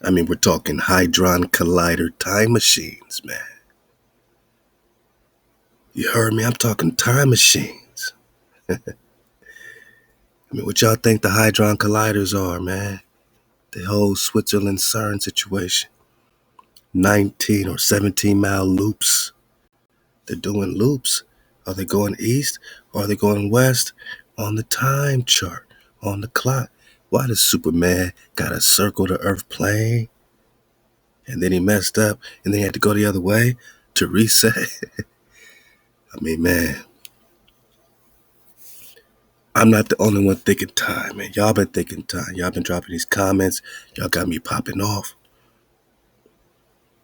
I mean, we're talking Hadron Collider time machines, man. You heard me? I'm talking time machines. I mean, what y'all think the Hadron Colliders are, man? The whole Switzerland CERN situation. 19 or 17-mile loops. They're doing loops. Are they going east or are they going west on the time chart, on the clock? Why does Superman gotta circle the Earth plane? And then he messed up and then he had to go the other way to reset. I mean, man, I'm not the only one thinking time, man. Y'all been thinking time. Y'all been dropping these comments. Y'all got me popping off.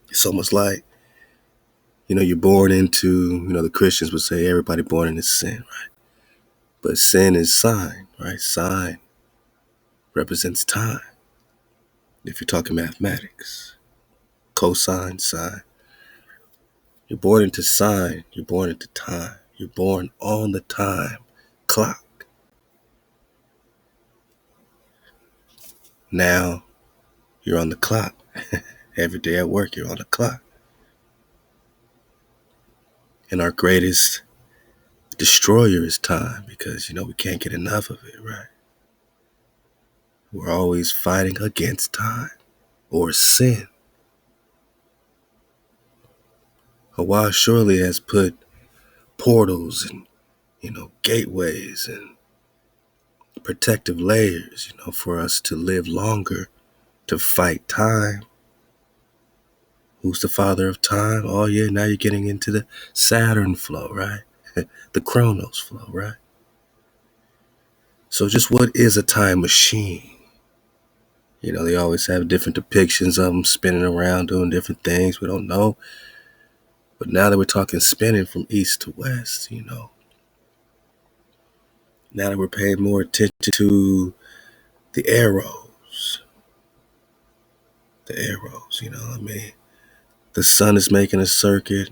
It's almost like, you're born into, the Christians would say everybody born into sin, right? But sin is sign, right? Sign represents time. If you're talking mathematics, cosine, sine. You're born into sign. You're born into time. You're born on the time clock. Now you're on the clock. Every day at work, you're on the clock. And our greatest destroyer is time because, we can't get enough of it, right? We're always fighting against time or sin. HaWah surely has put portals and, gateways and protective layers, for us to live longer, to fight time. Who's the father of time? Oh yeah, now you're getting into the Saturn flow, right? The Chronos flow, right? So just what is a time machine? They always have different depictions of them spinning around doing different things. We don't know. But now that we're talking spinning from east to west, now that we're paying more attention to the arrows, I mean, the sun is making a circuit.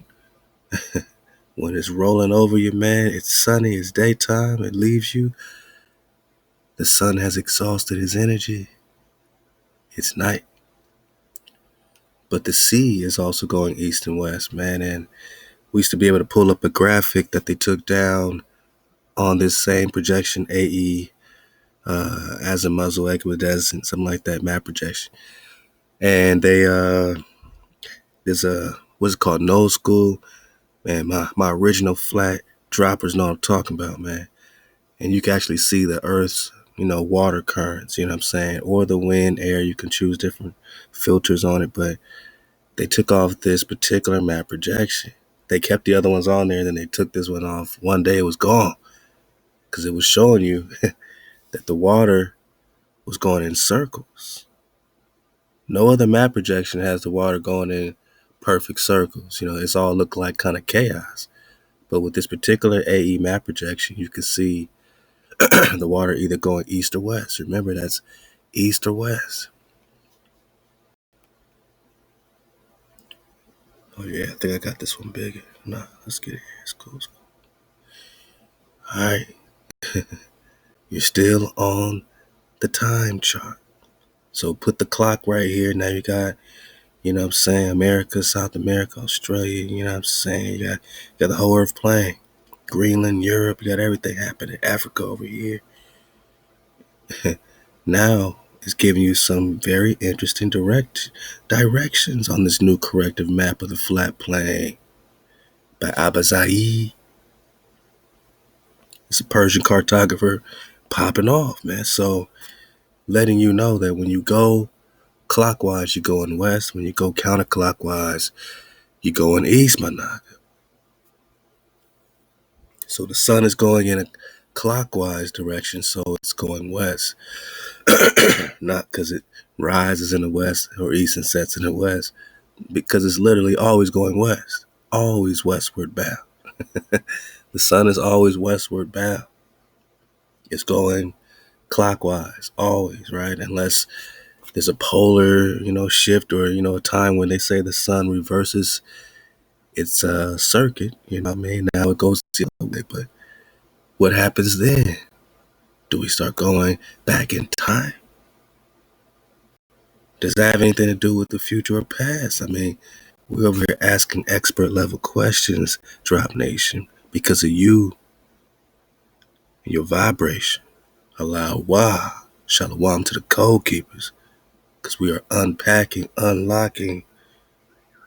When it's rolling over you, man, it's sunny, it's daytime, it leaves you. The sun has exhausted his energy. It's night. But the sea is also going east and west, man. And we used to be able to pull up a graphic that they took down on this same projection, AE, as a muzzle, equidescent, something like that, map projection. And they, there's what's it called, nose school. Man, my original flat droppers know what I'm talking about, man. And you can actually see the Earth's, water currents, you know what I'm saying? Or the wind, air, you can choose different filters on it. But they took off this particular map projection. They kept the other ones on there, and then they took this one off. One day it was gone because it was showing you that the water was going in circles. No other map projection has the water going in perfect circles. It's all look like kind of chaos. But with this particular AE map projection, you can see the water either going east or west. Remember, that's east or west. Oh yeah, I think I got this one bigger. Nah, let's get it here. It's cool. All right. You're still on the time chart. So put the clock right here. Now you got, America, South America, Australia, you know what I'm saying? You got the whole earth playing. Greenland, Europe, you got everything happening. Africa over here. Now it's giving you some very interesting directions on this new corrective map of the flat plane by Abazai. It's a Persian cartographer popping off, man. So letting you know that when you go clockwise, you're going west. When you go counterclockwise, you're going east, my naga. So the sun is going in a clockwise direction, so it's going west. Not because it rises in the west or east and sets in the west, because it's literally always going west, always westward bound. The sun is always westward bound. It's going clockwise, always, right? Unless there's a polar, shift or, a time when they say the sun reverses its circuit, what I mean? Now it goes the other way, but what happens then? Do we start going back in time? Does that have anything to do with the future or past? I mean, we're over here asking expert level questions, Drop Nation, because of you and your vibration. HaWah, Shalom to the code keepers, because we are unpacking, unlocking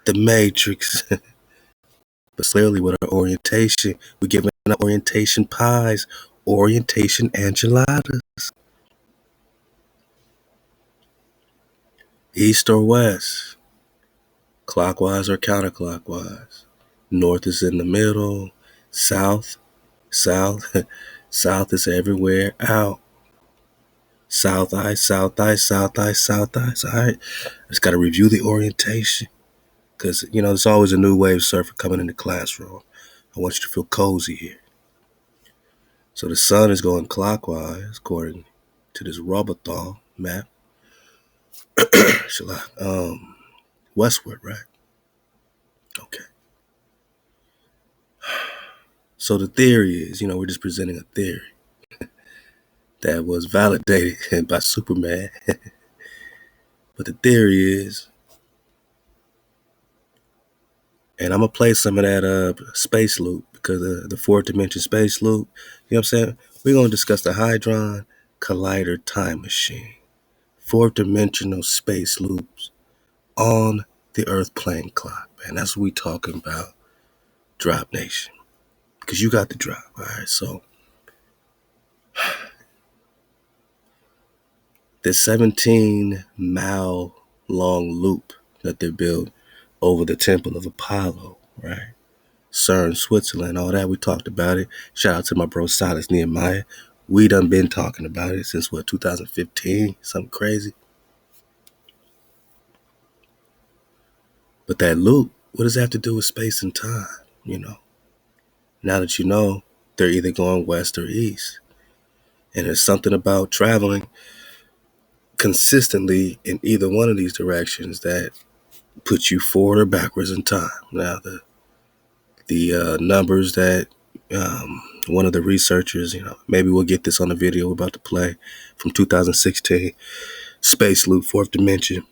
the matrix. But clearly with our orientation, we're giving out orientation pies, orientation enchiladas. East or west, clockwise or counterclockwise. North is in the middle, south, south is everywhere out. South eye, south eye, south eye, south eye. All right, just got to review the orientation because, there's always a new wave surfer coming in the classroom. I want you to feel cozy here. So the sun is going clockwise according to this Robothal map. Westward, right? Okay. So the theory is, we're just presenting a theory that was validated by Superman. But the theory is, and I'm going to play some of that space loop because of the fourth dimension space loop. You know what I'm saying? We're going to discuss the Hadron Collider time machine. Fourth dimensional space loops on the Earth plane clock, man. That's what we talking about, Drop Nation. Because you got the drop, all right? So the 17-mile long loop that they built over the temple of Apollo, right? CERN, Switzerland, all that, we talked about it. Shout out to my bro Silas Nehemiah. We done been talking about it since 2015, something crazy. But that loop, what does that have to do with space and time, Now that you know, they're either going west or east. And there's something about traveling consistently in either one of these directions that puts you forward or backwards in time. Now, the numbers that one of the researchers, maybe we'll get this on the video we're about to play from 2016, Space Loop, fourth dimension,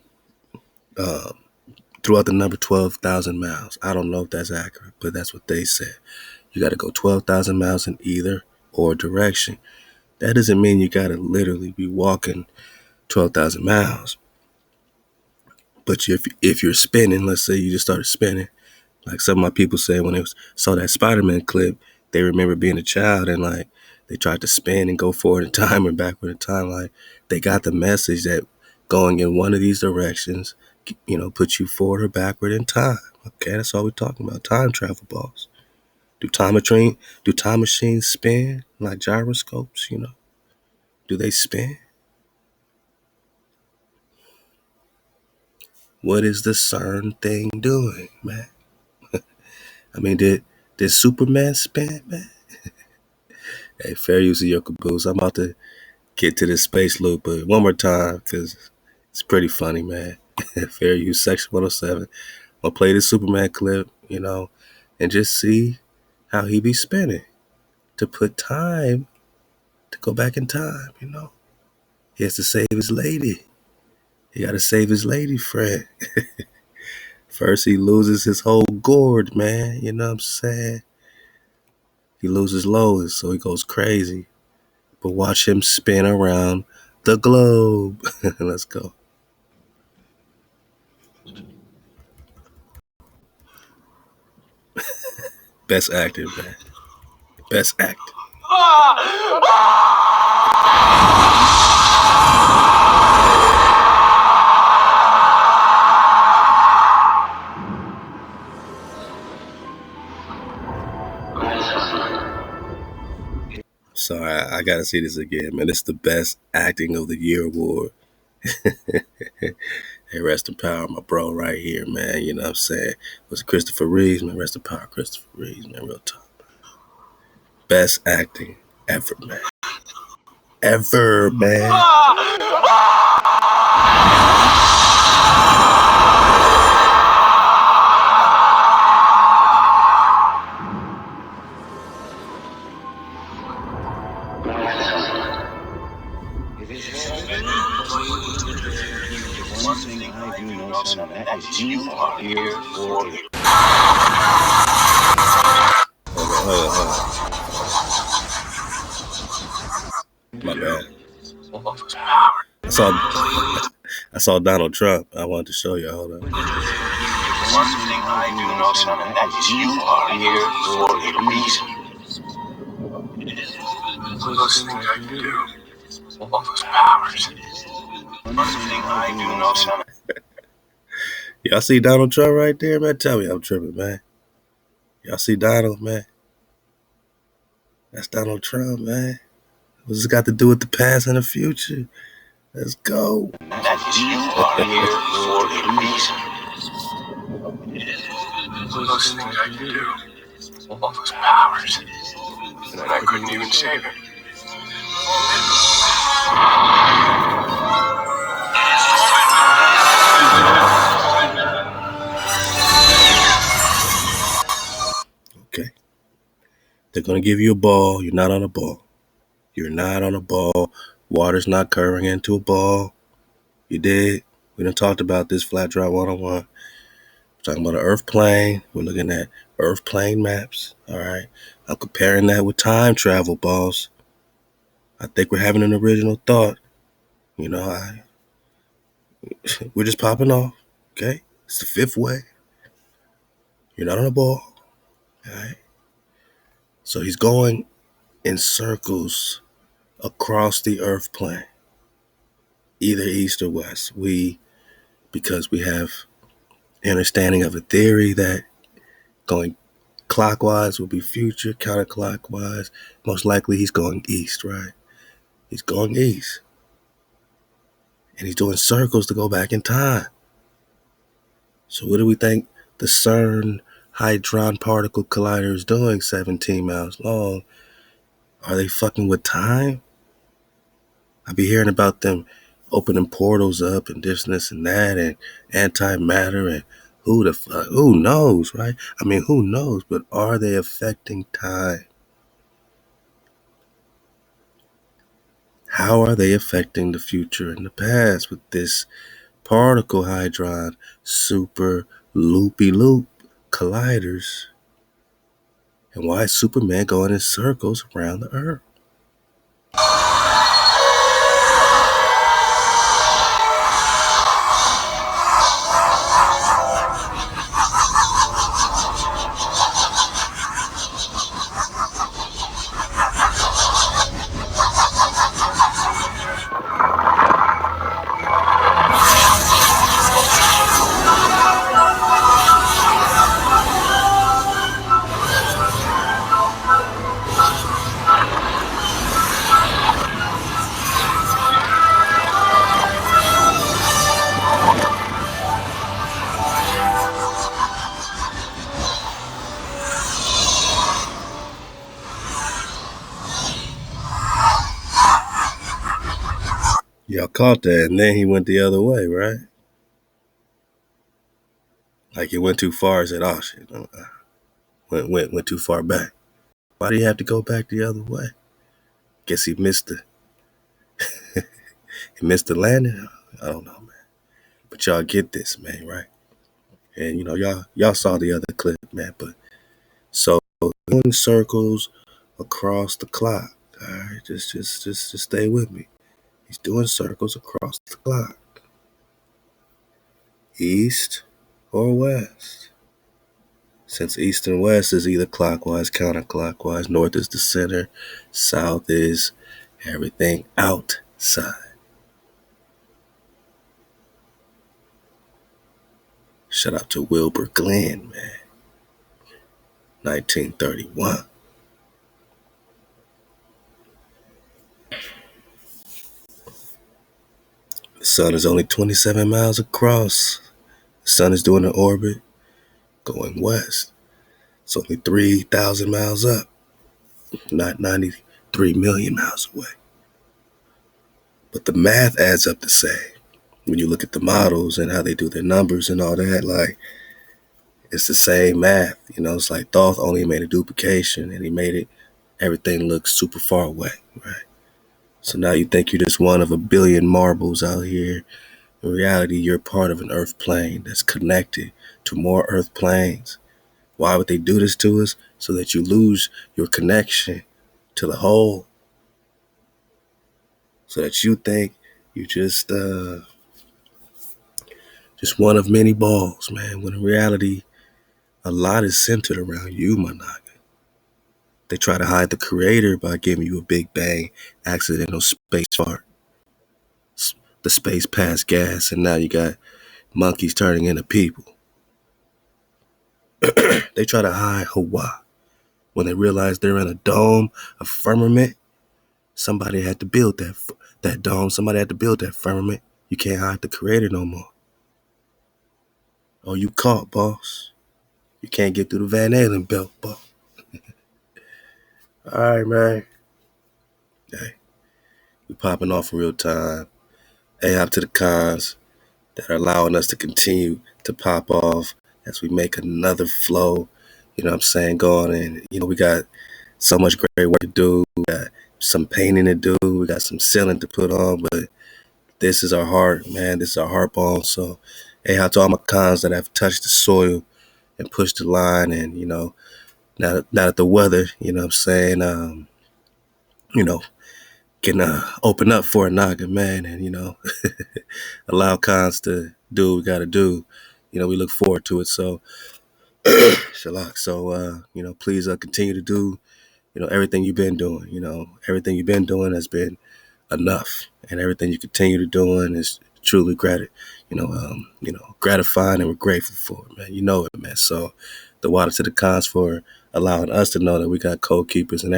throughout the number 12,000 miles. I don't know if that's accurate, but that's what they said. You got to go 12,000 miles in either or direction. That doesn't mean you got to literally be walking 12,000 miles. But if you're spinning, let's say you just started spinning, like some of my people said when they saw that Spider-Man clip, they remember being a child and like they tried to spin and go forward in time and backward in time. Like they got the message that going in one of these directions, puts you forward or backward in time. Okay, that's all we're talking about. Time travel balls. Do time machines spin like gyroscopes? Do they spin? What is the CERN thing doing, man? I mean, did Superman spin, man? Hey, fair use of your caboose. I'm about to get to this space loop, but one more time, because it's pretty funny, man. Fair use, section 107. I'll play this Superman clip, and just see how he be spinning to put time, to go back in time, He has to save his lady. He got to save his lady friend. First, he loses his whole gourd, man. You know what I'm saying? He loses Lois, so he goes crazy. But watch him spin around the globe. Let's go. Best actor, man. Best actor. Sorry, I gotta see this again, man. It's the best acting of the year award. Hey, rest in power, my bro, right here, man. You know what I'm saying? It was Christopher Reeves, man. Rest in power, Christopher Reeves, man. Real talk. Best acting ever, man. Ever, man. do know something, and that is you are here for the... My bad. I saw Donald Trump. I wanted to show you. Hold up. One thing I do know something, and that is you are here for a reason. It is the closest thing I can do. All those powers. One thing I do know something. Y'all see Donald Trump right there, man? Tell me I'm tripping, man. Y'all see Donald, man? That's Donald Trump, man. What's this got to do with the past and the future? Let's go. That is you are here for a reason. It is the closest thing I can do. All those powers. And I couldn't even save him. Okay. They're going to give you a ball. You're not on a ball. You're not on a ball. Water's not curving into a ball. You did. We done talked about this Flat Drop 101. We're talking about an Earth plane. We're looking at Earth plane maps. All right. I'm comparing that with time travel, boss. I think we're having an original thought. You know, we're just popping off. Okay. It's the fifth way. You're not on a ball. All right. So he's going in circles across the Earth plane, either east or west. Because we have understanding of a theory that going clockwise will be future, counterclockwise. Most likely he's going east, right? He's going east. And he's doing circles to go back in time. So what do we think the CERN Hadron Particle Collider is doing 17 miles long? Are they fucking with time? I be hearing about them opening portals up and this and that and antimatter and who knows, right? I mean, who knows, but are they affecting time? How are they affecting the future and the past with this particle hadron super loopy-loop colliders? And why is Superman going in circles around the Earth? Y'all caught that, and then he went the other way, right? Like he went too far and said, "Oh shit, went too far back." Why do you have to go back the other way? Guess he missed the landing. I don't know, man. But y'all get this, man, right? And you know, y'all saw the other clip, man. But so doing circles across the clock. All right, just stay with me. He's doing circles across the clock. East or west? Since east and west is either clockwise, counterclockwise, north is the center, south is everything outside. Shout out to Wilbur Glenn, man. 1931. The sun is only 27 miles across. The sun is doing an orbit going west. It's only 3,000 miles up, not 93 million miles away. But the math adds up the same. When you look at the models and how they do their numbers and all that, like, it's the same math. You know, it's like Thoth only made a duplication and he made everything look super far away, right? So now you think you're just one of a billion marbles out here In reality, you're part of an Earth plane that's connected to more Earth planes. Why would they do this to us? So that you lose your connection to the whole. So that you think you just one of many balls, man. When in reality, a lot is centered around you, my nigga. They try to hide the creator by giving you a Big Bang accidental space fart. The space passed gas, and now you got monkeys turning into people. They try to hide HaWah. When they realize they're in a dome, a firmament, somebody had to build that dome. Somebody had to build that firmament. You can't hide the creator no more. Oh, you caught, boss. You can't get through the Van Allen belt, boss. All right, man. Hey, we popping off in real time. Ahab to the cons that are allowing us to continue to pop off as we make another flow. You know what I'm saying? Going and we got so much great work to do. We got some painting to do. We got some ceiling to put on, but this is our heart, man. This is our heart bone. So, Ahab to all my cons that have touched the soil and pushed the line, and now that the weather, you know what I'm saying, you know, can open up for a Naga, man, and allow cons to do what we got to do. We look forward to it. So, Shalak. So, please continue to do, everything you've been doing. Everything you've been doing has been enough, and everything you continue to doing is truly gratifying, and we're grateful for it, man. You know it, man. So, the water to the cons for allowing us to know that we got code keepers and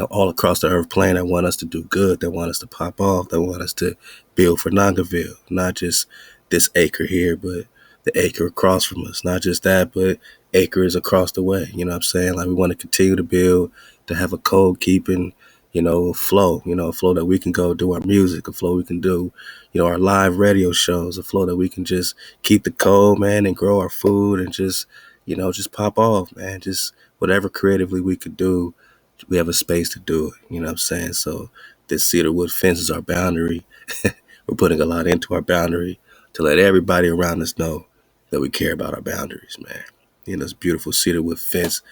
all across the earth plane that want us to do good, that want us to pop off, that want us to build for Nagaville, not just this acre here, but the acre across from us. Not just that, but acres across the way. You know what I'm saying? Like, we want to continue to build, to have a code keeping, flow, a flow that we can go do our music, a flow we can do, our live radio shows, a flow that we can just keep the code, man, and grow our food and just pop off, man. Just whatever creatively we could do, we have a space to do it. You know what I'm saying? So this cedar wood fence is our boundary. We're putting a lot into our boundary to let everybody around us know that we care about our boundaries, man. This beautiful cedar wood fence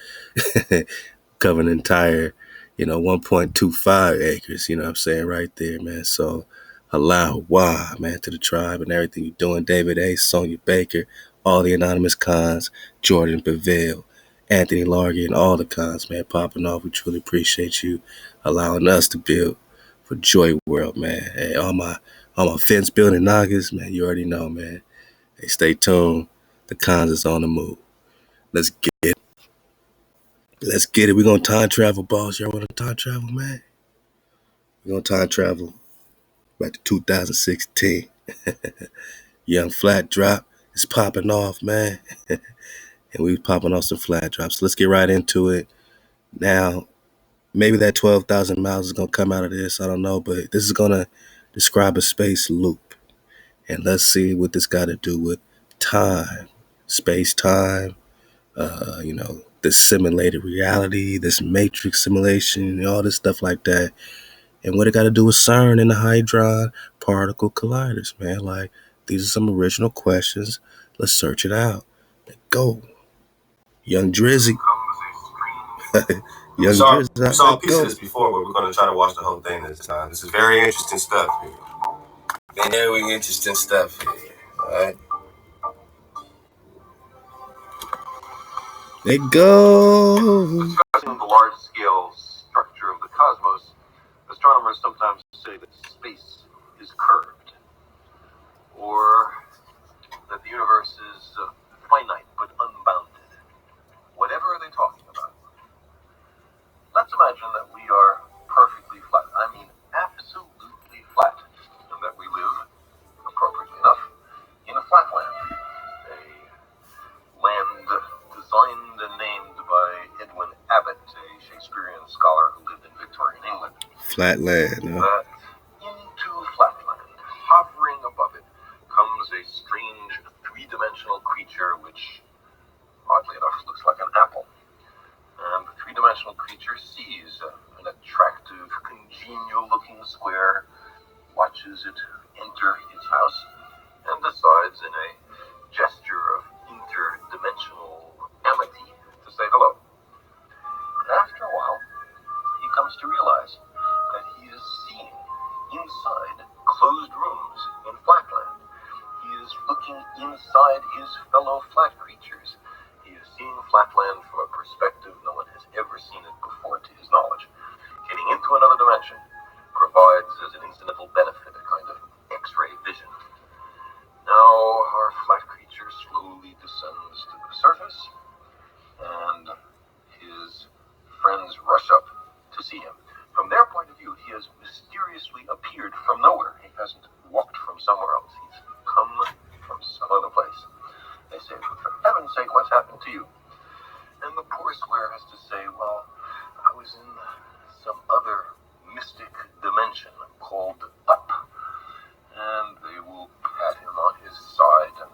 covering the entire, 1.25 acres, you know what I'm saying, right there, man. So Halal, HaWah, man, to the tribe and everything you're doing. David A., Sonia Baker, all the anonymous cons, Jordan Bevel, Anthony Largy, and all the cons, man, popping off. We truly appreciate you allowing us to build for Joy World, man. Hey, all my fence building Nagas, man, you already know, man. Hey, stay tuned. The cons is on the move. Let's get it. Let's get it. We're going to time travel, boss. Y'all want to time travel, man? We're going to time travel back to 2016. Young Flat Drop is popping off, man. And we popping off some flat drops. Let's get right into it. Now, maybe that 12,000 miles is going to come out of this. I don't know. But this is going to describe a space loop. And let's see what this got to do with time, space-time, this simulated reality, this matrix simulation, all this stuff like that. And what it got to do with CERN and the Hadron particle colliders, man. Like, these are some original questions. Let's search it out. Go. Young Drizzy. Young Drizzy. We saw a piece of this before, but we're going to try to watch the whole thing this time. This is very interesting stuff here. Very interesting stuff here. All right. They go. Discussing the large-scale structure of the cosmos, astronomers sometimes say that space is curved, or that the universe is finite but unbounded. Whatever are they talking about? Let's imagine that we are perfectly flat. I mean, absolutely flat, and that we live, appropriately enough, in a flatland. A land designed and named by Edwin Abbott, a Shakespearean scholar who lived in Victorian England. Flatland. But into flatland, hovering above it, comes a strange three-dimensional creature which, oddly enough, looks like an apple. And the three-dimensional creature sees an attractive, congenial-looking square, watches it enter its house, sides in a gesture of interdimensional amity to say hello. And after a while, he comes to realize that he is seeing inside closed rooms in Flatland. He is looking inside his fellow flat creatures. He is seeing Flatland from a perspective no one has ever seen it before to his knowledge. Getting into another dimension provides as an incidental benefit a kind of X-ray vision. Now our flat creature slowly descends to the surface, and his friends rush up to see him. From their point of view, he has mysteriously appeared from nowhere. He hasn't walked from somewhere else. He's come from some other place. They say, for heaven's sake, what's happened to you? And the poor square has to say, well, I was in some other mystic dimension called up. And they will pat him on his side and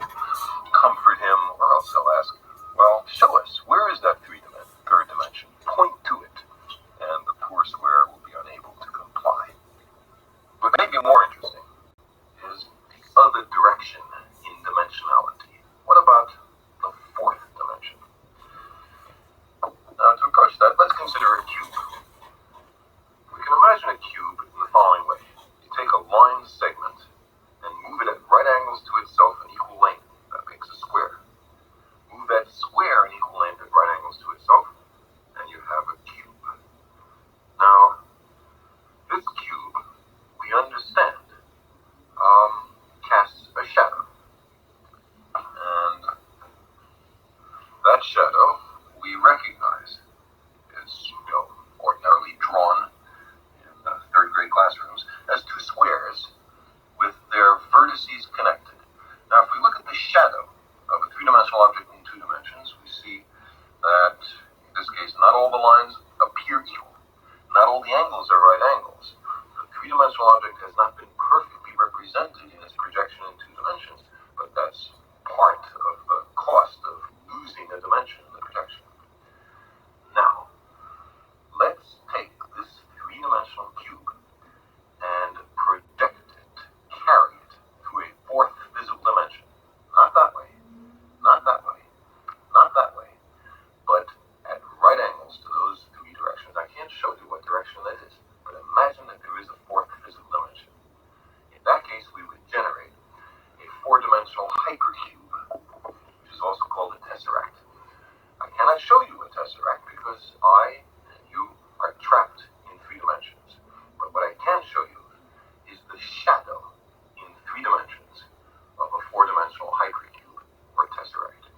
comfort him, or else they'll ask, well, show us, where is that third dimension? Point to it. And the poor square will be unable to comply. What may be more interesting is the other direction in dimensionality. What about the fourth dimension? Now, to approach that, let's consider a cube. We can imagine a cube in the following way. You take a line segment and move it at right angles to itself in equal length. That makes a square. Move that square in equal length at right angles to itself, and you have a cube. Now, this cube, we understand, casts a shadow. And that shadow we recognize is, ordinarily drawn in third grade classrooms as two squares with their vertices connected. Now, if we look at the shadow of a three-dimensional object in two dimensions, we see that, in this case, not all the lines appear equal. Not all the angles are right angles. The three-dimensional object has not been perfectly represented in its projection in two dimensions, but that's part of the cost of losing a dimension in the projection. Now, let's take this three-dimensional cube and project it, carry it through a fourth physical dimension. Not that way, not that way, not that way, but at right angles to those three directions. I can't show you what direction that is, but imagine that there is a fourth physical dimension. In that case, we would generate a four-dimensional hypercube, which is also called a tesseract. I cannot show you a tesseract because I and you are trapped in three dimensions. But what I can show you is the shadow in three dimensions of a four-dimensional hypercube or tesseract.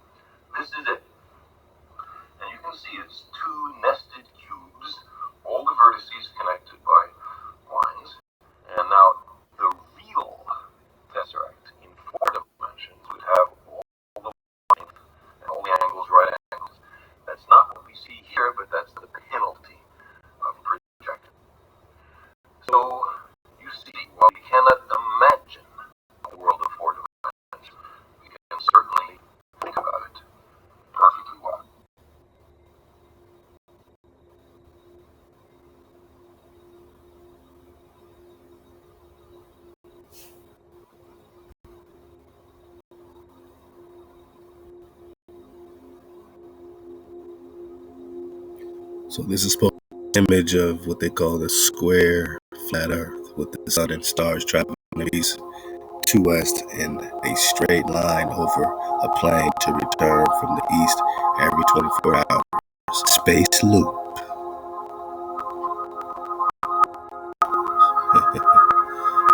This is it. And you can see it's two nested cubes, all the vertices connected by lines. And now the real tesseract in four dimensions would have all the length and all the angles right angles. That's not what we see here, but that's the penalty of projection. So you see, while we cannot imagine a world of four dimensions, we can certainly think about it perfectly well. So this is supposed to be an image of what they call the square flat Earth, with the sun and stars traveling east to west in a straight line over a plane to return from the east every 24 hours. Space loop.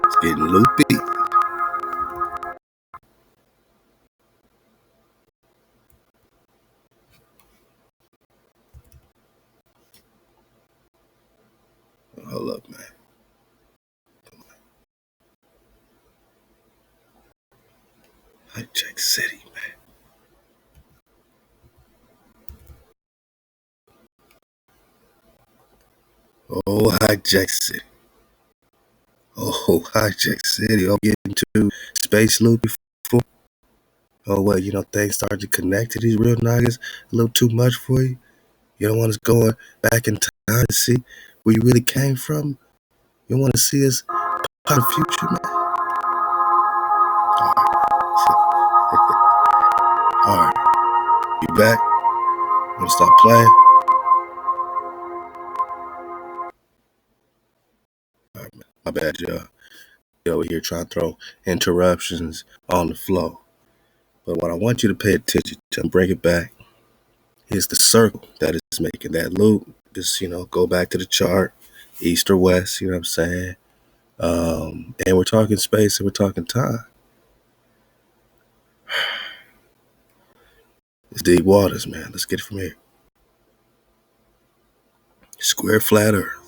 It's getting loopy. Hold up, man. Hijack City, man. Oh, Hijack City. Oh, Hijack City. Oh, getting to space loop before. Oh, what? Things start to connect to these real niggas a little too much for you? You don't want us going back in time to see where you really came from? You want to see us part of the future, man? All right. You back? Wanna stop playing? All right, man. My bad, y'all. Over here trying to throw interruptions on the flow. But what I want you to pay attention to and bring it back is the circle that is making that loop. Just, go back to the chart, east or west, you know what I'm saying? And we're talking space and we're talking time. It's deep waters, man. Let's get it from here. Square, flat earth.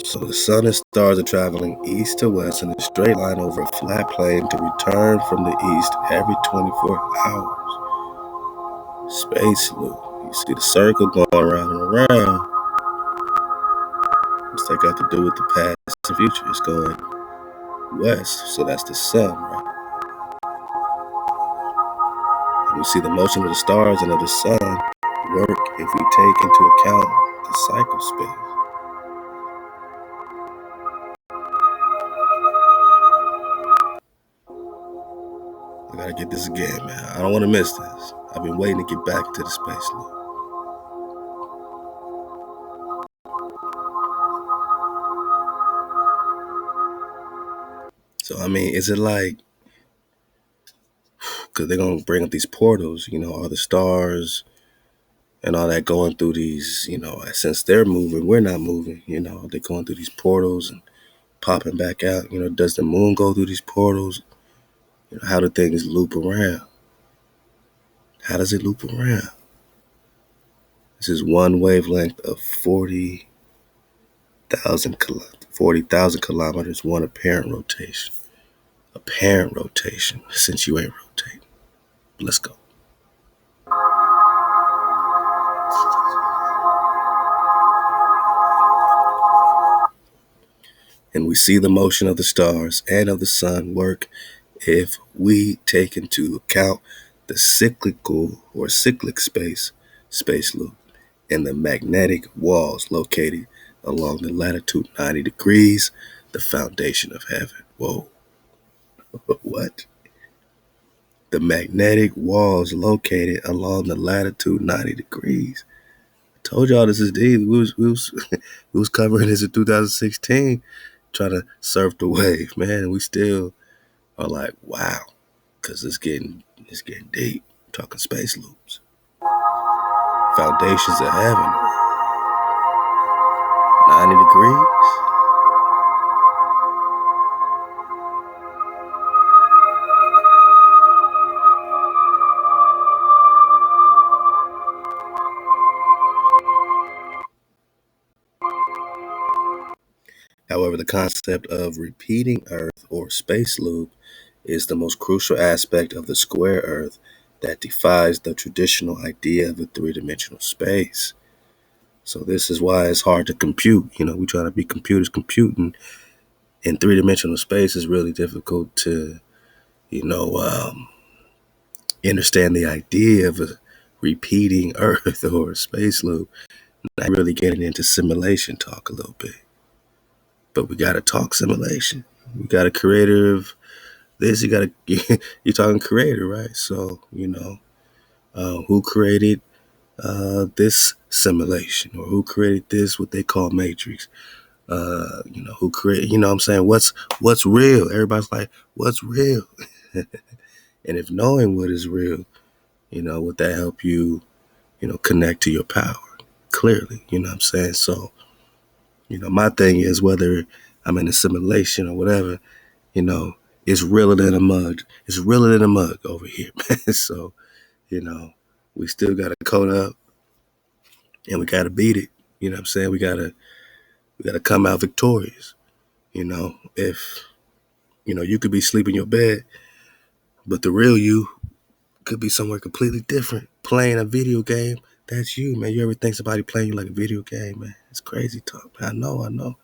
So the sun and stars are traveling east to west in a straight line over a flat plane to return from the east every 24 hours. Space loop. You see the circle going around and around. What's that got to do with the past and future? It's going west, so that's the sun, right? And we see the motion of the stars and of the sun work if we take into account the cycle space. I gotta get this again, man. I don't want to miss this. I've been waiting to get back to the space loop. So, I mean, is it like, because they're going to bring up these portals, all the stars and all that going through these, since they're moving, we're not moving, they're going through these portals and popping back out. Does the moon go through these portals? How do things loop around? How does it loop around? This is one wavelength of 40,000 kilometers, one apparent rotation. Apparent rotation, since you ain't rotating. Let's go. And we see the motion of the stars and of the sun work if we take into account the cyclical or cyclic space loop, and the magnetic walls located along the latitude 90 degrees, the foundation of heaven. Whoa. What? The magnetic walls located along the latitude 90 degrees. I told y'all this is deep. We was covering this in 2016, trying to surf the wave, man. We still are like, wow, because it's getting deep. I'm talking space loops. Foundations of heaven. 90 degrees. However, the concept of repeating Earth or space loop is the most crucial aspect of the square Earth that defies the traditional idea of a three-dimensional space. So this is why it's hard to compute. We try to be computers computing in three-dimensional space is really difficult to, understand the idea of a repeating Earth or a space loop. Not really getting into simulation talk a little bit. But we got to talk simulation. We got a creator of this. You're talking creator, right? So, who created this simulation, or who created this, what they call matrix? Who created, what I'm saying? What's real? Everybody's like, what's real? And if knowing what is real, would that help you, connect to your power clearly? You know what I'm saying? So, my thing is, whether I'm in a simulation or whatever, it's realer than a mug. It's realer than a mug over here, man. So, we still got to code up and we got to beat it. You know what I'm saying? We got to come out victorious. If, you could be sleeping in your bed, but the real you could be somewhere completely different, playing a video game. That's you, man. You ever think somebody playing you like a video game, man? It's crazy talk, man. I know.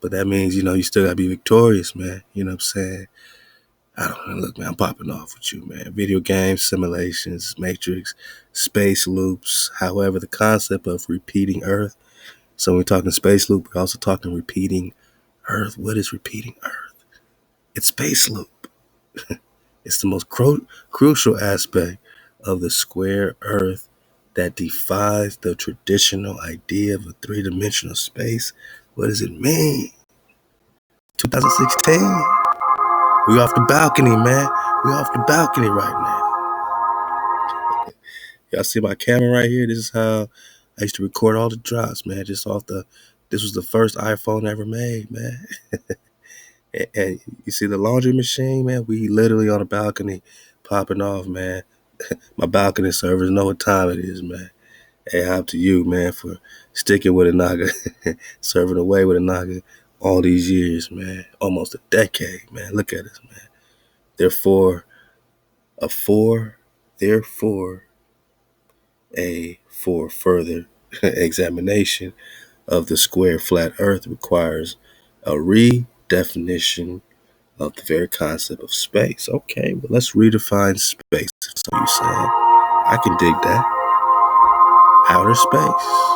But that means, you still got to be victorious, man. You know what I'm saying? I don't know. Look, man, I'm popping off with you, man. Video games, simulations, matrix, space loops. However, the concept of repeating Earth. So when we're talking space loop, we're also talking repeating Earth. What is repeating Earth? It's space loop. It's the most crucial aspect of the square Earth that defies the traditional idea of a three-dimensional space. What does it mean? 2016. We off the balcony, man. We off the balcony right now. Y'all see my camera right here? This is how I used to record all the drops, man. Just off the. This was the first iPhone ever made, man. And you see the laundry machine, man? We literally on the balcony popping off, man. My balcony servers know what time it is, man. Hey, out to you, man, for sticking with a naga, serving away with a naga all these years, man. Almost a decade, man. Look at us, man. Therefore, therefore, for further examination of the square flat earth requires a redefinition of the very concept of space. Okay, well, let's redefine space. So you saying I can dig that. Outer space.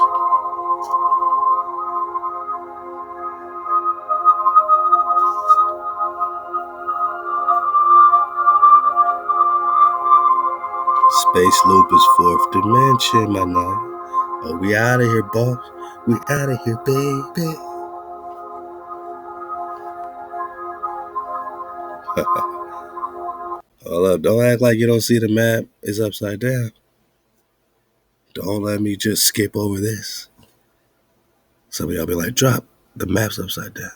Space loop is fourth dimension, my nigga. Oh, we out of here, boss. We out of here, baby. Hold up, don't act like you don't see the map. It's upside down. Don't let me just skip over this. Some of y'all be like, drop. The map's upside down.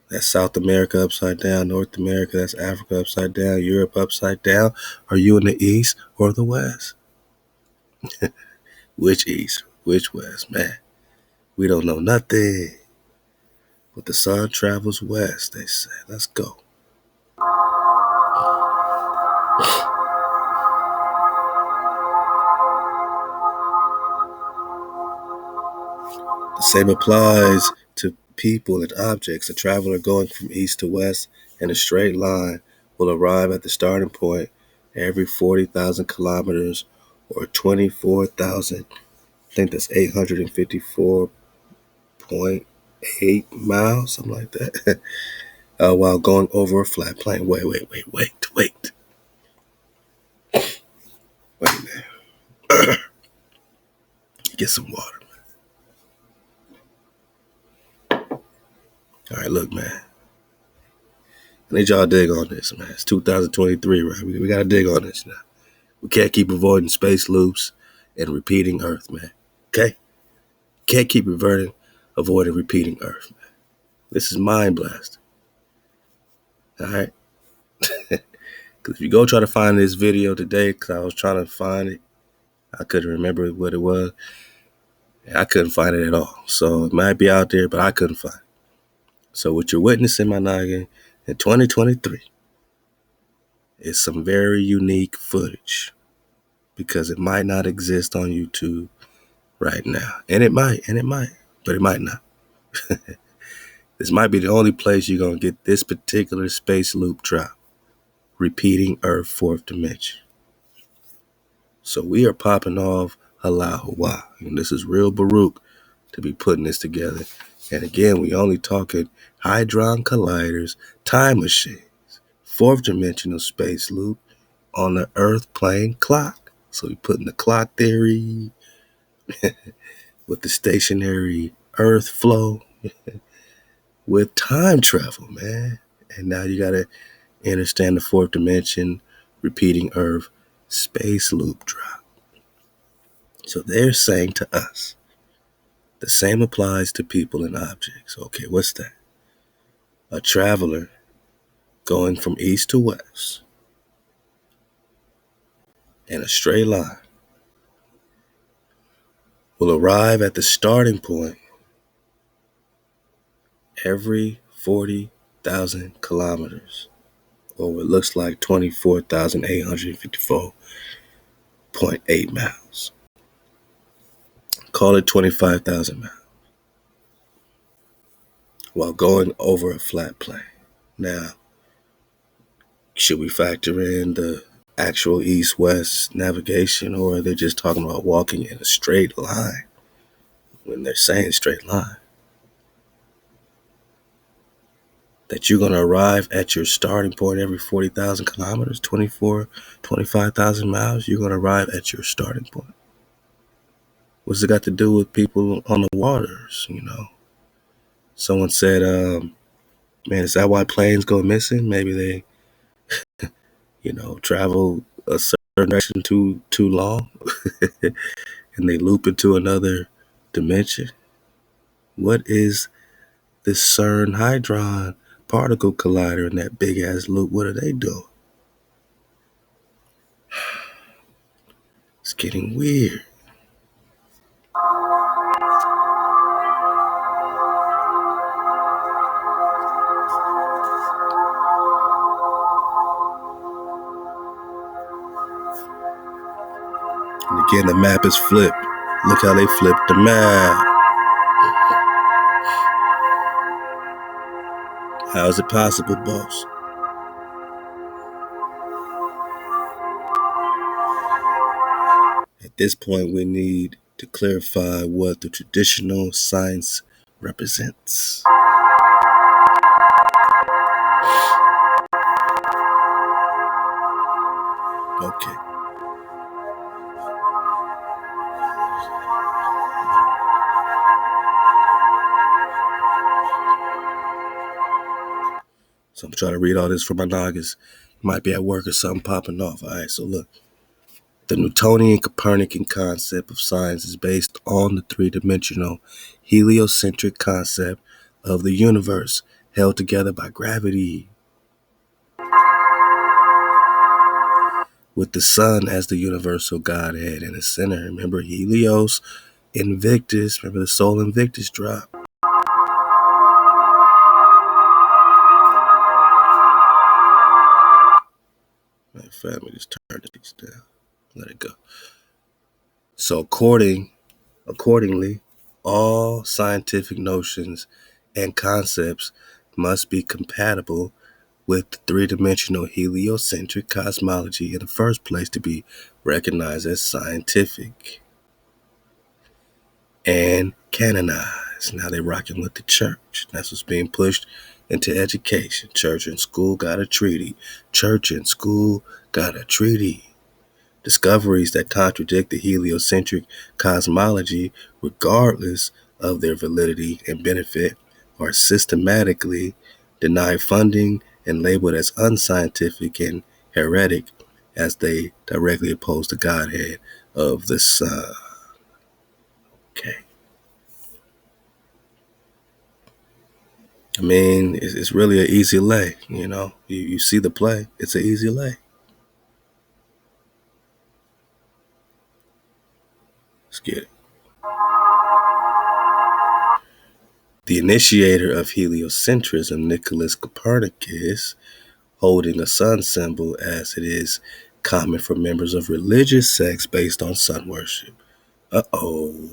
That's South America upside down, North America, that's Africa upside down, Europe upside down. Are you in the East or the West? Which East? Which West? Man, we don't know nothing. But the sun travels west, they say. Let's go. The same applies to people and objects. A traveler going from east to west in a straight line will arrive at the starting point every 40,000 kilometers or 24,000. I think that's 854.8 miles, something like that, while going over a flat plane. Wait a minute. Get some water. All right, look, man. I need y'all to dig on this, man. It's 2023, right? We got to dig on this now. We can't keep avoiding space loops and repeating Earth, man. Okay? Can't keep avoiding repeating Earth, man. This is mind blasting. All right? Because if you go try to find this video today, because I was trying to find it, I couldn't remember what it was. I couldn't find it at all. So it might be out there, but I couldn't find it. So what you're witnessing, my noggin, in 2023 is some very unique footage because it might not exist on YouTube right now. And it might, but it might not. This might be the only place you're going to get this particular space loop drop, repeating Earth fourth dimension. So we are popping off Halal, HaWah. And this is real Baruch to be putting this together. And again, we only talking Hadron colliders, time machines, fourth dimensional space loop on the Earth plane clock. So we putting the clock theory with the stationary Earth flow with time travel, man. And now you got to understand the fourth dimension, repeating Earth, space loop drop. So they're saying to us, the same applies to people and objects. Okay, what's that? A traveler going from east to west in a straight line will arrive at the starting point every 40,000 kilometers, or what looks like 24,854.8 miles. Call it 25,000 miles, while going over a flat plane. Now, should we factor in the actual east-west navigation, or are they just talking about walking in a straight line when they're saying straight line? That you're going to arrive at your starting point every 40,000 kilometers, 25,000 miles, you're going to arrive at your starting point. What's it got to do with people on the waters, you know? Someone said, man, is that why planes go missing? Maybe they, travel a certain direction too long and they loop into another dimension. What is the CERN Hadron particle collider in that big ass loop? What are they doing? It's getting weird. And again, the map is flipped. Look how they flipped the map. How is it possible, boss? At this point, we need to clarify what the traditional science represents. Okay. So I'm trying to read all this for my noggins. Might be at work or something popping off. All right, so look. The Newtonian Copernican concept of science is based on the three-dimensional heliocentric concept of the universe held together by gravity, with the sun as the universal godhead in the center. Remember Helios, Invictus. Remember the Sol Invictus drop. My family just turned these down. Let it go. So accordingly, all scientific notions and concepts must be compatible with the three-dimensional heliocentric cosmology in the first place to be recognized as scientific and canonized. Now they're rocking with the church. That's what's being pushed into education. Church and school got a treaty. Church and school got a treaty. Discoveries that contradict the heliocentric cosmology, regardless of their validity and benefit, are systematically denied funding and labeled as unscientific and heretic as they directly oppose the Godhead of the Son. Okay. I mean, it's really an easy lay, you know. You see the play, it's an easy lay. Let's get it. The initiator of heliocentrism, Nicholas Copernicus, holding a sun symbol as it is common for members of religious sects based on sun worship. Uh-oh.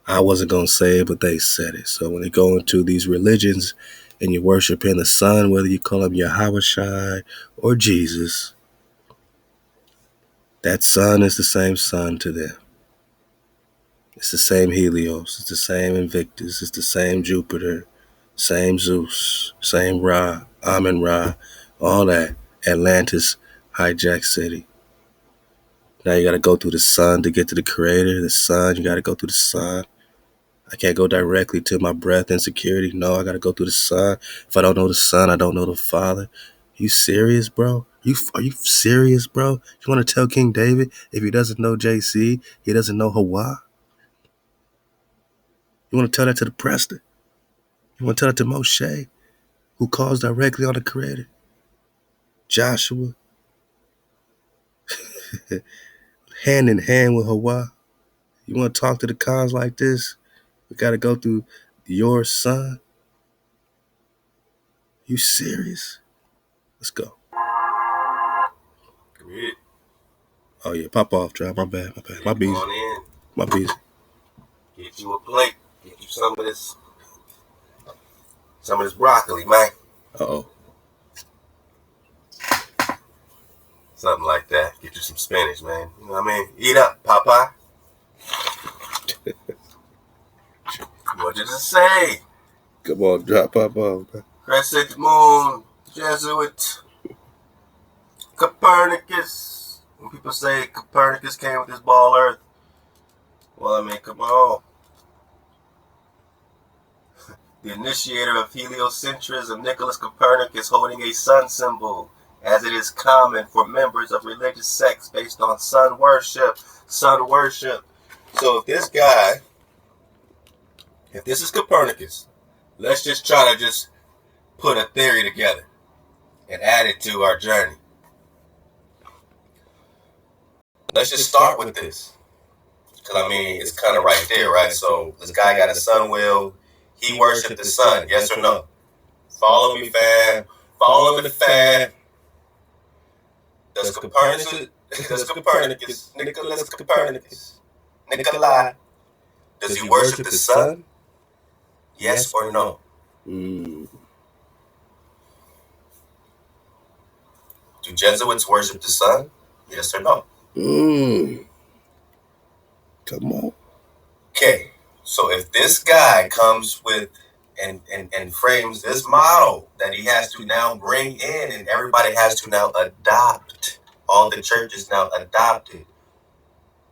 I wasn't going to say it, but they said it. So when they go into these religions and you worship in the sun, whether you call him HaWah or Jesus, that sun is the same sun to them. It's the same Helios. It's the same Invictus. It's the same Jupiter. Same Zeus. Same Ra. Amen Ra. All that. Atlantis, hijack city. Now you got to go through the sun to get to the creator. The sun, you got to go through the sun. I can't go directly to my breath insecurity. No, I got to go through the sun. If I don't know the sun, I don't know the Father. You serious, bro? Are you serious, bro? You want to tell King David if he doesn't know JC, he doesn't know HaWah? You want to tell that to the Preston? You want to tell that to Moshe, who calls directly on the Creator? Joshua, hand in hand with HaWah. You want to talk to the cons like this? We got to go through your son? You serious? Let's go. Read it. Oh, yeah, pop off, Drive. My bad. My bees. My bees. Get you a plate. Get you some of this broccoli, man. Uh-oh. Something like that. Get you some spinach, man. You know what I mean? Eat up, Popeye. What did it say? Come on, drop Pop off. Crescent moon, Jesuit, Copernicus. When people say Copernicus came with this ball Earth, well, I mean, come on. The initiator of Heliocentrism, Nicholas Copernicus, holding a sun symbol, as it is common for members of religious sects based on sun worship. Sun worship. So if this is Copernicus, let's just try to just put a theory together and add it to our journey. Let's just start with this. Because, I mean, it's kind of right there, right? So this guy got a sun wheel. He worshipped the sun, yes or no? Follow me, fam. Follow me, fam. Does Copernicus, Nicholas Copernicus, Nikolai, does he worship the sun? Yes or no? Mm. Do Jesuits worship the sun? Yes or no? Come on. Okay, so if this guy comes with and frames this model that he has to now bring in and everybody has to now adopt, all the churches now adopted,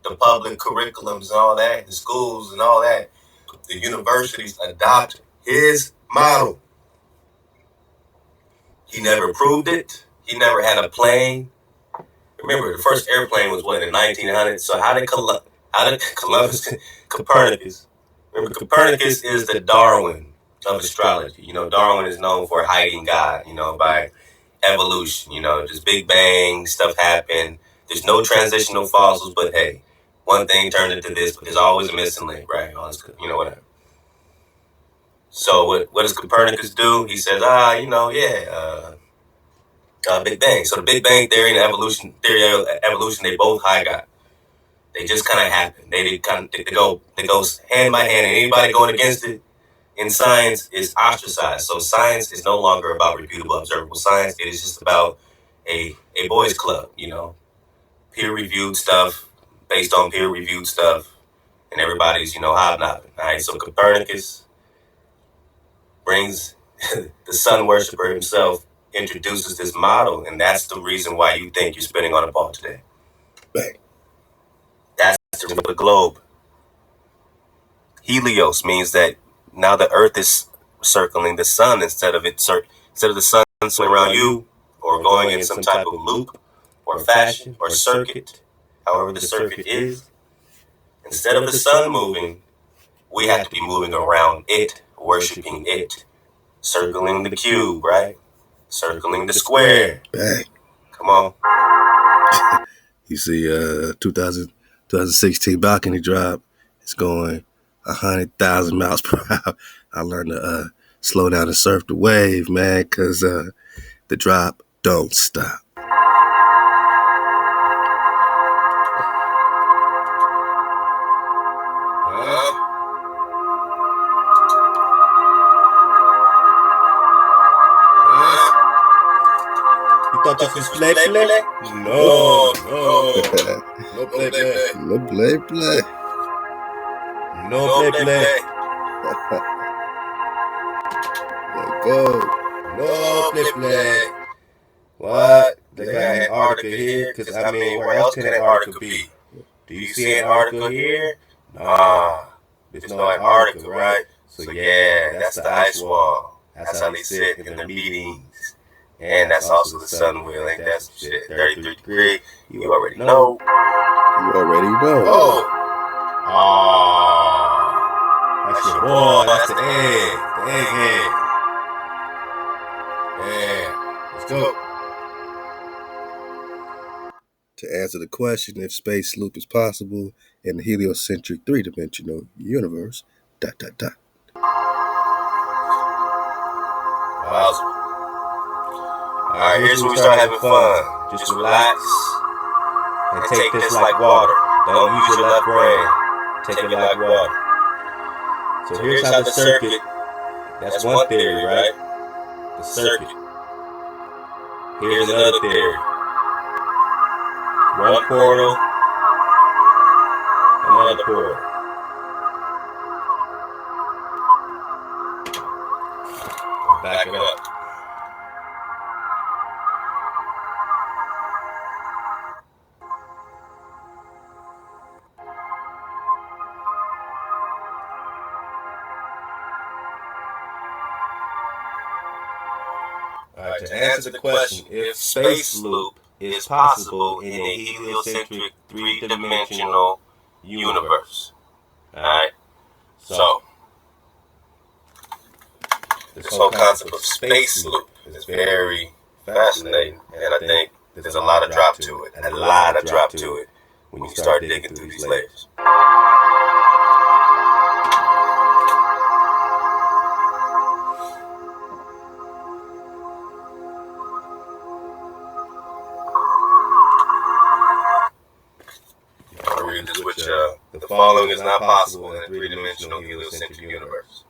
the public curriculums and all that, the schools and all that, the universities adopt his model. He never proved it. He never had a plane. Remember, the first airplane was what, in 1900? So how did Copernicus? Remember, Copernicus is the Darwin of astrology. You know, Darwin is known for hiding God, you know, by evolution, you know, just Big Bang, stuff happened. There's no transitional fossils, but hey, one thing turned into this, but there's always a missing link, right? You know, whatever. So what does Copernicus do? He says, Big Bang. So the Big Bang theory and evolution, they both high God. They just kind of happen. They go hand by hand, and anybody going against it in science is ostracized. So science is no longer about reputable, observable science. It is just about a boys' club, you know, peer-reviewed stuff, based on peer-reviewed stuff, and everybody's, you know, hobnobbing. All right, so Copernicus brings the sun worshiper himself, introduces this model, and that's the reason why you think you're spinning on a ball today. Bang. That's the globe. Helios means that now the Earth is circling the sun instead of the sun swinging around you or going in some type of loop or fashion or circuit, however the circuit is. Instead of the sun moving, we have to be moving around it, worshiping it, circling the cube, right? Circling the square. Bang. Come on. You see, 2016 balcony drop. It's going 100,000 miles per hour. I learned to slow down and surf the wave, man, because the drop don't stop. You thought this was play? No. No play. No play. No play. Let go. No play. What? They got Antarctica here? Because, I mean, where else can Antarctica be? Do you see Antarctica here? Nah. There's no Antarctica, right? So, yeah, that's the ice wall. That's how they sit in their meetings. And that's also the sun wheel. Ain't that some shit? 33 degree. You already know. Oh. That's your boy. That's the egg. The egghead. Yeah. Let's go. To answer the question if space loop is possible in the heliocentric three-dimensional universe, ... Awesome. Alright, here's where we start having fun. Just relax and take this like water. Don't use your left brain. Take it like water. So here's how the circuit, that's one theory, right? the circuit. Here's another theory. One portal, another portal. Back it up. Alright, to answer the question, if space loop is possible in a heliocentric three-dimensional universe. Alright, so this whole concept of space loop is very fascinating, and I think there's a lot of drop to it, when you start digging through these layers. I'll read this with you. The following is not possible in a three-dimensional heliocentric universe.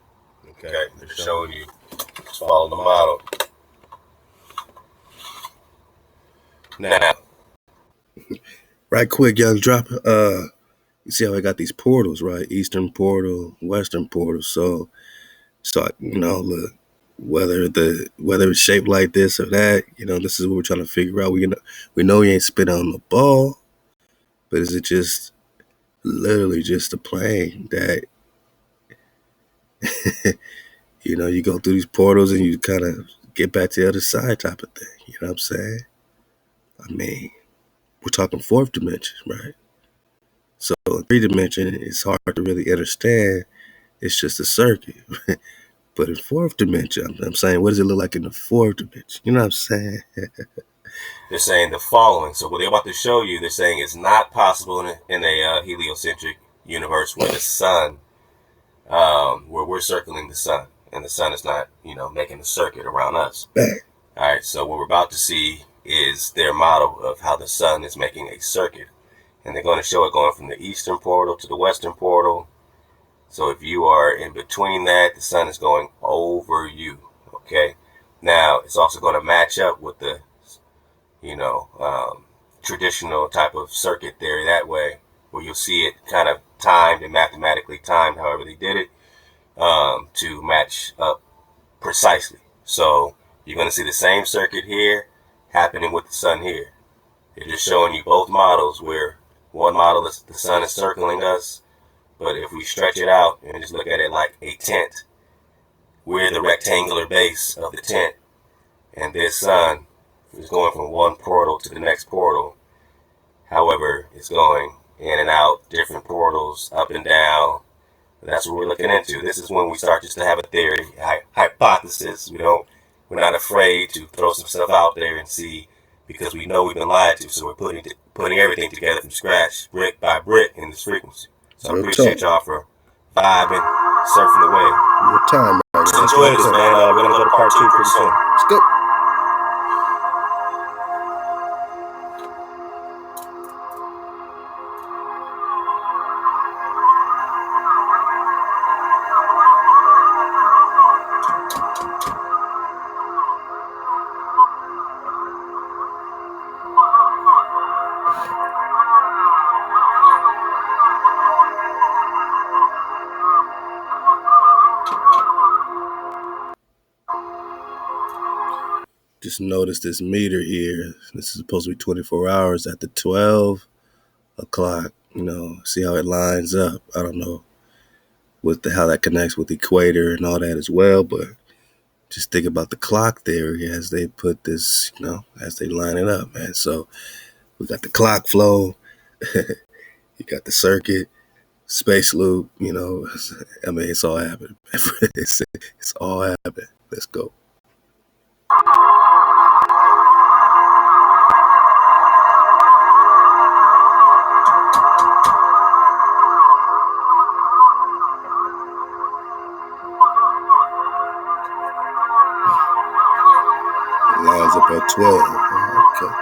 Okay, they're showing you. Just follow the model. Now, Right quick, young dropper. You see how I got these portals, right? Eastern portal, Western portal. So look, whether it's shaped like this or that, this is what we're trying to figure out. We know he ain't spit on the ball, but is it just literally just a plane that you go through these portals and you kind of get back to the other side type of thing? You know what I'm saying? I mean, we're talking fourth dimension, right? So in three dimension, it's hard to really understand. It's just a circuit. But in fourth dimension, I'm saying, what does it look like in the fourth dimension? You know what I'm saying? they're saying the following. So what they're about to show you, they're saying it's not possible in a heliocentric universe where the sun, where we're circling the sun, and the sun is not, making a circuit around us. Back. All right, so what we're about to see is their model of how the sun is making a circuit. And they're going to show it going from the eastern portal to the western portal. So if you are in between that, the sun is going over you, okay? Now, it's also going to match up with the, traditional type of circuit theory that way, where you'll see it kind of timed and mathematically timed, however they did it, to match up precisely. So you're going to see the same circuit here happening with the sun here. They're just showing you both models where one model is the sun is circling us, but if we stretch it out and just look at it like a tent, we're the rectangular base of the tent, and this sun is going from one portal to the next portal. However, it's going in and out, different portals, up and down. That's what we're looking into. This is when we start just to have a theory, hypothesis. We're not afraid to throw some stuff out there and see, because we know we've been lied to. So we're putting everything together from scratch, brick by brick, in this frequency. So I appreciate y'all for vibing, surfing the wave. Your time, man. Just enjoy this, man. We're gonna go to part 2 pretty soon. Let's go. Just notice this meter here. This is supposed to be 24 hours at the 12 o'clock. See how it lines up. I don't know how that connects with the equator and all that as well, but just think about the clock theory as they put this, as they line it up, man. So we got the clock flow, you got the circuit, space loop, it's all happening. It's all happening. Let's go. Lines up at 12. Okay.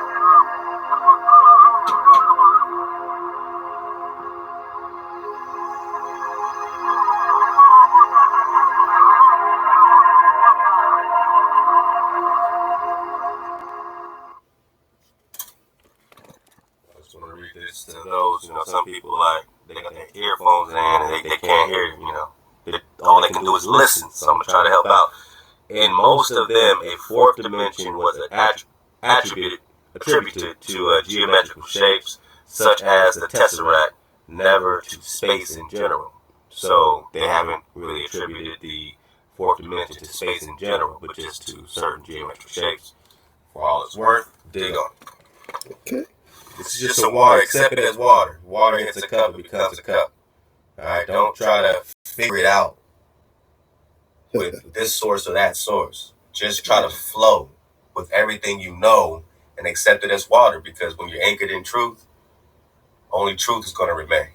read this to those, some people like they got their earphones in and they can't hear, all they can do is listen. So I'm gonna try to help out. In most of them, a fourth dimension was attributed to geometrical shapes, such as the tesseract, never to space in general. So they haven't really attributed the fourth dimension to space in general, but just to certain geometric shapes. For all it's worth, dig on it. Okay. This is just some water. Accept it as water. Water hits a cup, it becomes a cup. Alright, don't try to figure it out with this source or that source. Just try to flow with everything you know and accept it as water, because when you're anchored in truth, only truth is going to remain.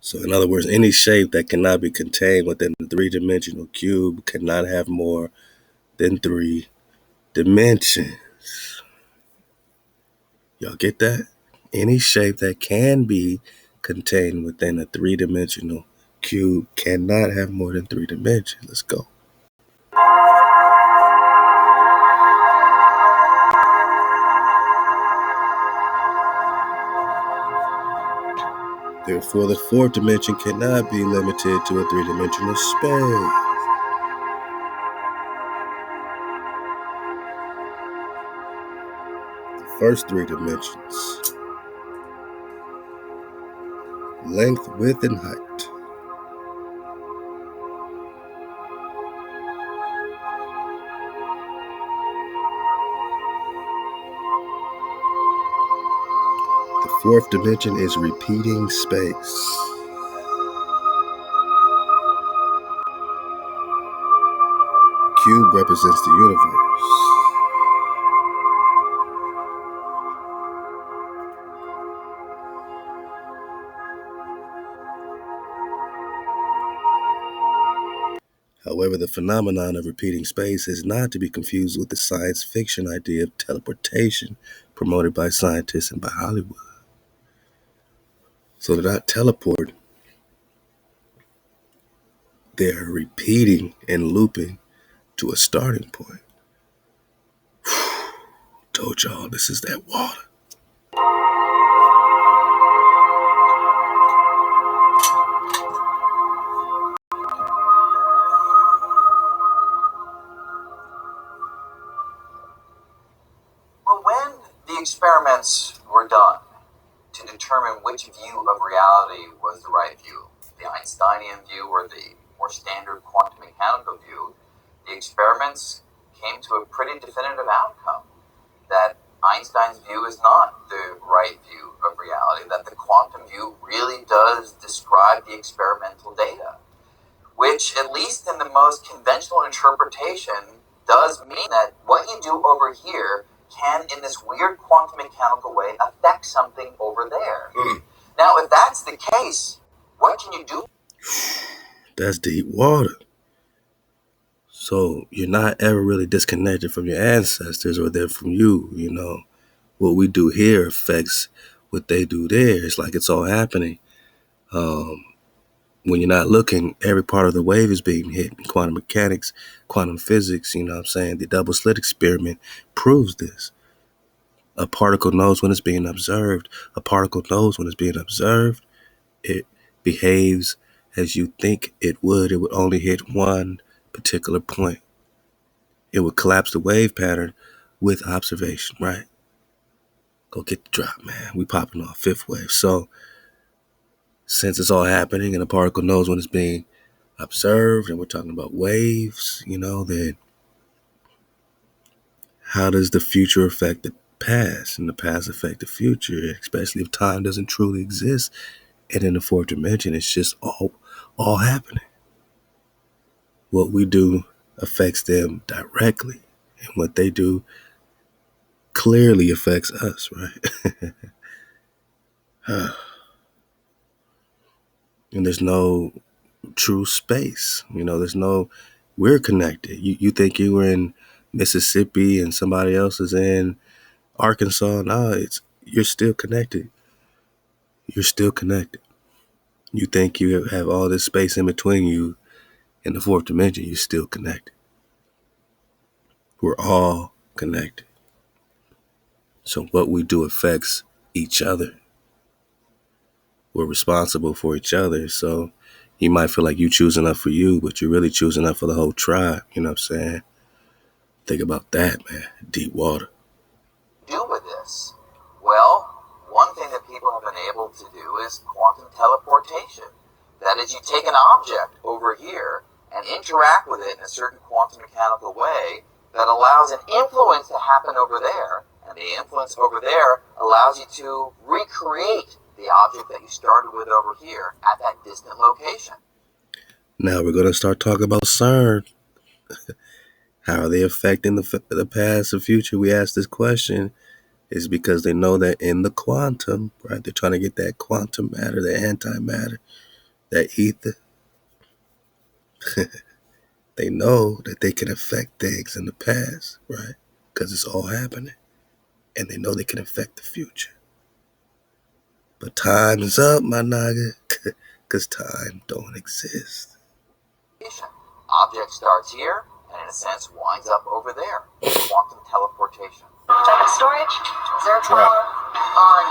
So in other words, any shape that cannot be contained within the three-dimensional cube cannot have more than three dimensions. Y'all get that? Any shape that can be contained within a three-dimensional cube cannot have more than three dimensions. Let's go. Therefore, the fourth dimension cannot be limited to a three-dimensional space. The first three dimensions: length, width, and height. The fourth dimension is repeating space. The cube represents the universe. However, the phenomenon of repeating space is not to be confused with the science fiction idea of teleportation promoted by scientists and by Hollywood. So they're not teleporting. They're repeating and looping to a starting point. Told y'all this is that water. Well, when the experiments were done to determine which view of reality was the right view, the Einsteinian view or the more standard quantum mechanical view, the experiments came to a pretty definitive outcome that Einstein's view is not the right view of reality, that the quantum view really does describe the experimental data, which, at least in the most conventional interpretation, does mean that what you do over here can, in this weird quantum mechanical way, affect something over there. Now, if that's the case, what can you do? That's deep water. So you're not ever really disconnected from your ancestors or they're from you. What we do here affects what they do there. It's like it's all happening. When you're not looking, every part of the wave is being hit. In quantum mechanics, quantum physics, the double slit experiment proves this. A particle knows when it's being observed. A particle knows when it's being observed. It behaves as you think it would. It would only hit one particular point. It would collapse the wave pattern with observation, right? Go get the drop, man. We popping off fifth wave. So since it's all happening and a particle knows when it's being observed, and we're talking about waves, then how does the future affect the past and the past affect the future, especially if time doesn't truly exist? And in the fourth dimension, it's just all happening. What we do affects them directly, and what they do clearly affects us, right? And there's no true space. We're connected. You think you were in Mississippi and somebody else is in Arkansas. No, you're still connected. You're still connected. You think you have all this space in between you in the fourth dimension. You're still connected. We're all connected. So what we do affects each other. We're responsible for each other. So you might feel like you choose enough for you, but you're really choosing enough for the whole tribe. You know what I'm saying? Think about that, man. Deep water. Do with this? Well, one thing that people have been able to do is quantum teleportation. That is, you take an object over here and interact with it in a certain quantum mechanical way that allows an influence to happen over there, and the influence over there allows you to recreate the object that you started with over here at that distant location. Now we're going to start talking about CERN. How are they affecting the past and future? We ask this question is because they know that in the quantum, right, they're trying to get that quantum matter, the antimatter, that ether. They know that they can affect things in the past, right? Because it's all happening. And they know they can affect the future. But time is up, my naga, because time don't exist. Object starts here, and in a sense winds up over there. Quantum teleportation. Type of storage, 0 power, on.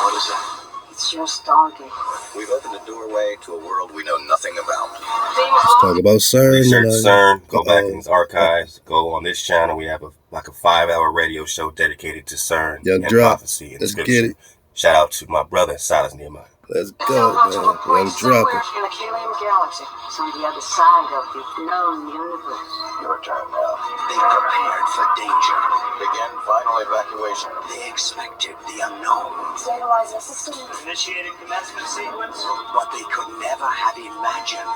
What is that? It's your Stargate. We've opened a doorway to a world we know nothing about. Let's talk about CERN. Research CERN. Go back in his archives. Go on this channel. We have a 5-hour radio show dedicated to CERN and prophecy and scripture. Shout out to my brother Silas Nehemiah. Let's go, man. Let's drop it. In the Helium galaxy, it's on the other side of the known universe. Your turn now. They prepared for danger. Begin final evacuation. They expected the unknown. Stabilize the system. Initiating commencement sequence. But they could never have imagined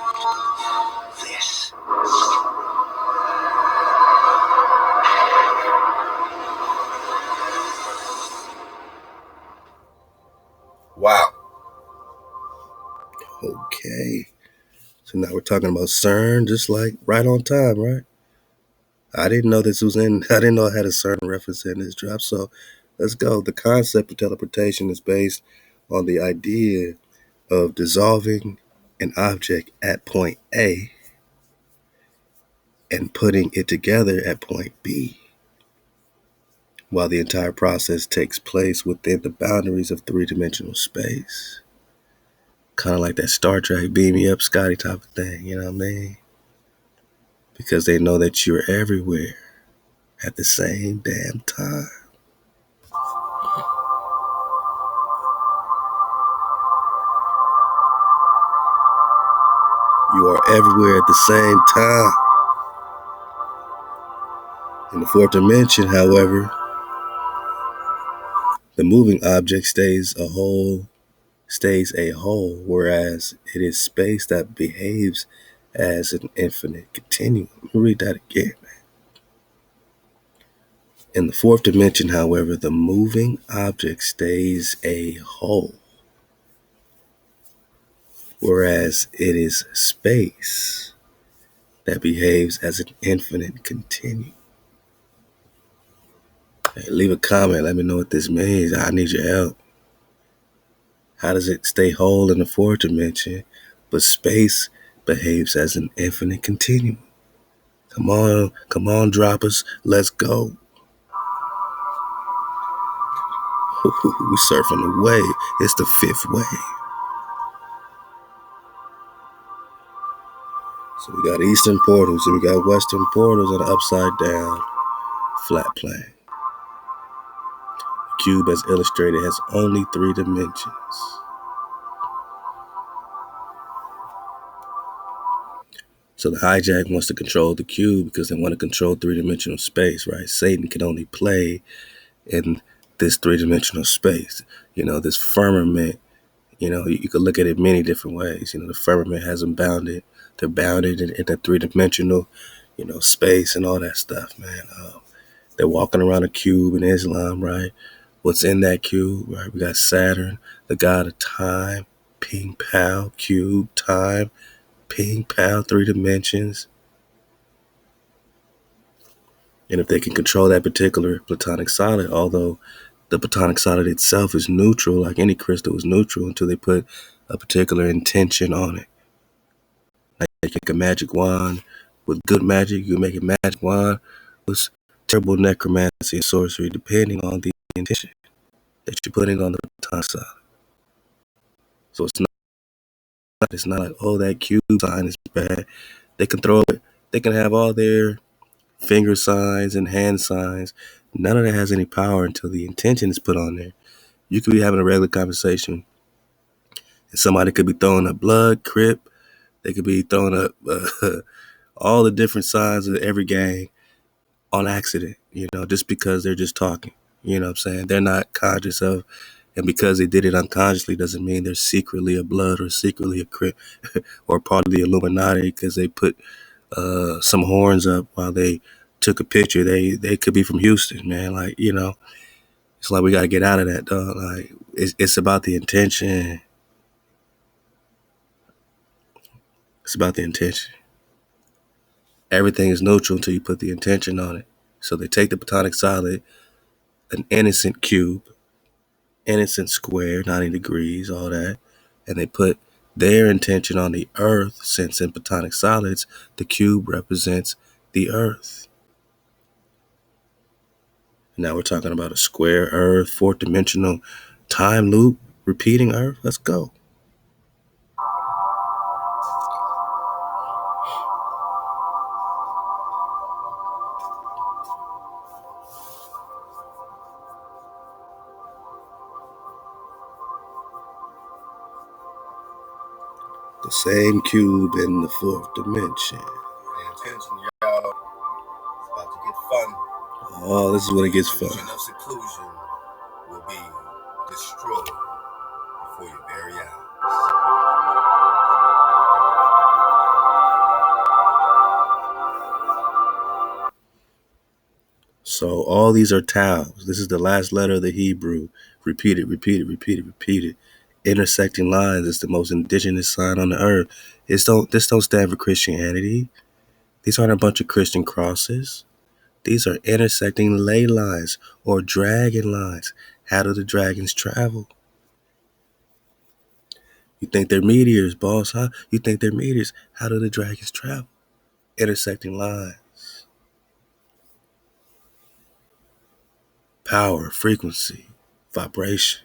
this. Wow. Okay. So now we're talking about CERN, just like right on time, right? I didn't know I had a CERN reference in this drop. So let's go. The concept of teleportation is based on the idea of dissolving an object at point A and putting it together at point B, while the entire process takes place within the boundaries of three-dimensional space. Kind of like that Star Trek beam me up Scotty type of thing, you know what I mean? Because they know that you're everywhere at the same damn time. You are everywhere at the same time. In the fourth dimension, however, the moving object stays a whole, whereas it is space that behaves as an infinite continuum. Let me read that again, man. In the fourth dimension, however, the moving object stays a whole, whereas it is space that behaves as an infinite continuum. Hey, leave a comment. Let me know what this means. I need your help. How does it stay whole in the fourth dimension, but space behaves as an infinite continuum? Come on, droppers. Let's go. We surfing the wave. It's the fifth wave. So we got eastern portals and we got western portals on the upside down flat plane. The cube, as illustrated, has only 3 dimensions. So the hijack wants to control the cube because they want to control 3-dimensional space, right? Satan can only play in this 3-dimensional space. This firmament, you could look at it many different ways. The firmament has them bounded. They're bounded in the 3-dimensional, space and all that stuff, man. They're walking around a cube in Islam, right? What's in that cube, right? We got Saturn, the god of time, ping, pow, cube, time, ping, pow, 3 dimensions. And if they can control that particular platonic solid, although the platonic solid itself is neutral, like any crystal is neutral until they put a particular intention on it. Like you make a magic wand with good magic, you make a magic wand with terrible necromancy and sorcery, depending on the intention that you're putting on the platonic solid. So it's not like, oh, that cube sign is bad. They can throw it, they can have all their finger signs and hand signs. None of that has any power until the intention is put on there. You could be having a regular conversation and somebody could be throwing up blood, crip. They could be throwing up all the different signs of every gang on accident, just because they're just talking. You know what I'm saying? They're not conscious of, and because they did it unconsciously doesn't mean they're secretly a blood or secretly a crip or part of the Illuminati because they put some horns up while they took a picture. They could be from Houston, man. Like, it's like we got to get out of that, dog. Like, it's about the intention. It's about the intention. Everything is neutral until you put the intention on it. So they take the platonic solid, an innocent cube, innocent square, 90 degrees, all that, and they put their intention on the earth, since in platonic solids, the cube represents the earth. Now we're talking about a square earth, 4th dimensional time loop, repeating earth. Let's go. The same cube in the 4th dimension. Pay attention, y'all. It's about to get fun. Oh, this is when it gets fun. The illusion of seclusion will be destroyed before your very eyes. So all these are taus. This is the last letter of the Hebrew. Repeated, repeated, repeated, repeated. Intersecting lines is the most indigenous sign on the earth. This don't stand for Christianity. These aren't a bunch of Christian crosses. These are intersecting ley lines or dragon lines. How do the dragons travel? You think they're meteors, boss, huh? You think they're meteors. How do the dragons travel? Intersecting lines. Power, frequency, vibration.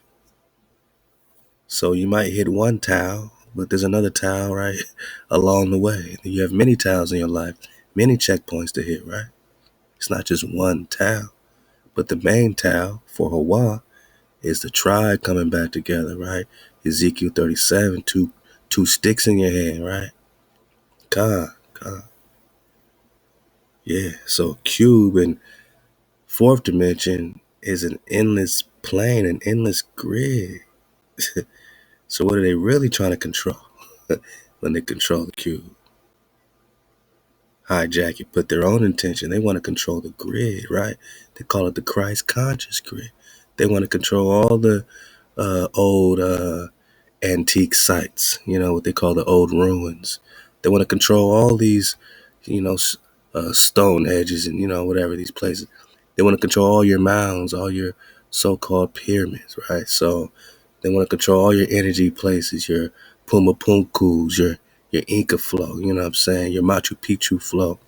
So you might hit one tau, but there's another tau right along the way. You have many taus in your life, many checkpoints to hit, right? It's not just one tau, but the main tau for HaWah is the tribe coming back together, right? Ezekiel 37, two sticks in your hand, right? God. Yeah, so cube in 4th dimension is an endless plane, an endless grid. So what are they really trying to control when they control the cube? Hijack it, put their own intention. They want to control the grid, right? They call it the Christ conscious grid. They want to control all the old antique sites, what they call the old ruins. They want to control all these, stone edges and, whatever these places. They want to control all your mounds, all your so-called pyramids, right? So they want to control all your energy places, your Pumapunkus, your Inca flow, you know what I'm saying? Your Machu Picchu flow.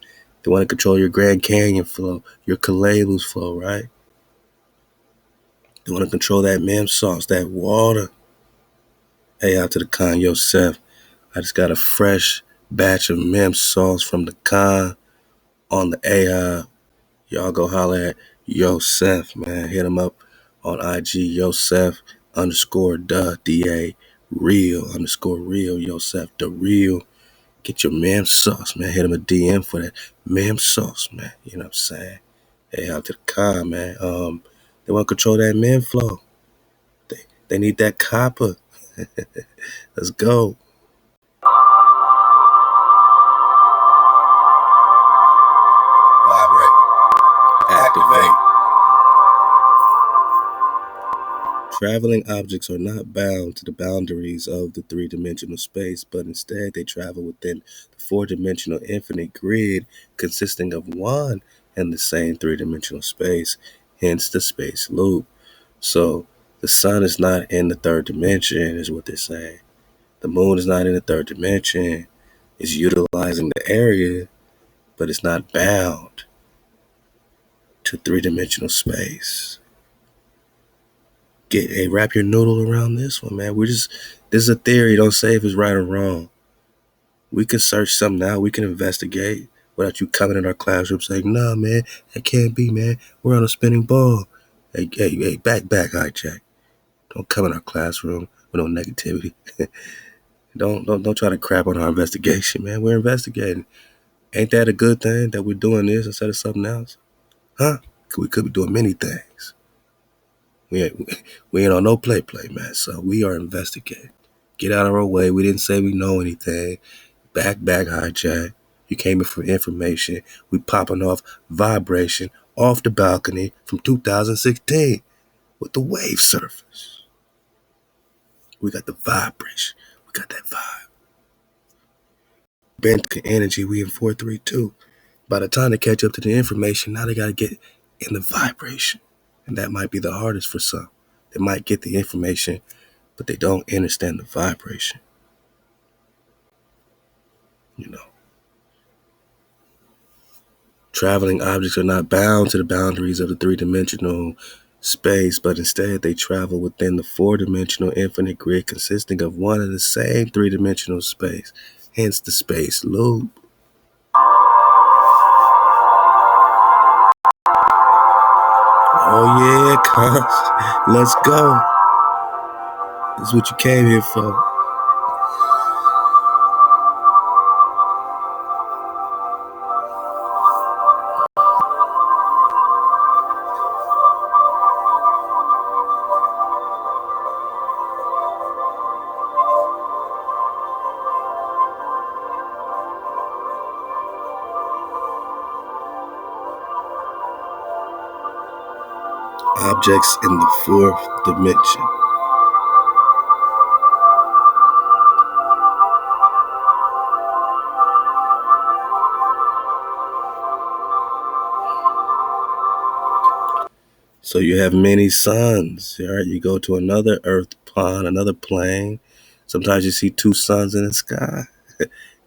They want to control your Grand Canyon flow, your Calebus flow, right? They want to control that mem sauce, that water. Hey, out to the Khan Yosef. I just got a fresh batch of mem sauce from the Khan on the Ahab. Y'all go holler at Yosef, man. Hit him up on IG, Yosef _the DA real _real Yosef the real. Get your mem sauce, man. Hit him a DM for that mem sauce, man. You know what I'm saying? Hey, out to the Khan, man. They want to control that mem flow. They need that copper. Let's go. Vibrate. Activate. Traveling objects are not bound to the boundaries of the three-dimensional space, but instead they travel within the four-dimensional infinite grid consisting of one and the same three-dimensional space, hence the space loop. So the sun is not in the third dimension, is what they're saying. The moon is not in the third dimension. It's utilizing the area, but it's not bound to three-dimensional space. Wrap your noodle around this one, man. This is a theory. Don't say if it's right or wrong. We can search something out. We can investigate without you coming in our classroom saying, "Nah, man, that can't be, man. We're on a spinning ball." Hey, back, hijack. Don't come in our classroom with no negativity. Don't try to crap on our investigation, man. We're investigating. Ain't that a good thing that we're doing this instead of something else? Huh? We could be doing many things. We ain't on no play, man. So we are investigating. Get out of our way. We didn't say we know anything. Back, hijack. You came in for information. We popping off vibration off the balcony from 2016 with the wave surface. We got the vibration. We got that vibe. Bent energy. We in 432. By the time they catch up to the information, now they got to get in the vibration. And that might be the hardest for some. They might get the information, but they don't understand the vibration. You know. Traveling objects are not bound to the boundaries of the three-dimensional space, but instead they travel within the four-dimensional infinite grid consisting of one and the same three-dimensional space, hence the space loop. Oh yeah, cuz. Let's go. This is what you came here for. Objects in the fourth dimension. So you have many suns. All right, you go to another earth plane, another plane. Sometimes you see two suns in the sky.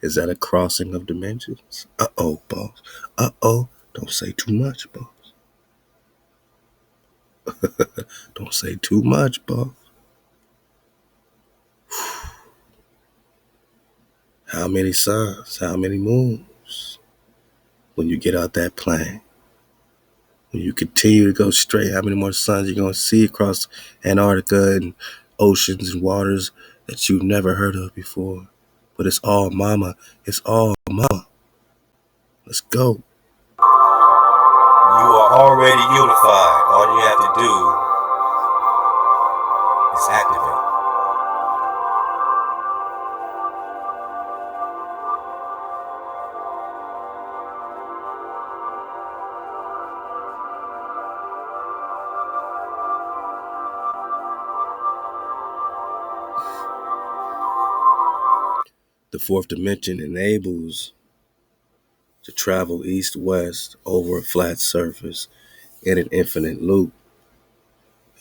Is that a crossing of dimensions? Uh-oh, boss. Uh-oh. Don't say too much, boss. Don't say too much, boss. How many suns? How many moons? When you get out that plane, when you continue to go straight, how many more suns you're going to see across Antarctica and oceans and waters that you've never heard of before? But it's all mama. It's all mama. Let's go. You are already unified. All you have to do is activate. The fourth dimension enables to travel east-west over a flat surface in an infinite loop.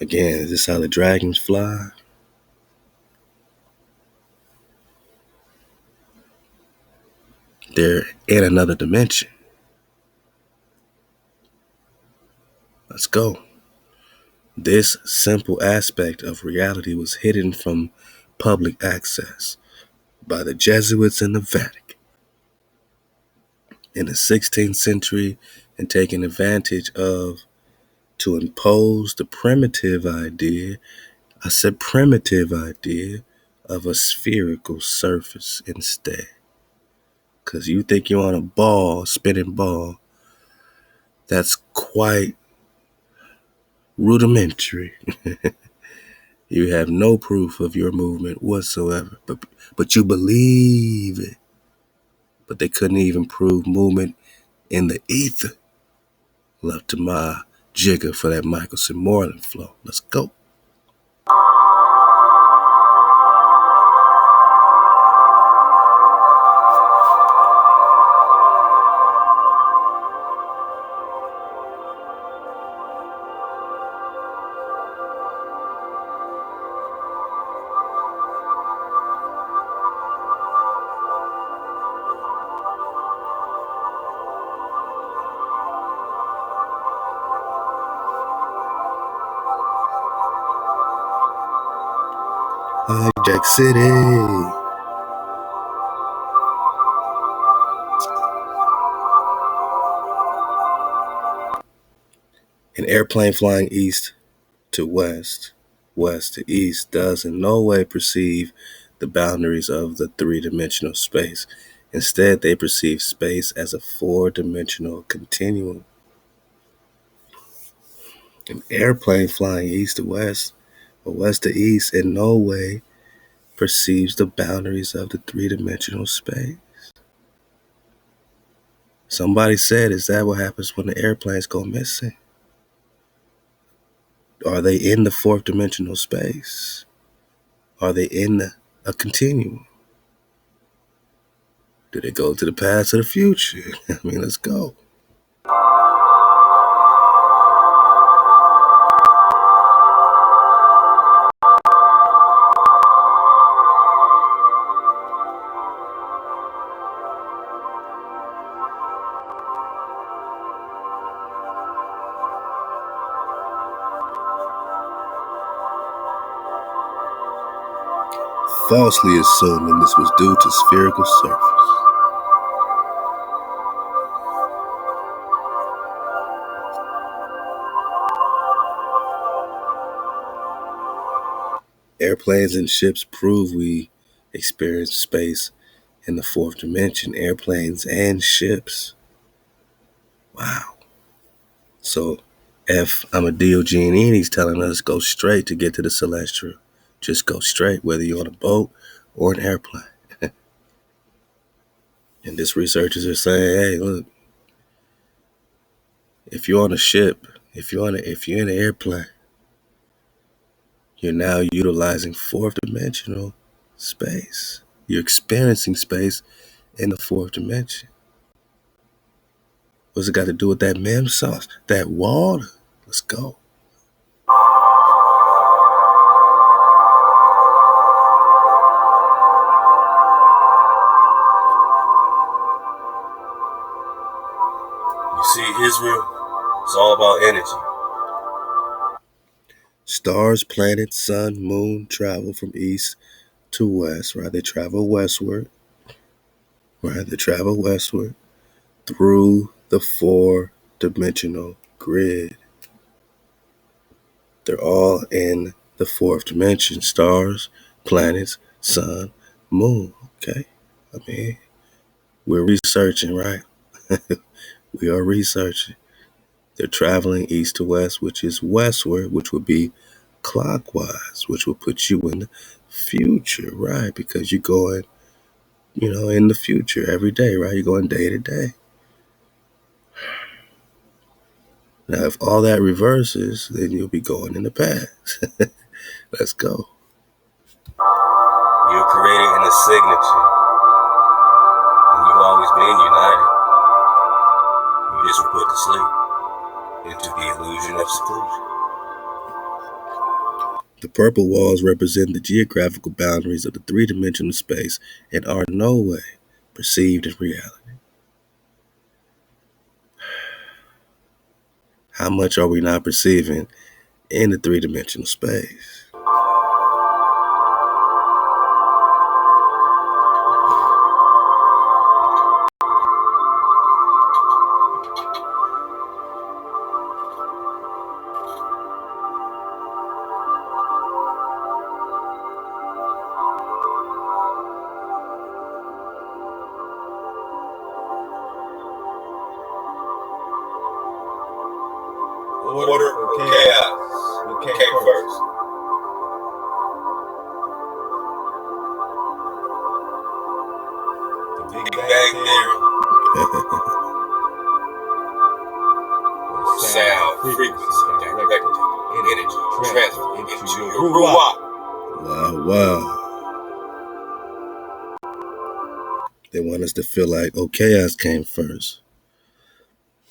Again, is this how the dragons fly? They're in another dimension. Let's go. This simple aspect of reality was hidden from public access by the Jesuits in the Vatican in the 16th century and taken advantage of to impose the primitive idea, I said primitive idea, of a spherical surface instead. Because you think you're on a ball, spinning ball, that's quite rudimentary. You have no proof of your movement whatsoever, but you believe it. But they couldn't even prove movement in the ether. Love to my jigger for that Michelson Moreland flow. Let's go. Hijack City. An airplane flying east to west, west to east, does in no way perceive the boundaries of the three-dimensional space. Instead, they perceive space as a four-dimensional continuum. An airplane flying east to west or west to east in no way perceives the boundaries of the three-dimensional space. Somebody said, is that what happens when the airplanes go missing? Are they in the fourth dimensional space? Are they in a continuum? Do they go to the past or the future? I mean, let's go. Falsely assuming this was due to spherical surface. Airplanes and ships prove we experience space in the fourth dimension. Airplanes and ships. Wow. So if I'm a DOG and he's telling us go straight to get to the celestial. Just go straight, whether you're on a boat or an airplane. And this researchers are saying, hey, look, if you're on a ship, if you're in an airplane, you're now utilizing fourth dimensional space. You're experiencing space in the fourth dimension. What's it got to do with that mem sauce? That water? Let's go. You see, Israel, it's all about energy. Stars, planets, sun, moon travel from east to west, right? They travel westward, right? They travel westward through the four-dimensional grid. They're all in the fourth dimension. Stars, planets, sun, moon, okay? I mean, we're researching, right? We are researching. They're traveling east to west, which is westward, which would be clockwise, which will put you in the future, right? Because you're going, in the future every day, right? You're going day to day. Now, if all that reverses, then you'll be going in the past. Let's go. You're creating a signature. And you've always been united. You just were put to sleep into the illusion of seclusion. The purple walls represent the geographical boundaries of the three-dimensional space and are in no way perceived in reality. How much are we not perceiving in the three-dimensional space? Order or chaos? What came first? The Big Bang Theory. sound frequency directed energy transfer into your HaWah. Wow. They want us to feel like, oh, chaos came first.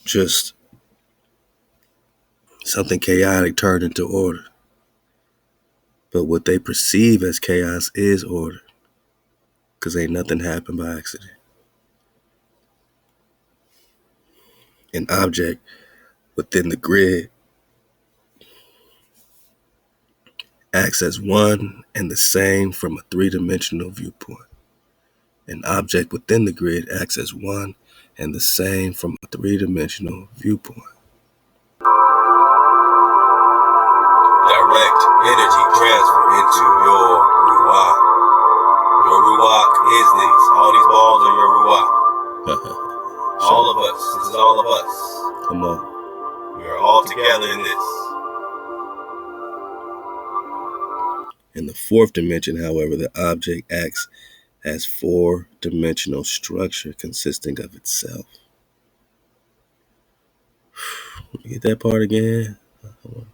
Just something chaotic turned into order. But what they perceive as chaos is order. Because ain't nothing happened by accident. An object within the grid acts as one and the same from a three-dimensional viewpoint. An object within the grid acts as one and the same from a three-dimensional viewpoint. Direct energy transfer into your HaWah. Your HaWah is this. All these balls are your HaWah. All of us. This is all of us. Come on. We are all together in this. In the fourth dimension, however, the object acts as four-dimensional structure consisting of itself. Get that part again? Hold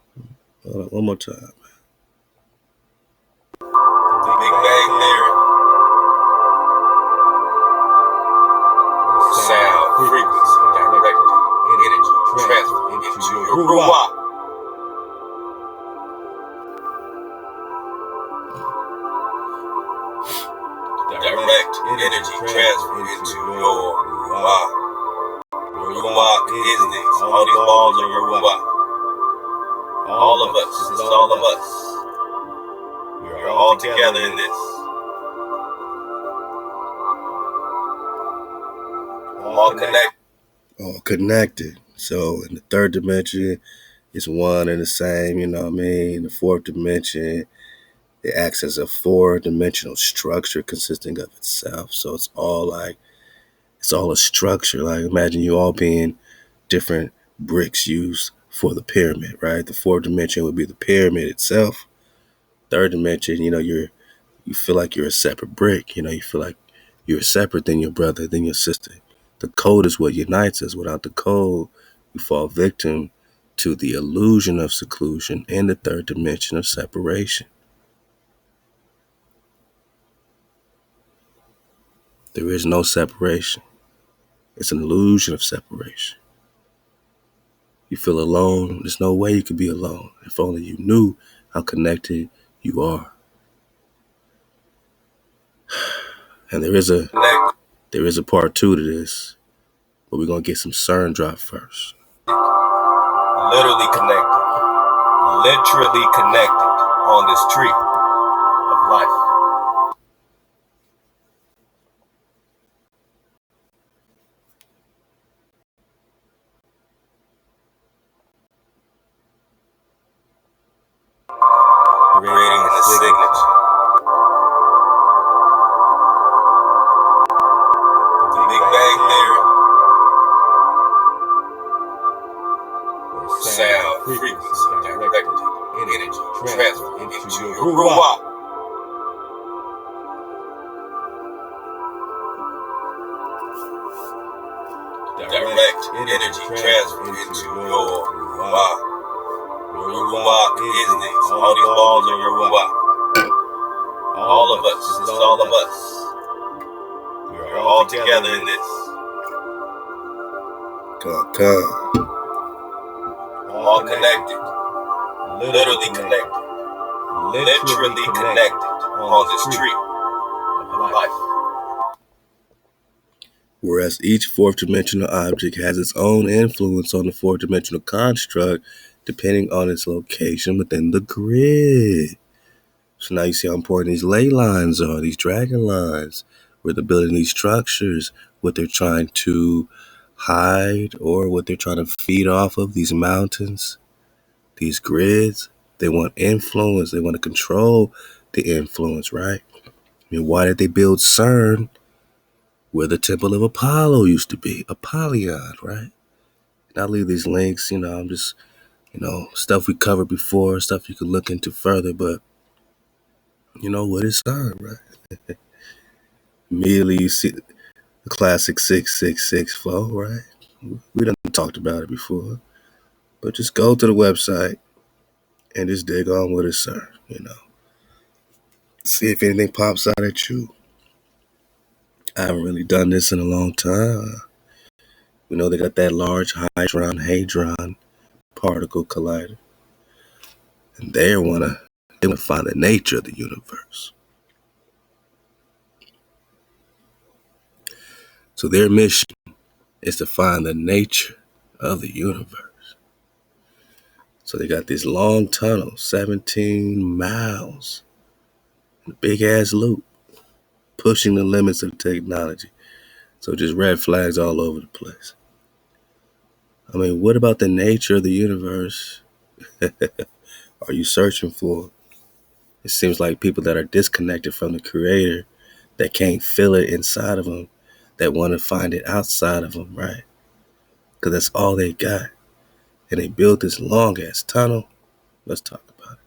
on, one more time. The Big Bang Theory. Sound frequency directed energy transfer into your HaWah. Direct energy transfer into your HaWah. Your HaWah is this. All these balls are your HaWah. All of us. This is all of us. We are all together in this. All connected. All connected. So in the third dimension, it's one and the same, you know what I mean? The fourth dimension, it acts as a four-dimensional structure consisting of itself. So it's all a structure. Like imagine you all being different bricks used for the pyramid, right? The fourth dimension would be the pyramid itself. Third dimension, you feel like you're a separate brick. You feel like you're separate than your brother, than your sister. The code is what unites us. Without the code, you fall victim to the illusion of seclusion and the third dimension of separation. There is no separation. It's an illusion of separation. You feel alone. There's no way you could be alone. If only you knew how connected you are. And there is a part two to this, but we're going to get some CERN drop first. Literally connected. Literally connected on this tree of life. Creating the signature. The Big Bang Theory. Sound frequency directed energy transfer into your HaWah. Direct energy transfer into your HaWah. Your HaWah is this. All these balls are your HaWah. All of us. This is all of us. We are all together in this. Come. All connected. Literally connected. Literally connected on this tree of life. Whereas each fourth-dimensional object has its own influence on the fourth-dimensional construct depending on its location within the grid. So now you see how important these ley lines are, these dragon lines, where they're building these structures, what they're trying to hide or what they're trying to feed off of, these mountains, these grids. They want influence. They want to control the influence, right? I mean, why did they build CERN where the temple of Apollo used to be? Apollyon, right? And I'll leave these links, I'm just, stuff we covered before, stuff you could look into further, but what is CERN, right? Immediately you see the classic 666 flow, right? We done talked about it before. But just go to the website and just dig on with it, sir. See if anything pops out at you. I haven't really done this in a long time. We know they got that large Hadron particle collider, and they wanna find the nature of the universe. So their mission is to find the nature of the universe. So they got this long tunnel, 17 miles, a big ass loop, pushing the limits of technology. So just red flags all over the place. I mean, what about the nature of the universe are you searching for? It seems like people that are disconnected from the creator, that can't feel it inside of them, that want to find it outside of them, right? Because that's all they got. And they built this long ass tunnel. Let's talk about it.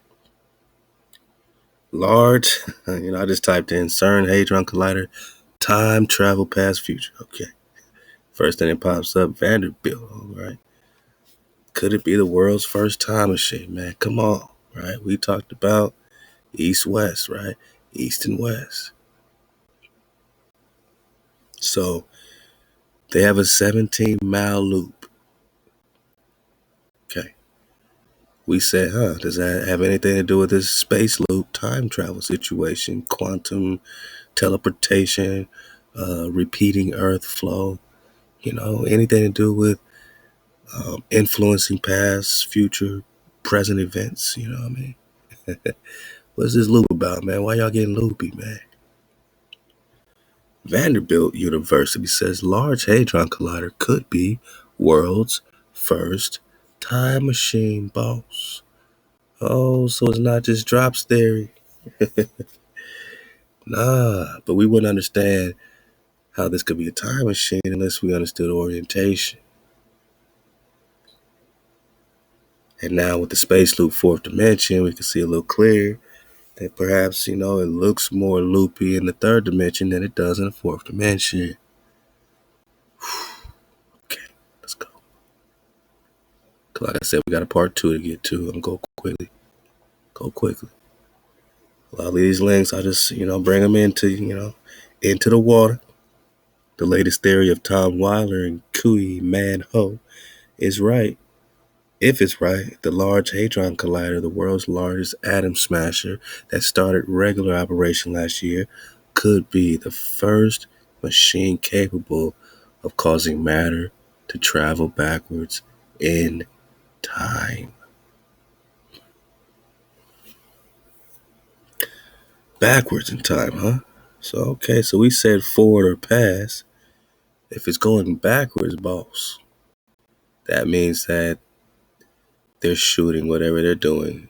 Large, I just typed in CERN Hadron Collider, time travel past future. Okay. First thing that pops up, Vanderbilt, all right. Could it be the world's first time machine, man? Come on, right? We talked about east-west, right? East and west. So they have a 17-mile loop. Okay. We said, does that have anything to do with this space loop time travel situation, quantum teleportation, repeating Earth flow, anything to do with influencing past, future, present events, you know what I mean? What's this loop about, man? Why y'all getting loopy, man? Vanderbilt University says Large Hadron Collider could be world's first time machine, boss. Oh, so it's not just drops theory. Nah, but we wouldn't understand how this could be a time machine unless we understood orientation. And now with the space loop fourth dimension, we can see a little clearer that perhaps, it looks more loopy in the third dimension than it does in the fourth dimension. Okay, let's go. Like I said, we got a part 2 to get to. I'm going to go quickly. A lot of these links, I just, bring them into the water. The latest theory of Tom Weiler and Kui Man Ho is right. If it's right, the Large Hadron Collider, the world's largest atom smasher that started regular operation last year, could be the first machine capable of causing matter to travel backwards in time. Backwards in time, huh? So we said forward or past. If it's going backwards, boss, that means that they're shooting whatever they're doing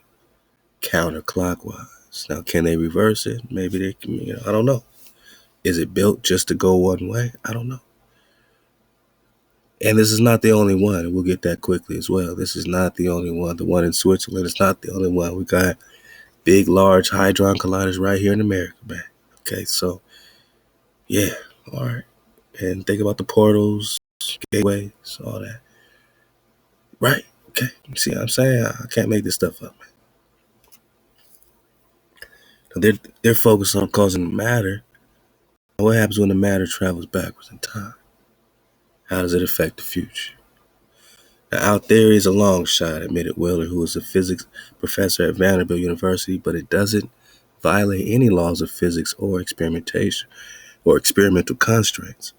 counterclockwise. Now, can they reverse it? Maybe they can, I don't know. Is it built just to go one way? I don't know. And this is not the only one. We'll get that quickly as well. This is not the only one. The one in Switzerland is not the only one. We got big, large hadron colliders right here in America, man. Okay, so, yeah, all right. And think about the portals, gateways, all that. Right, okay. You see what I'm saying? I can't make this stuff up, man. They're focused on causing matter. What happens when the matter travels backwards in time? How does it affect the future? Now, our theory is a long shot, admitted Wheeler, who is a physics professor at Vanderbilt University, but it doesn't violate any laws of physics or experimentation or experimental constraints.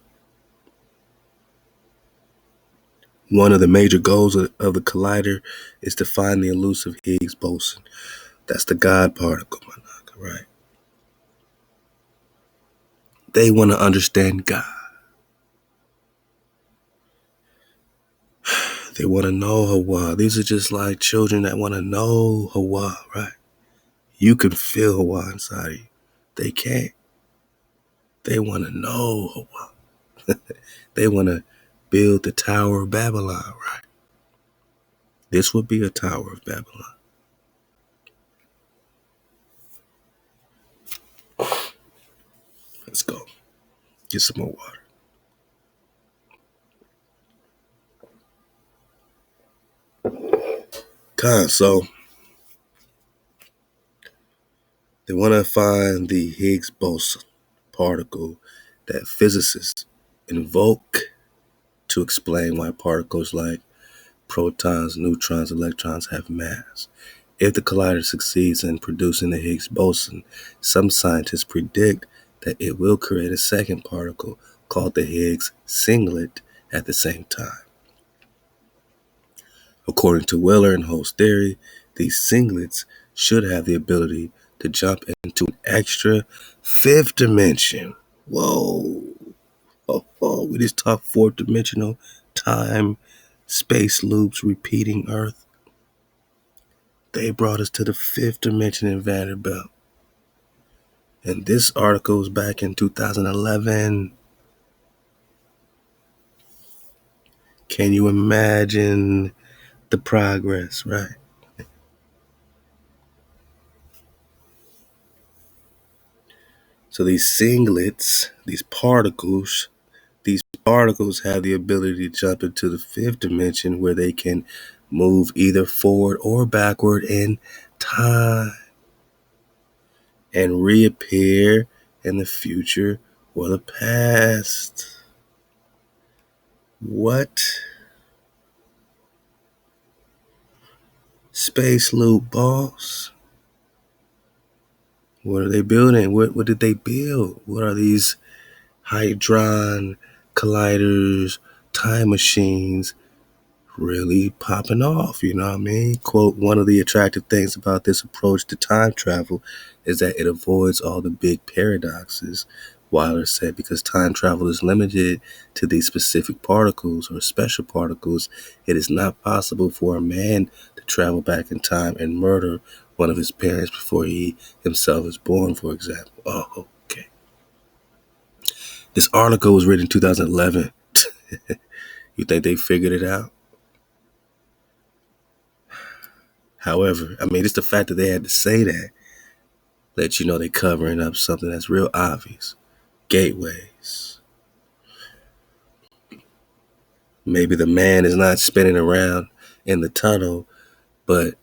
One of the major goals of the collider is to find the elusive Higgs boson. That's the God particle, right? They want to understand God. They want to know HaWah. These are just like children that want to know HaWah, right? You can feel HaWah inside of you. They can't. They want to know HaWah. They want to build the Tower of Babylon, right? This would be a Tower of Babylon. Let's go. Get some more water. So they want to find the Higgs boson particle that physicists invoke to explain why particles like protons, neutrons, electrons have mass. If the collider succeeds in producing the Higgs boson, some scientists predict that it will create a second particle called the Higgs singlet at the same time. According to Wheeler and Holt's theory, these singlets should have the ability to jump into an extra fifth dimension. Whoa. We just talked fourth dimensional time, space loops, repeating Earth. They brought us to the fifth dimension in Vanderbilt. And this article was back in 2011. Can you imagine the progress, right? So these singlets, these particles have the ability to jump into the fifth dimension where they can move either forward or backward in time and reappear in the future or the past. What? Space loop, boss? What are they building? What did they build? What are these Hadron colliders, time machines really popping off? You know what I mean? Quote, one of the attractive things about this approach to time travel is that it avoids all the big paradoxes, Weiler said, because time travel is limited to these specific particles or special particles. It is not possible for a man to travel back in time and murder one of his parents before he himself is born, for example. Oh, okay. This article was written in 2011. You think they figured it out? However, I mean, it's the fact that they had to say that let you know they're covering up something that's real obvious. Gateways. Maybe the man is not spinning around in the tunnel, but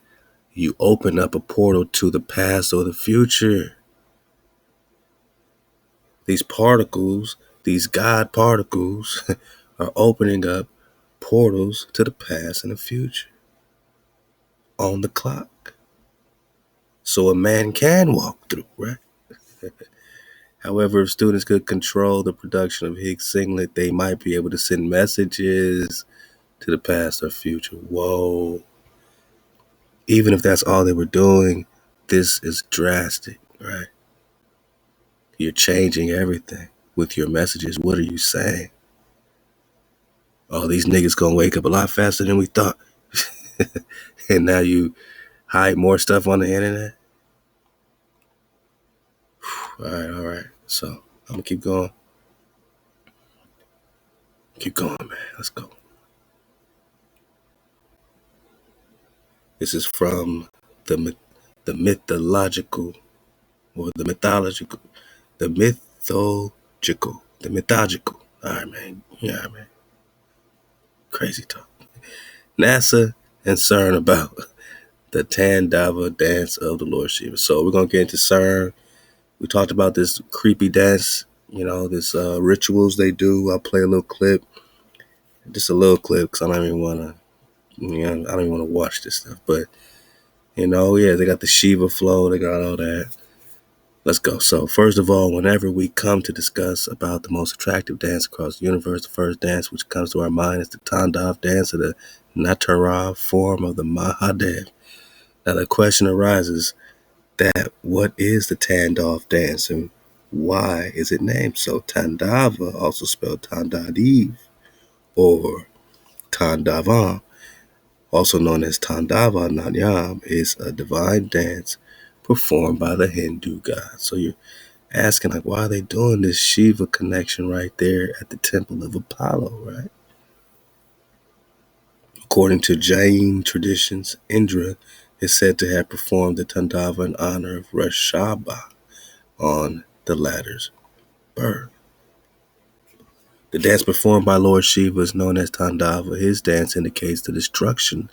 you open up a portal to the past or the future. These particles, these God particles, are opening up portals to the past and the future on the clock. So a man can walk through, right? However, if students could control the production of Higgs singlet, they might be able to send messages to the past or future. Whoa. Even if that's all they were doing, this is drastic, right? You're changing everything with your messages. What are you saying? Oh, these niggas gonna wake up a lot faster than we thought. And now you hide more stuff on the internet? All right. So I'm gonna keep going. Keep going, man. Let's go. This is from the mythological. All right, man. Yeah, man. Crazy talk. NASA and CERN about the Tandava dance of the Lord Shiva. So we're gonna get into CERN. We talked about this creepy dance, this rituals they do. I'll play a little clip, just a little clip, because I don't even want to watch this stuff. But they got the Shiva flow, they got all that. Let's go. So first of all, whenever we come to discuss about the most attractive dance across the universe, the first dance which comes to our mind is the Tandav dance, or the Natarav form of the Mahadev. Now the question arises that what is the Tandav dance and why is it named so? Tandava, also spelled Tandadiv or Tandavam, also known as Tandava Nanyam, is a divine dance performed by the Hindu gods. So you're asking, like, why are they doing this Shiva connection right there at the temple of Apollo, right? According to Jain traditions, Indra is said to have performed the Tandava in honor of Rashaba on the latter's birth. The dance performed by Lord Shiva is known as Tandava. His dance indicates the destruction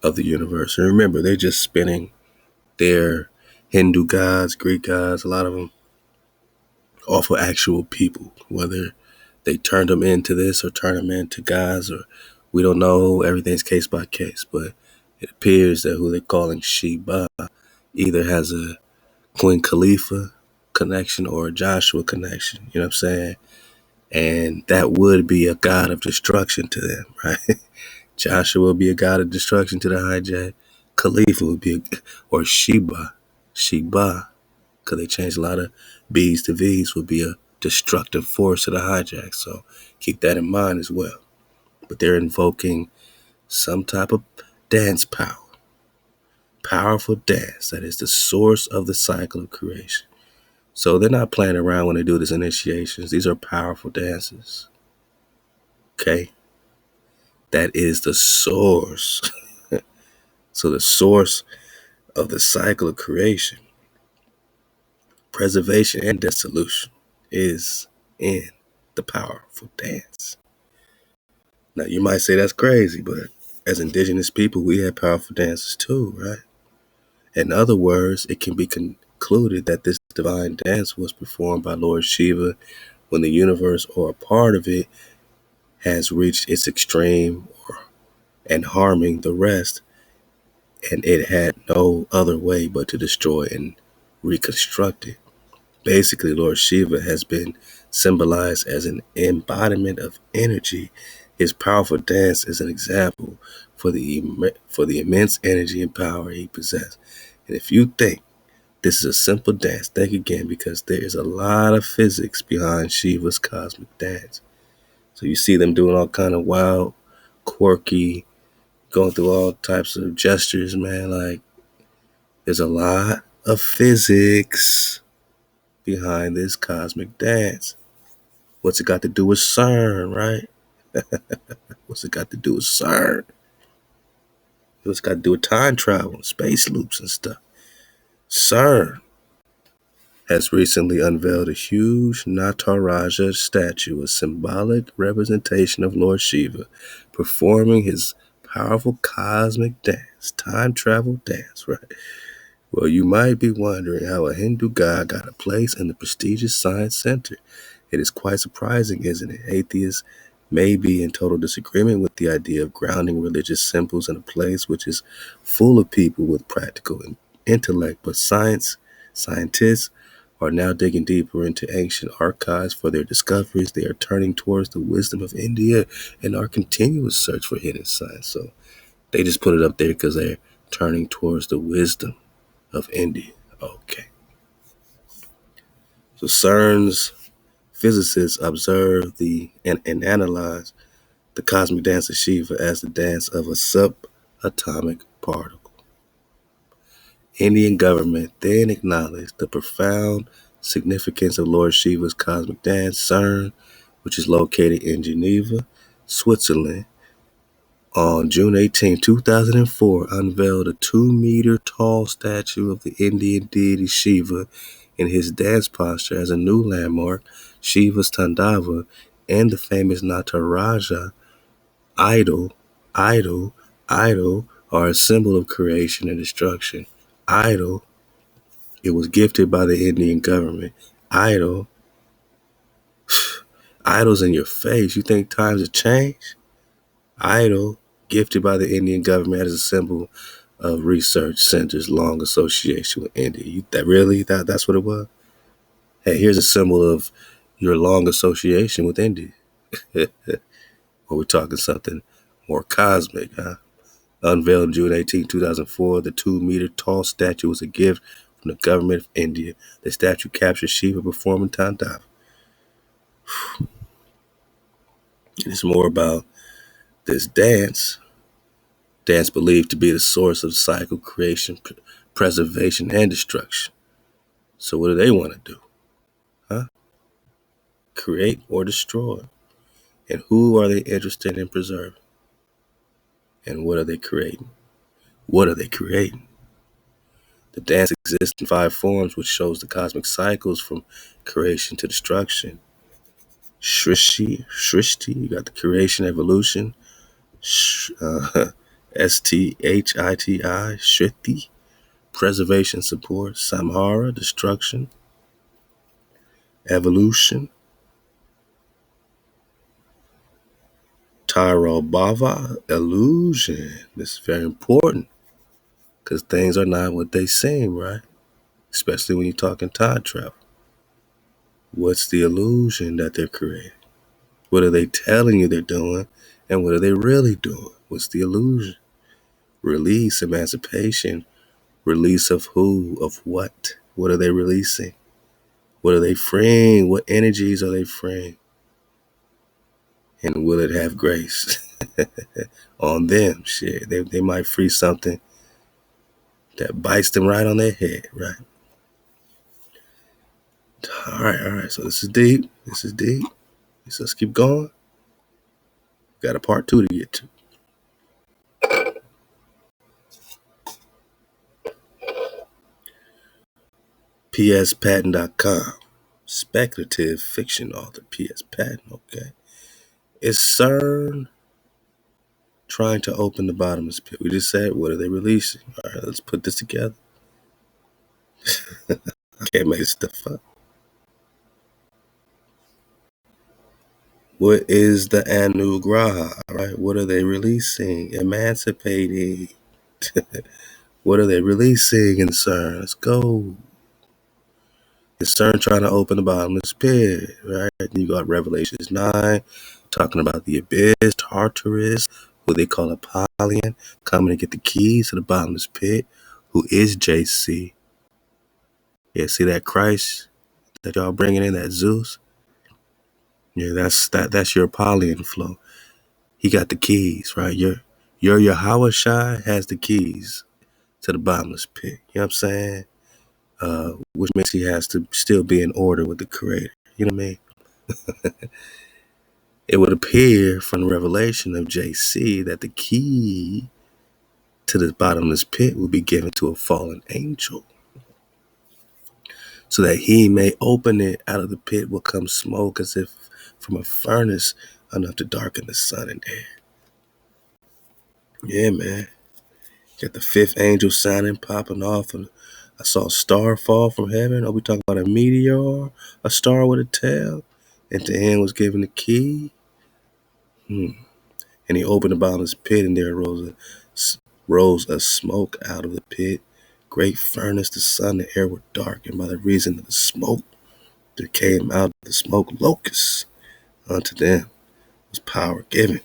of the universe. And remember, they're just spinning their Hindu gods, Greek gods, a lot of them off of actual people, whether they turned them into this or turn them into gods, or we don't know. Everything's case by case, but it appears that who they're calling Shiva either has a Queen Khalifa connection or a Joshua connection. You know what I'm saying? And that would be a god of destruction to them, right? Joshua would be a god of destruction to the hijack. Khalifa would be, or Sheba, because they changed a lot of B's to V's, would be a destructive force to the hijack. So keep that in mind as well. But they're invoking some type of dance power, powerful dance that is the source of the cycle of creation. So they're not playing around when they do these initiations. These are powerful dances. Okay? That is the source. So the source of the cycle of creation, preservation, and dissolution is in the powerful dance. Now you might say that's crazy, but as indigenous people, we have powerful dances too, right? In other words, it can be concluded that this divine dance was performed by Lord Shiva when the universe or a part of it has reached its extreme and harming the rest, and it had no other way but to destroy and reconstruct it. Basically, Lord Shiva has been symbolized as an embodiment of energy. His powerful dance is an example for the immense energy and power he possessed. And if you think this is a simple dance, think again, because there is a lot of physics behind Shiva's cosmic dance. So you see them doing all kind of wild, quirky, going through all types of gestures, man. Like, there's a lot of physics behind this cosmic dance. What's it got to do with CERN, right? What's it got to do with CERN? What's it got to do with time travel, space loops and stuff? CERN has recently unveiled a huge Nataraja statue, a symbolic representation of Lord Shiva, performing his powerful cosmic dance, time travel dance, right? Well, you might be wondering how a Hindu god got a place in the prestigious Science Center. It is quite surprising, isn't it? Atheists may be in total disagreement with the idea of grounding religious symbols in a place which is full of people with practical intellect, but scientists are now digging deeper into ancient archives for their discoveries. They are turning towards the wisdom of India in our continuous search for hidden science. So they just put it up there because they're turning towards the wisdom of India. Okay. So CERN's physicists observe and analyze the cosmic dance of Shiva as the dance of a subatomic particle. Indian government then acknowledged the profound significance of Lord Shiva's cosmic dance. CERN, which is located in Geneva, Switzerland, on June 18, 2004, unveiled a 2-meter tall statue of the Indian deity Shiva in his dance posture as a new landmark. Shiva's Tandava and the famous Nataraja idol are a symbol of creation and destruction. Idol, it was gifted by the Indian government. Idol's in your face. You think times have changed? Idol, gifted by the Indian government as a symbol of research center's long association with India. That's what it was? Hey, here's a symbol of your long association with India. Or we're talking something more cosmic, huh? Unveiled June 18, 2004, the 2-meter tall statue was a gift from the government of India. The statue captures Shiva performing Tandava. It's more about this dance believed to be the source of cycle creation, preservation, and destruction. So what do they want to do? Huh? Create or destroy? And who are they interested in preserving? And what are they creating? What are they creating? The dance exists in 5 forms, which shows the cosmic cycles from creation to destruction. Shrishti, you got the creation, evolution, STHITI, Shriti, preservation support, Samhara, destruction, evolution, Tyro Bhava, illusion. This is very important because things are not what they seem, right? Especially when you're talking time travel. What's the illusion that they're creating? What are they telling you they're doing? And what are they really doing? What's the illusion? Release, emancipation, release of who, of what? What are they releasing? What are they freeing? What energies are they freeing? And will it have grace on them? Shit, they might free something that bites them right on their head, right? All right. So this is deep. So let's keep going. Got a part 2 to get to. PSPatton.com. Speculative fiction author, P.S. Patton, okay. Is CERN trying to open the bottomless pit? We just said, what are they releasing? All right, let's put this together. I can't make this stuff up. What is the Anugraha? All right, what are they releasing? Emancipating. What are they releasing in CERN? Let's go. Is CERN trying to open the bottomless pit, right? You got Revelations 9, talking about the abyss, Tartarus, who they call Apollion, coming to get the keys to the bottomless pit, who is JC. Yeah, see that Christ that y'all bringing in, that Zeus? Yeah, that's your Apollion flow. He got the keys, right? Your HaWah has the keys to the bottomless pit. You know what I'm saying? Which means he has to still be in order with the creator. You know what I mean? It would appear from the revelation of JC that the key to the bottomless pit will be given to a fallen angel, so that he may open it. Out of the pit will come smoke as if from a furnace, enough to darken the sun and air. Yeah, man. Get the fifth angel sounding, popping off, and I saw a star fall from heaven. Are we talking about a meteor? A star with a tail? And to him was given the key. And he opened the bottomless pit, and there rose a smoke out of the pit. Great furnace, the sun, the air were dark, and by the reason of the smoke, there came out of the smoke locusts. Unto them was power given,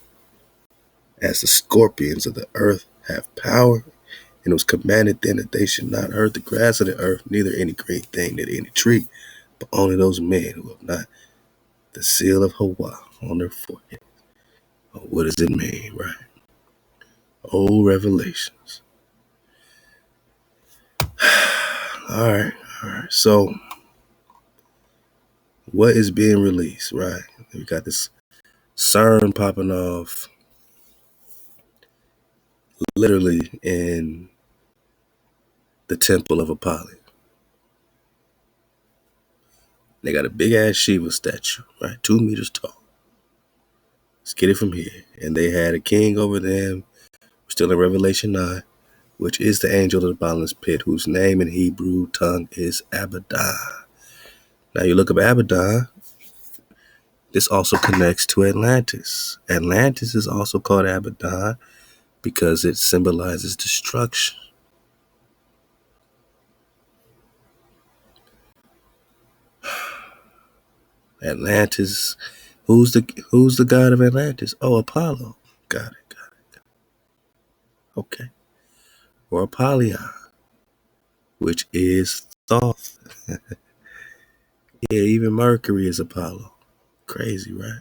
as the scorpions of the earth have power. And it was commanded then that they should not hurt the grass of the earth, neither any green thing, neither any tree, but only those men who have not the seal of HaWah on their forehead. Oh, what does it mean, right? Oh, Revelations. All right. So, what is being released, right? We got this CERN popping off literally in the temple of Apollo. They got a big ass Shiva statue, right? 2 meters tall. Let's get it from here. And they had a king over them, still in Revelation 9, which is the angel of the bottomless pit, whose name in Hebrew tongue is Abaddon. Now you look up Abaddon, this also connects to Atlantis. Atlantis is also called Abaddon because it symbolizes destruction. Atlantis, who's the god of Atlantis? Oh, Apollo. Got it. Okay. Or Apollyon, which is Thoth. Yeah, even Mercury is Apollo. Crazy, right?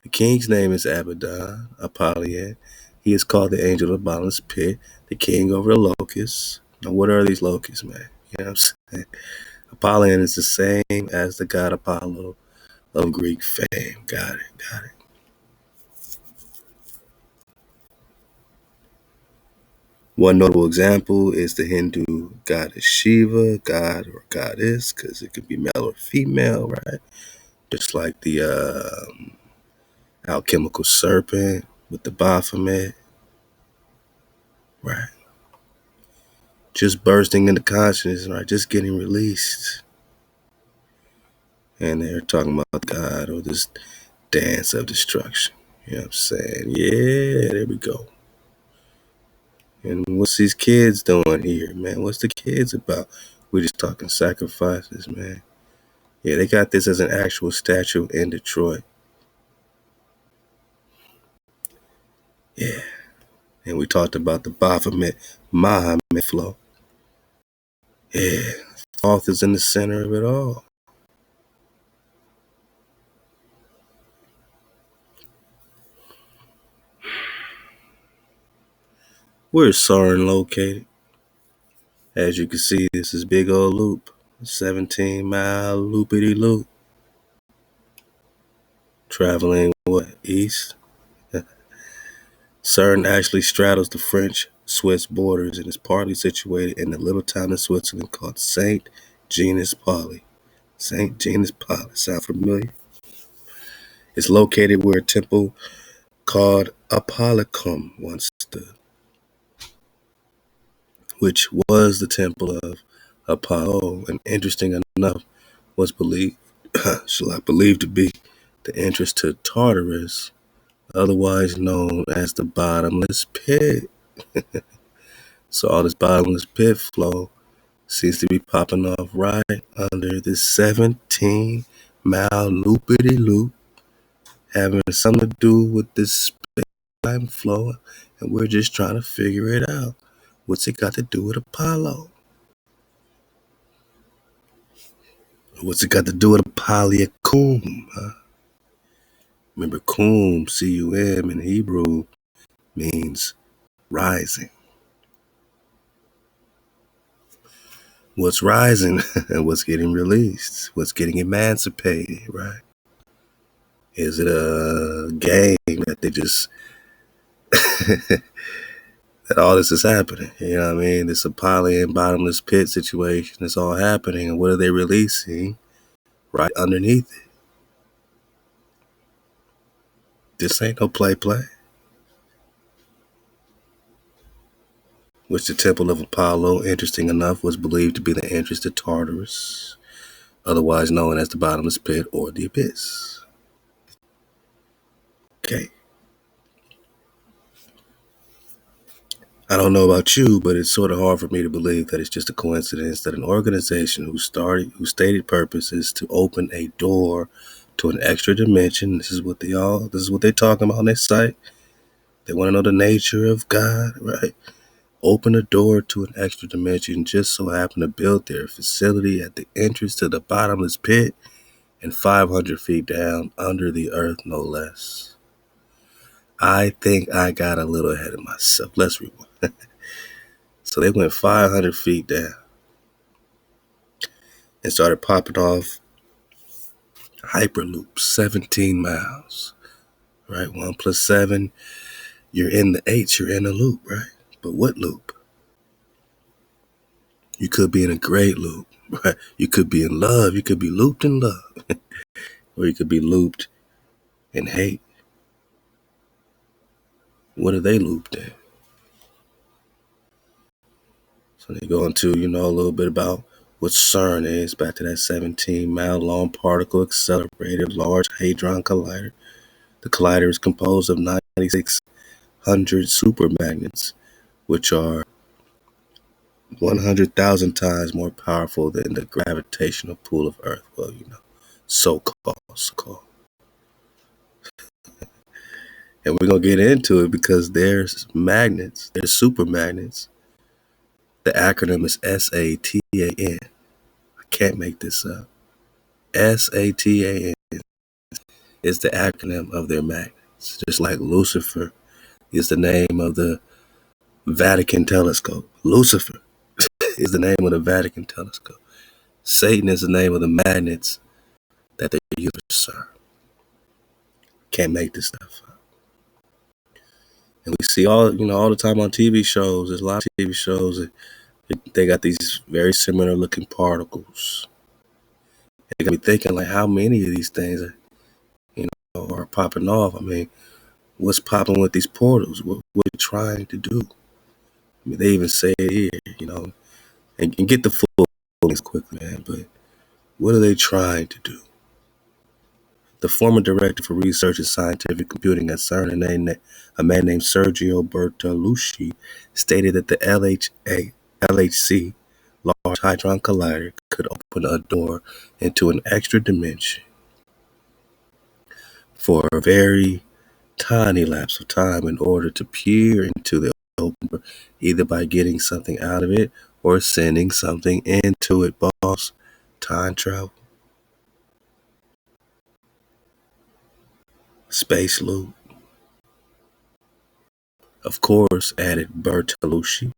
The king's name is Abaddon, Apollyon. He is called the angel of the bottomless pit, the king over the locusts. Now, what are these locusts, man? You know what I'm saying? Apollyon is the same as the god Apollo of Greek fame. Got it. One notable example is the Hindu goddess Shiva, god or goddess, because it could be male or female, right? Just like the alchemical serpent with the Baphomet. just bursting into consciousness, right? Just getting released. And they're talking about God or this dance of destruction. You know what I'm saying? Yeah, there we go. And what's these kids doing here, man? What's the kids about? We're just talking sacrifices, man. Yeah, they got this as an actual statue in Detroit. Yeah. And we talked about the Baphomet Mahomet flow. Yeah. Thoth is in the center of it all. Where's CERN located? As you can see, this is big old loop. 17-mile loopity loop. Traveling what? East? CERN actually straddles the French-Swiss borders and is partly situated in the little town in Switzerland called St. Genus Pauli. St. Genus Pauli. Sound familiar? It's located where a temple called Apollicum once stood, which was the temple of Apollo, and interesting enough, was believed to be the entrance to Tartarus, otherwise known as the bottomless pit. So all this bottomless pit flow seems to be popping off right under this 17-mile loopity-loop, having something to do with this space-time flow, and we're just trying to figure it out. What's it got to do with Apollo? What's it got to do with Apolliacum? Huh? Remember, Kum, C-U-M in Hebrew, means rising. What's rising and what's getting released? What's getting emancipated, right? Is it a game that they just that all this is happening? You know what I mean? This Apollyon bottomless pit situation is all happening, and what are they releasing right underneath it? This ain't no play. Which the temple of Apollo, interesting enough, was believed to be the entrance to Tartarus, otherwise known as the bottomless pit or the abyss. Okay. I don't know about you, but it's sort of hard for me to believe that it's just a coincidence that an organization whose stated purpose is to open a door to an extra dimension. This is what they're talking about on their site. They want to know the nature of God, right? Open a door to an extra dimension, just so happen to build their facility at the entrance to the bottomless pit and 500 feet down under the earth, no less. I think I got a little ahead of myself. Let's rewind. So they went 500 feet down and started popping off hyperloops, 17 miles, right? 1 plus 7, you're in the 8, you're in a loop, right? But what loop? You could be in a great loop, right? You could be in love. You could be looped in love. Or you could be looped in hate. What are they looped in? So they go into, a little bit about what CERN is, back to that 17-mile long particle accelerated large Hadron Collider. The collider is composed of 9,600 supermagnets, which are 100,000 times more powerful than the gravitational pull of Earth. Well, so-called. And we're going to get into it because there's magnets, there's supermagnets. The acronym is SATAN. I can't make this up. SATAN is the acronym of their magnets. Just like Lucifer is the name of the Vatican telescope. Lucifer is the name of the Vatican telescope. Satan is the name of the magnets that they use for CERN. Can't make this stuff up. And we see all the time on TV shows. There's a lot of TV shows that they got these very similar looking particles. They got me thinking, like, how many of these things are popping off? I mean, what's popping with these portals? What are they trying to do? I mean, they even say it here, and get the full things quickly, man. But what are they trying to do? The former director for research and scientific computing at CERN, a man named Sergio Bertolucci, stated that the LHC, Large Hadron Collider, could open a door into an extra dimension for a very tiny lapse of time in order to peer into the open, either by getting something out of it or sending something into it, boss. Time travel. Space loop. Of course, added Bertolucci,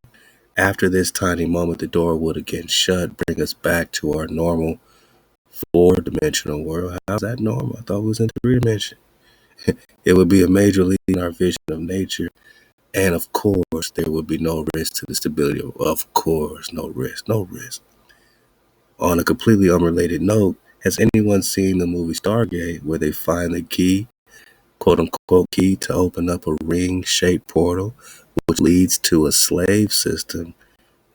after this tiny moment, the door would again shut, bring us back to our normal four-dimensional world. How's that normal? I thought we was in three dimension. It would be a major leap in our vision of nature. And of course, there would be no risk to the stability. Of course, no risk. On a completely unrelated note, has anyone seen the movie Stargate, where they find the key, quote unquote key, to open up a ring-shaped portal, which leads to a slave system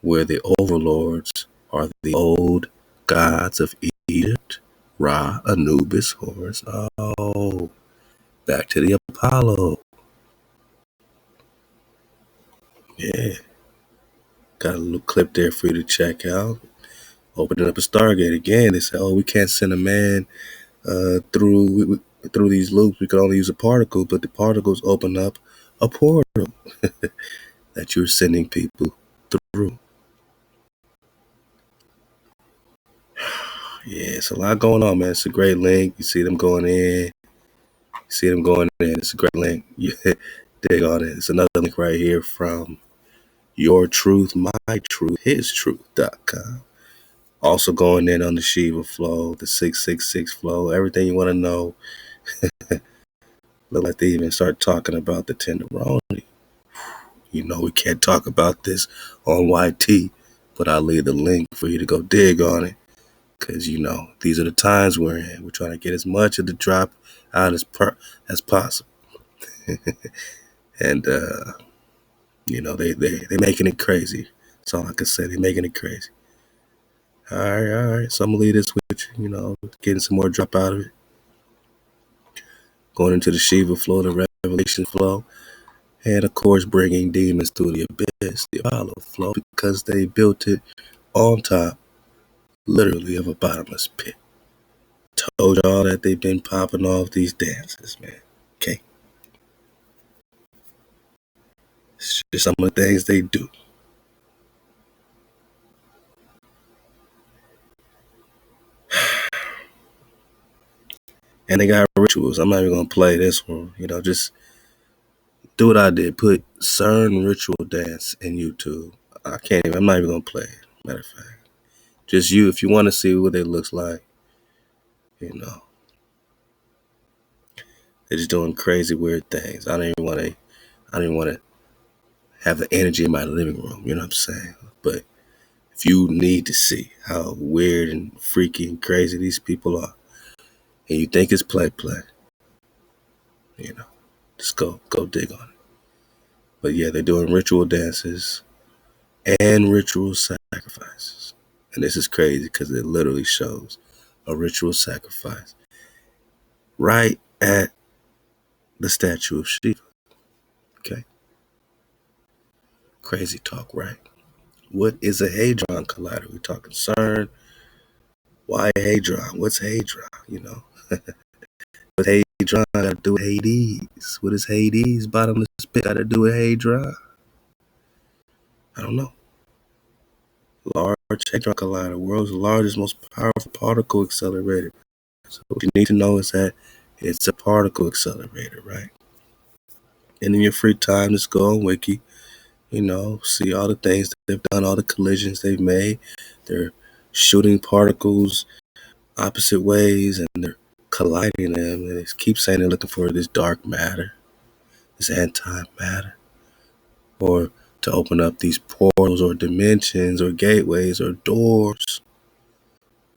where the overlords are the old gods of Egypt, Ra, Anubis, Horus. Oh, back to the Apollo. Yeah, got a little clip there for you to check out. Opening up a Stargate again. They say, "Oh, we can't send a man through these loops. We could only use a particle, but the particles open up a portal that you're sending people through." Yeah, it's a lot going on, man. It's a great link. You see them going in. It's a great link. You dig on it. It's another link right here from Your Truth, My Truth, His Truth.com. Also going in on the Shiva flow, the 666 flow, everything you want to know. Look like they even start talking about the tenderoni. You know we can't talk about this on YT, but I'll leave the link for you to go dig on it. Because, you know, these are the times we're in. We're trying to get as much of the drop out as possible. And, you know, they're making it crazy. That's all I can say. They're making it crazy. All right. So I'm going to leave this with you, you know, getting some more drop out of it. Going into the Shiva flow, the Revelation flow. And, of course, bringing demons through the abyss, the Apollo flow, because they built it on top, literally, of a bottomless pit. Told y'all that they've been popping off these dances, man. Okay. It's just some of the things they do. And they got rituals. I'm not even going to play this one. You know, just do what I did. Put CERN ritual dance in YouTube. I'm not even going to play it. Matter of fact. Just you, if you want to see what it looks like, you know. They're just doing crazy, weird things. I don't even want to have the energy in my living room. You know what I'm saying? But if you need to see how weird and freaky and crazy these people are, and you think it's play, you know, just go dig on it. But yeah, they're doing ritual dances and ritual sacrifices. And this is crazy because it literally shows a ritual sacrifice right at the statue of Shiva. Okay. Crazy talk, right? What is a Hadron Collider? We're talking CERN. Why Hadron? What's Hadron? You know? What Hadron got to do with Hades? What is Hades? Bottomless pit got to do with Hadron? I don't know. Large Hadron Collider, world's largest, most powerful particle accelerator. So what you need to know is that it's a particle accelerator, right? And in your free time, just go on Wiki, you know, see all the things that they've done, all the collisions they've made. They're shooting particles opposite ways and they're colliding them. And they keep saying they're looking for this dark matter, this antimatter, or to open up these portals or dimensions or gateways or doors.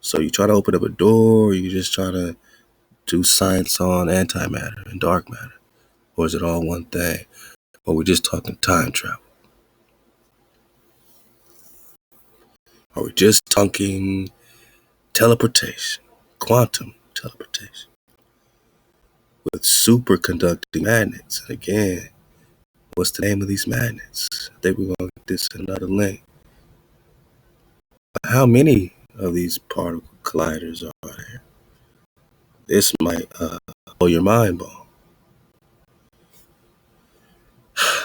So you try to open up a door, or you just try to do science on antimatter and dark matter? Or is it all one thing? Or we're just talking time travel? Are we just talking teleportation, quantum teleportation, with superconducting magnets? And again, what's the name of these magnets? I think we're going to get this in another link. How many of these particle colliders are there? This might blow your mind, ball.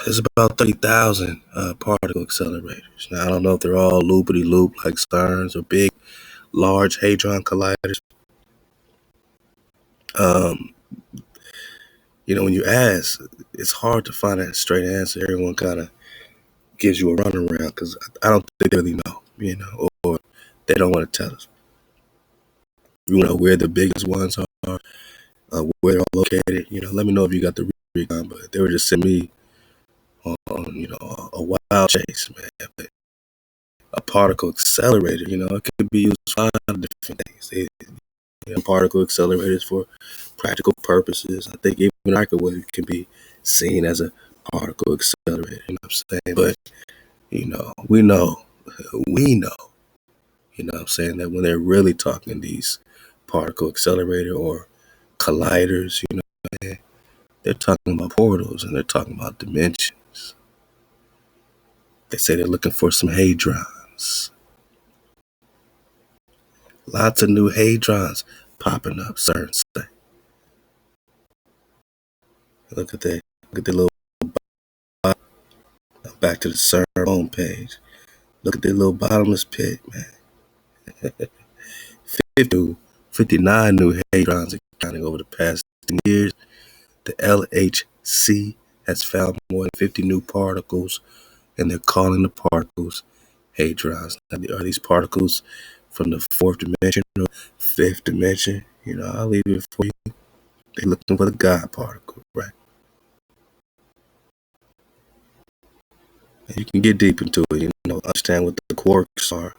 There's about 30,000 particle accelerators. Now, I don't know if they're all loopity-loop like CERNs or big, large Hadron colliders. When you ask, it's hard to find a straight answer. Everyone kind of gives you a runaround because I don't think they really know, or they don't want to tell us. You know where the biggest ones are, where they're all located. Let me know if you got the recon, but they were just sending me on, a wild chase, man. But a particle accelerator, it could be used for a lot of different things. Particle accelerators for practical purposes. I think even a microwave can be seen as a particle accelerator. You know what I'm saying? But we know, that when they're really talking these particle accelerator or colliders, they're talking about portals and they're talking about dimensions. They say they're looking for some hadrons. Lots of new hadrons popping up, CERN say. Look at that little back to the CERN homepage. Look at that little bottomless pit, man. 59 new hadrons are counting over the past 10 years. The LHC has found more than 50 new particles, and they're calling the particles hadrons. Now, are these particles from the fourth dimension or fifth dimension? I'll leave it for you. They're looking for the God particle, right? And you can get deep into it, understand what the quarks are.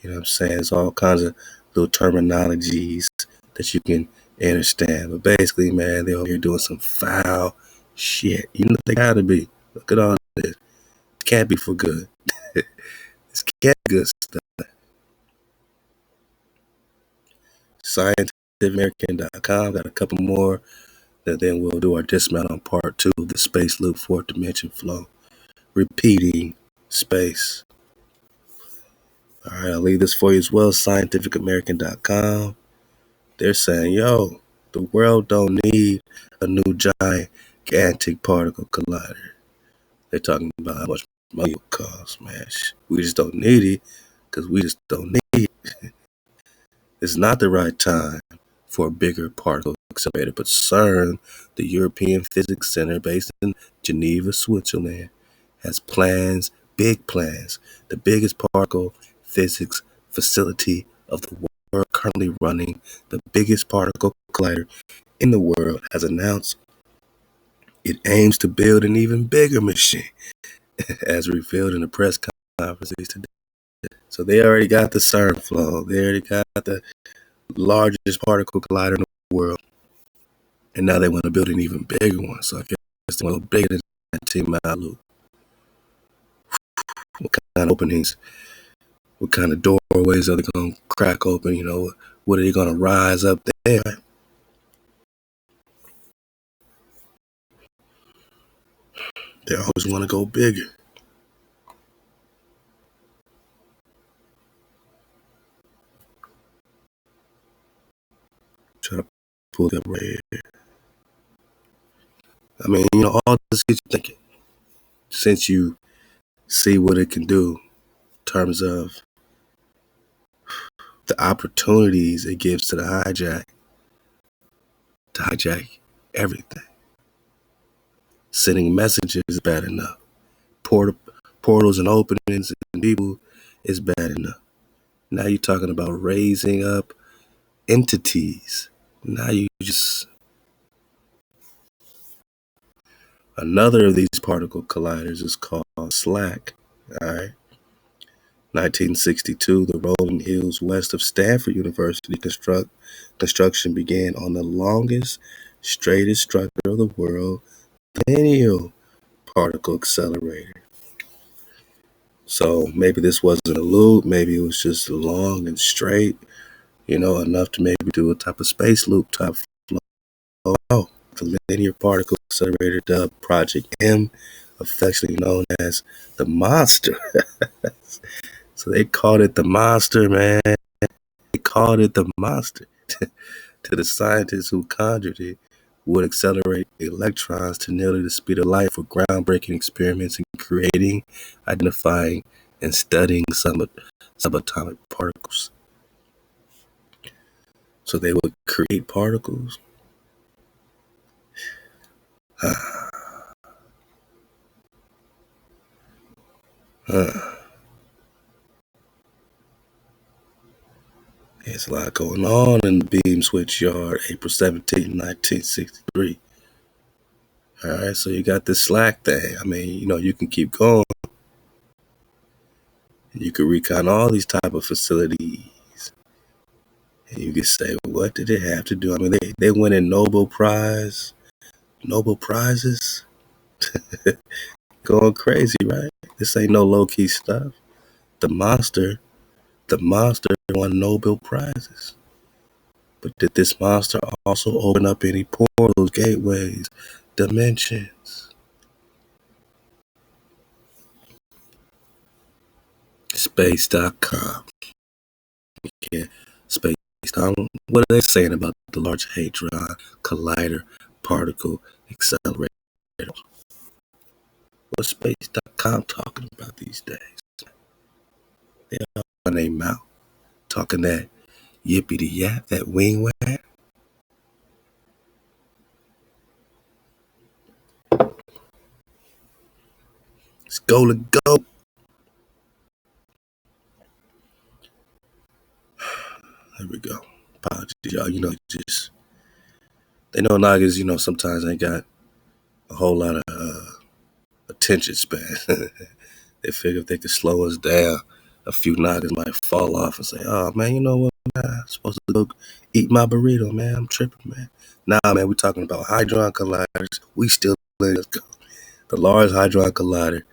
You know what I'm saying? There's all kinds of little terminologies that you can understand. But basically, man, they're over here doing some foul shit. They gotta be. Look at all this. It can't be for good. This can't be good stuff. ScientificAmerican.com got a couple more. Then we'll do our dismount on part 2 of the space loop fourth dimension flow. Repeating space. All right, I'll leave this for you as well. ScientificAmerican.com. They're saying, yo, the world don't need a new gigantic particle collider. They're talking about how much money it costs, man. We just don't need it because we just don't need it. It's not the right time for a bigger particle accelerator, but CERN, the European Physics Center based in Geneva, Switzerland, has plans, big plans. The biggest particle physics facility of the world, currently running the biggest particle collider in the world, has announced it aims to build an even bigger machine, as revealed in a press conference today. So they already got the CERN flow. They already got the largest particle collider in the world. And now they want to build an even bigger one. So I guess they want to bigger than that 10-mile loop. What kind of openings, what kind of doorways are they going to crack open? What are they going to rise up there? They always want to go bigger. Try to pull it up right here. I mean, all this gets you thinking. Since you see what it can do in terms of the opportunities it gives to hijack everything. Sending messages is bad enough. Portals and openings and people is bad enough. Now you're talking about raising up entities. Now you just... Another of these particle colliders is called SLAC. All right. 1962, the rolling hills west of Stanford University construction began on the longest, straightest structure of the world, lineal particle accelerator. So maybe this wasn't a loop. Maybe it was just long and straight, enough to maybe do a type of space loop type flow. Oh, the linear particle accelerator dubbed Project M, affectionately known as the monster. So they called it the monster, man. They called it the monster. To the scientists who conjured it, would accelerate electrons to nearly the speed of light for groundbreaking experiments in creating, identifying, and studying subatomic particles. So they would create particles. There's a lot going on in the beam switch yard, April 17, 1963. All right, so you got this slack thing. I mean, you can keep going. You can recount all these type of facilities. And you can say, what did it have to do? I mean, they win in Nobel Prizes. Going crazy, right? This ain't no low-key stuff. The monster won Nobel Prizes. But did this monster also open up any portals, gateways, dimensions? Space.com. Yeah, space.com. What are they saying about the Large Hadron Collider Particle Accelerator? What's space.com talking about these days? They all on their mouth, talking that yippity yap, that wing wag. It's go to go. There we go. Apologies, y'all. Just they know niggas, sometimes ain't got a whole lot of attention span. They figure if they could slow us down, a few niggas might fall off and say, "Oh man, you know what? Man, I'm supposed to go eat my burrito, man. I'm tripping, man." Nah, man, we talking about Hadron Colliders. We still let's go. The Large Hadron Collider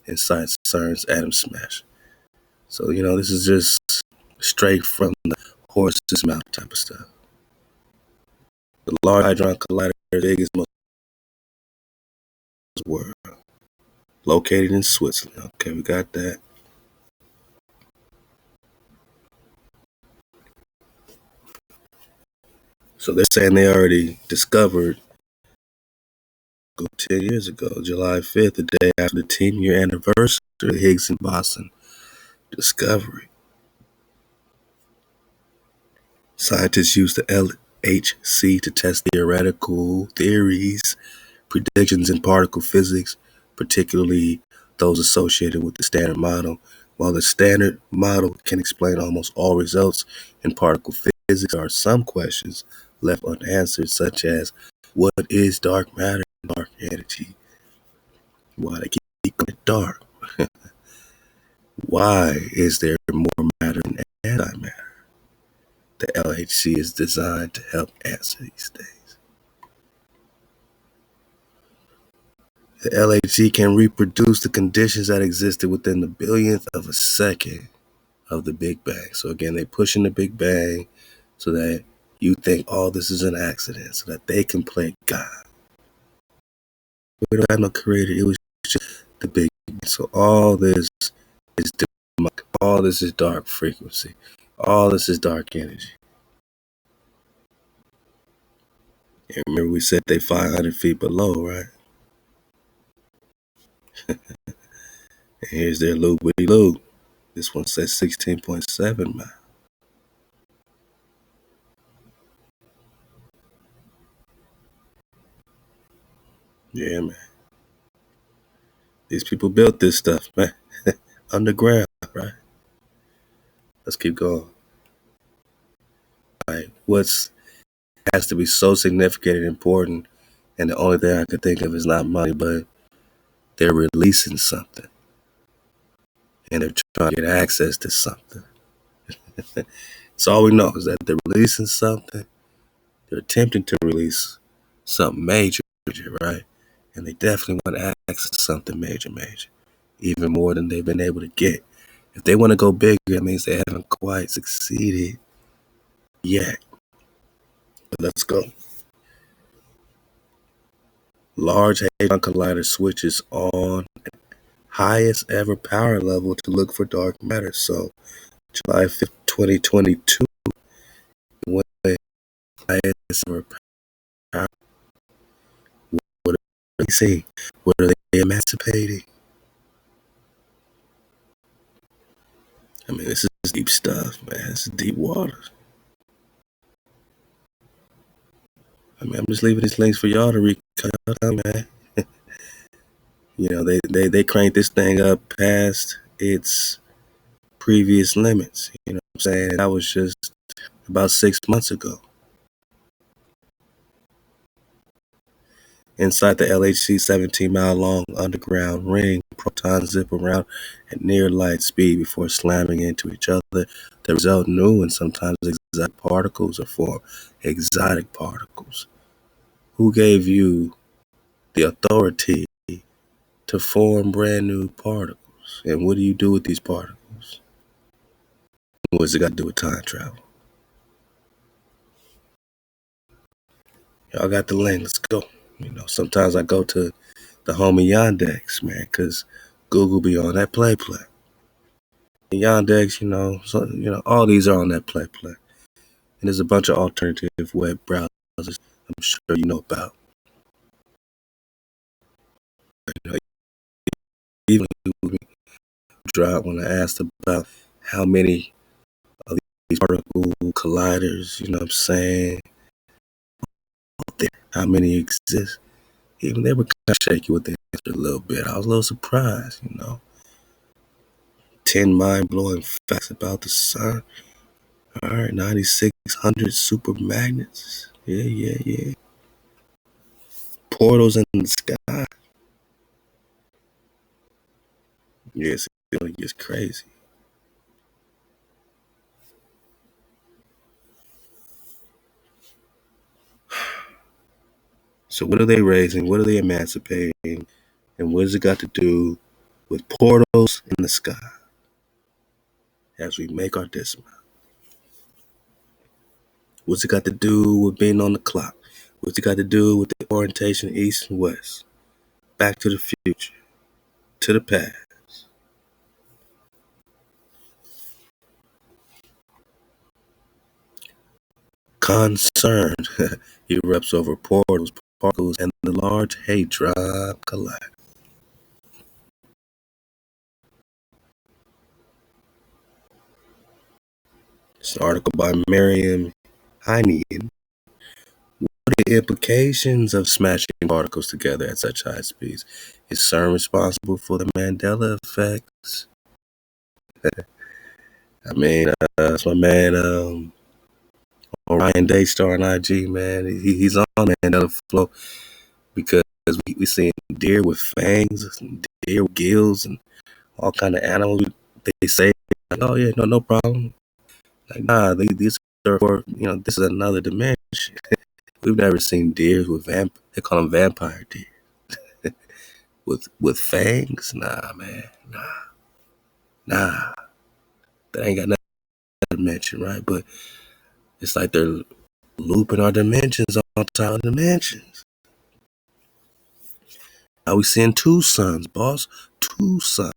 inside CERN's atom smash. So this is just straight from the horse's mouth type of stuff. The Large Hadron Collider is the biggest, most world, located in Switzerland. Okay, we got that. So they're saying they already discovered 10 years ago, July 5th, the day after the 10-year anniversary of the Higgs and boson discovery. Scientists used the LHC to test theoretical theories, predictions in particle physics, particularly those associated with the Standard Model. While the Standard Model can explain almost all results in particle physics, there are some questions left unanswered, such as what is dark matter and dark energy? Why they keep it dark? Why is there more matter than antimatter? The LHC is designed to help answer these things. The LHC can reproduce the conditions that existed within the billionth of a second of the Big Bang. So again, they push in the Big Bang so that you think all this is an accident, so that they can play God. We don't have no creator. It was just the Big Bang. So all this is debunked. All this is dark frequency. All this is dark energy. And remember we said they 500 feet below, right? And here's their loop-witty loop. This one says 16.7 miles. Yeah, man. These people built this stuff, man. Underground, right? Let's keep going. Right. What's has to be so significant and important, and the only thing I could think of is not money, but they're releasing something. And they're trying to get access to something. That's all we know is that they're releasing something. They're attempting to release something major, right? And they definitely want access to something major. even more than they've been able to get. If they want to go bigger, it means they haven't quite succeeded yet. But let's go. Large Hadron Collider switches on highest ever power level to look for dark matter. So July 5th, 2022, when highest ever power. What are they saying? What are they emancipating? I mean, this is deep stuff, man. This is deep water. I mean, I'm just leaving these links for y'all to read, man. You know, they cranked this thing up past its previous limits. You know what I'm saying? That was just about 6 months ago. Inside the LHC 17-mile-long underground ring, protons zip around at near light speed before slamming into each other. The result, new and sometimes exotic particles are formed. Exotic particles. Who gave you the authority to form brand new particles? And what do you do with these particles? What's it got to do with time travel? Y'all got the link. Let's go. You know, sometimes I go to the homie Yandex, man, because Google be on that play. Yandex, all these are on that play. And there's a bunch of alternative web browsers I'm sure you know about. You know, even dropped when I asked about how many of these particle colliders, you know what I'm saying, how many exist. Even they were kind of shaky with the answer a little bit. I was a little surprised, 10 mind-blowing facts about the CERN. All right, 9,600 super magnets. Yeah. Portals in the sky. Yes, it gets crazy. So what are they raising? What are they emancipating? And what has it got to do with portals in the sky as we make our dismount? What's it got to do with being on the clock? What's it got to do with the orientation east and west? Back to the future, to the past. Concern erupts over portals, particles, and the Large Hadron Collider. It's an article by Miriam Heinian. What are the implications of smashing particles together at such high speeds? Is CERN responsible for the Mandela effects? I mean, that's my man Orion Daystar on IG, man. He's on Mandela flow because we seeing deer with fangs, deer with gills, and all kind of animals. They say, like, oh yeah, no problem. Like, nah, these are for, this is another dimension. We've never seen deer with they call them vampire deer. with fangs? Nah, man. Nah. That ain't got nothing to mention, right? But it's like they're looping our dimensions on top of dimensions. Now we seeing two suns, boss. Two suns.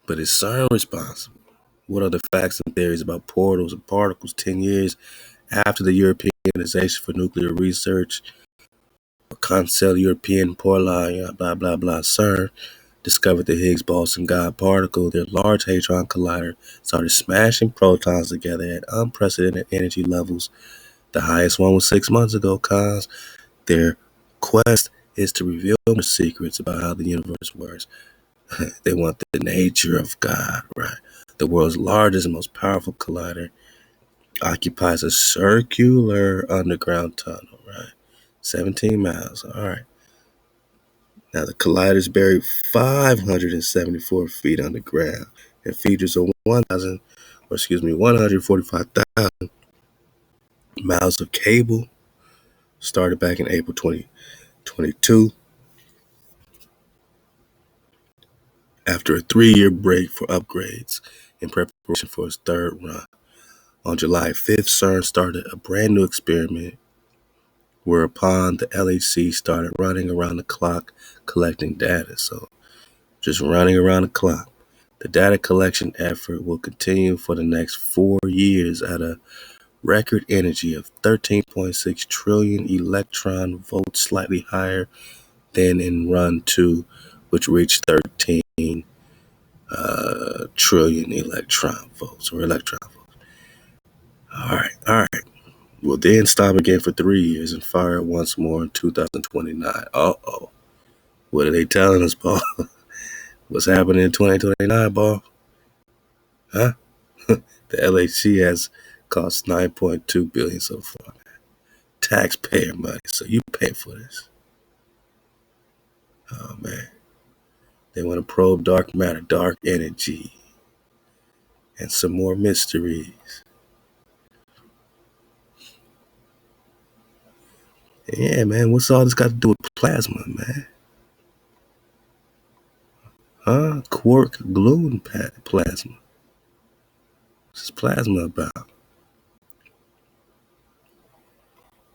But is CERN responsible? What are the facts and theories about portals and particles 10 years after the European Organization for Nuclear Research, or Conseil European pour la, blah, blah, blah, CERN, discovered the Higgs boson God particle? Their Large Hadron Collider started smashing protons together at unprecedented energy levels. The highest one was 6 months ago, cause their quest is to reveal more secrets about how the universe works. They want the nature of God, right? The world's largest and most powerful collider occupies a circular underground tunnel, right? 17 miles, all right. Now, the collider is buried 574 feet underground and features a 145,000 miles of cable. Started back in April 2022. after a 3-year break for upgrades in preparation for its third run. On July 5th, CERN started a brand new experiment whereupon the LHC started running around the clock collecting data. So just running around the clock. The data collection effort will continue for the next 4 years at a record energy of 13.6 trillion electron volts, slightly higher than in run 2, which reached 13 trillion electron volts. All right. We'll then stop again for 3 years and fire it once more in 2029. Uh-oh. What are they telling us, Paul? What's happening in 2029, Paul? Huh? The LHC has cost $9.2 billion so far. Taxpayer money, so you pay for this. Oh, man. They want to probe dark matter, dark energy, and some more mysteries. Yeah, man, what's all this got to do with plasma, man? Huh? Quark, glue, and plasma. What's plasma about?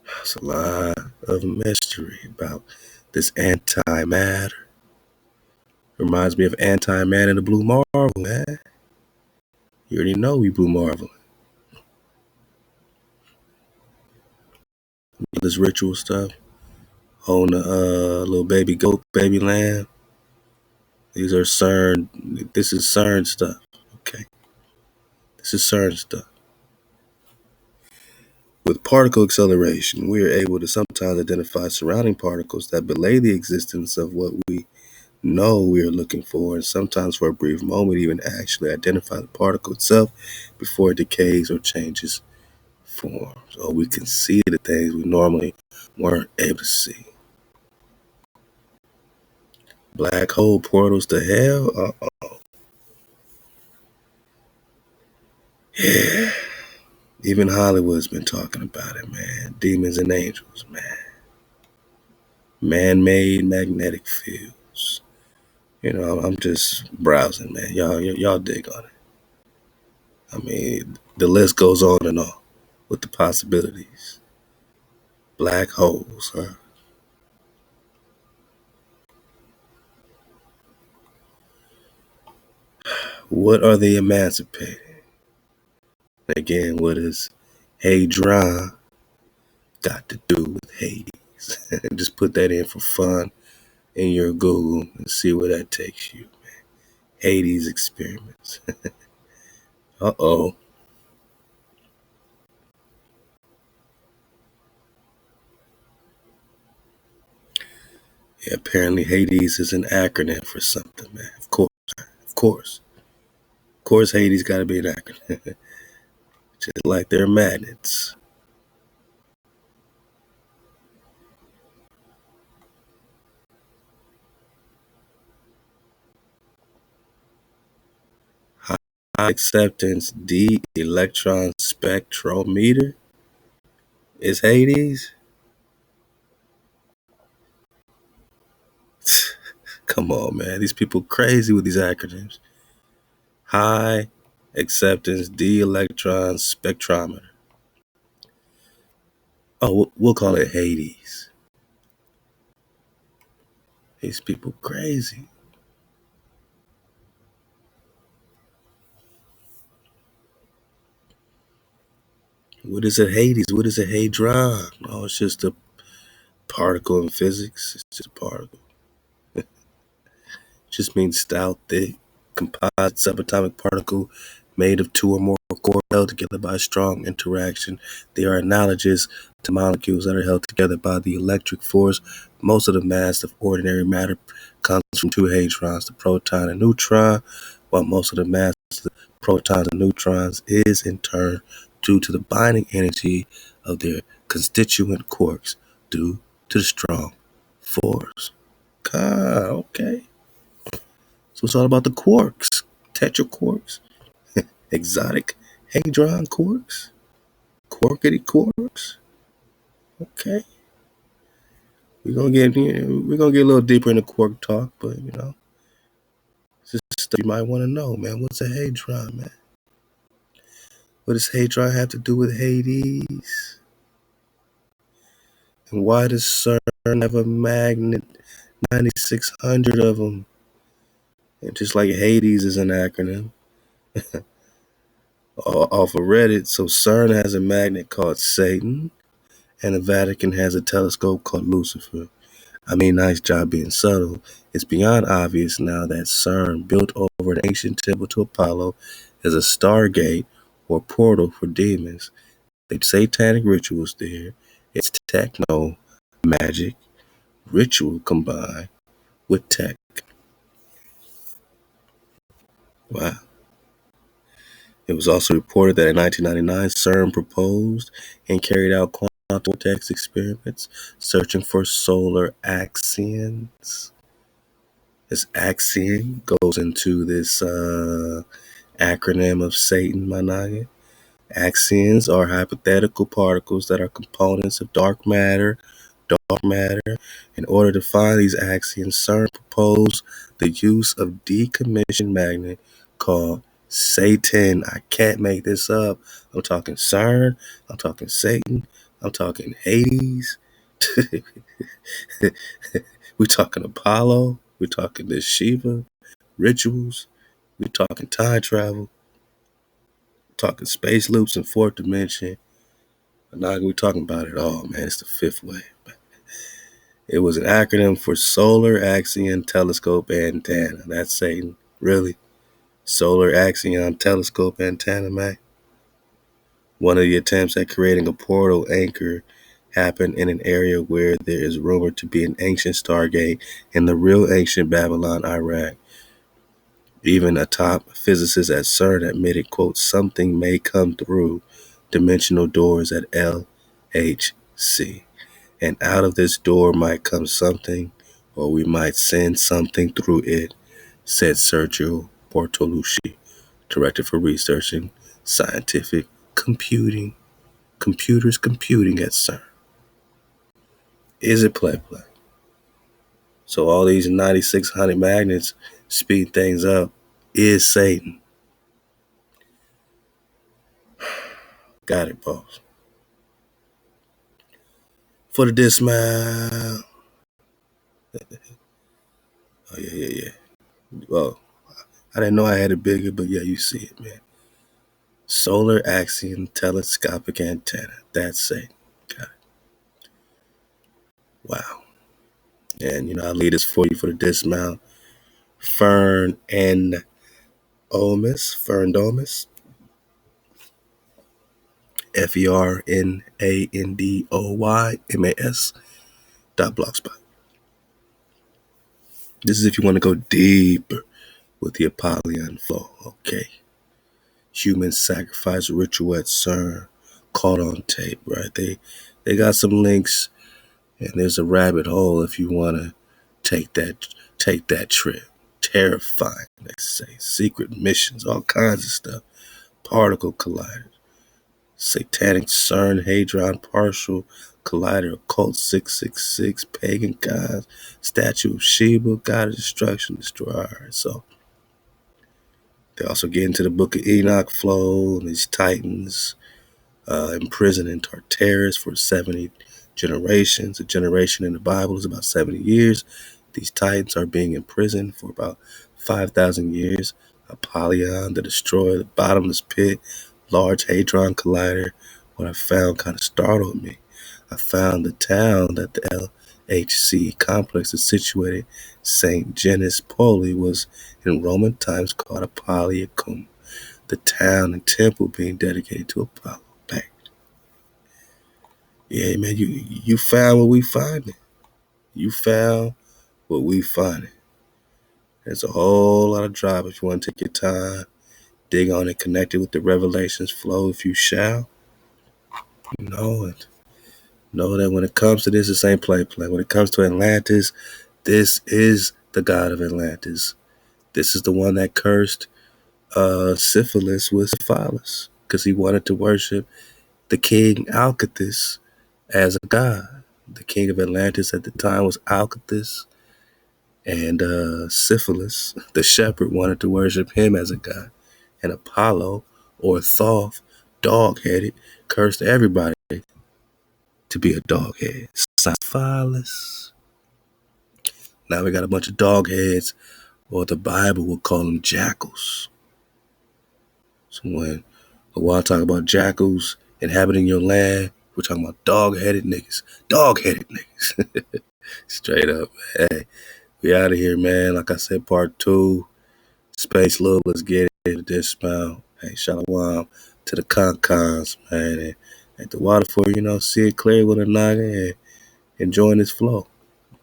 There's a lot of mystery about this antimatter. Reminds me of antimatter in the Blue Marvel, man. You already know we Blue Marvel. This ritual stuff. Holding a little baby goat, baby lamb. These are CERN. This is CERN stuff. Okay. This is CERN stuff. With particle acceleration, we are able to sometimes identify surrounding particles that belay the existence of what we know we are looking for, and sometimes for a brief moment even actually identify the particle itself before it decays or changes form. So we can see the things we normally weren't able to see. Black hole portals to hell? Uh-oh. Yeah. Even Hollywood's been talking about it, man. Demons and angels, man. Man-made magnetic fields. You know, I'm just browsing, man. Y'all dig on it. I mean, the list goes on and on with the possibilities. Black holes, huh? What are they emancipating? Again, what is Hadron got to do with Hades? Just put that in for fun in your Google and see where that takes you. Hades experiments. Uh-oh. Yeah, apparently Hades is an acronym for something, man. Of course. Of course Hades got to be an acronym. Just like they're magnets. High acceptance D electron spectrometer is Hades? Come on, man. These people crazy with these acronyms. High acceptance D electron spectrometer. Oh, we'll call it Hades. These people crazy. What is a Hades? What is a hadron? Oh, it's just a particle in physics. It's just a particle. It just means stout, thick, composite subatomic particle made of two or more cores held together by a strong interaction. They are analogous to molecules that are held together by the electric force. Most of the mass of ordinary matter comes from two hadrons, the proton and neutron, while most of the mass of the protons and neutrons is in turn due to the binding energy of their constituent quarks due to the strong force. God, okay. So it's all about the quarks, tetraquarks, exotic hadron quarks, quarkity quarks. Okay, we're gonna get a little deeper into quark talk, but This is stuff you might want to know, man. What's a hadron, man? What does hadron have to do with Hades? And why does CERN have a magnet? 9,600 of them. And just like Hades is an acronym off of Reddit, so CERN has a magnet called Satan, and the Vatican has a telescope called Lucifer. I mean, nice job being subtle. It's beyond obvious now that CERN, built over an ancient temple to Apollo, is a stargate or portal for demons. They satanic rituals there. It's techno magic ritual combined with tech. Wow. It was also reported that in 1999, CERN proposed and carried out quantum vortex experiments searching for solar axions. This axion goes into this acronym of Satan, my noggin. Axions are hypothetical particles that are components of dark matter. In order to find these axions, CERN proposed the use of decommissioned magnet called Satan. I can't make this up. I'm talking CERN. I'm talking Satan. I'm talking Hades. We're talking Apollo. We're talking this Shiva rituals. We're talking time travel. Talking space loops and fourth dimension. We're talking about it all, man. It's the fifth wave. It was an acronym for Solar Axion Telescope Antenna. That's Satan. Really? Solar Axion Telescope Antenna, man? One of the attempts at creating a portal anchor happened in an area where there is rumored to be an ancient Stargate in the real ancient Babylon, Iraq. Even a top physicist at CERN admitted, quote, something may come through dimensional doors at LHC. And out of this door might come something, or we might send something through it, said Sergio Bortolucci, Director for Research in Scientific Computing. Computers computing at CERN. Is it play? So all these 9,600 magnets speed things up is Satan. Got it, boss. For the dismount. Oh, yeah. Well, I didn't know I had it bigger, but yeah, you see it, man. Solar Axion Telescopic Antenna. That's Satan. Got it. Wow. And, I'll lead this for you for the dismount. Fern and Omis. Ferndomis. FERNANDOYMAS.blogspot. This is if you want to go deeper with the Apollyon flow, okay? Human sacrifice ritual at CERN, caught on tape, right? They got some links, and there's a rabbit hole if you want to take that trip. Terrifying, they say. Secret missions, all kinds of stuff. Particle collider. Satanic CERN Hadron Partial Collider, Occult 666, Pagan Gods, Statue of Shiva, God of Destruction, Destroyer. Alright, so they also get into the Book of Enoch flow, and these titans imprisoned in Tartarus for 70 generations. A generation in the Bible is about 70 years. These titans are being imprisoned for about 5,000 years. Apollyon, the destroyer, the bottomless pit, Large Hadron Collider. What I found kind of startled me. I found the town that the LHC complex is situated, St. Genus Poli, was in Roman times called Apolliacum, the town and temple being dedicated to Apollo. Bang. Yeah, man, you found what we finding. You found what we finding. There's a whole lot of drive if you want to take your time, dig on it, connect it with the Revelations flow if you shall. Know it. Know that when it comes to this, this ain't play. When it comes to Atlantis, this is the god of Atlantis. This is the one that cursed syphilis with syphilis because he wanted to worship the king Alcathous as a god. The king of Atlantis at the time was Alcathous, And Syphilis, the shepherd, wanted to worship him as a god. And Apollo, or Thoth, dog-headed, cursed everybody to be a dog-head. Syphilis. Now we got a bunch of dog-heads, or the Bible will call them jackals. So when HaWah talk about jackals inhabiting your land, we're talking about dog-headed niggas. Dog-headed niggas. Straight up, hey. We out of here, man. Like I said, part 2. Space Love, let's get it. Dismount. Hey, shalom to the concons, man. And at the waterfall, see it clear with a naga and enjoying this flow.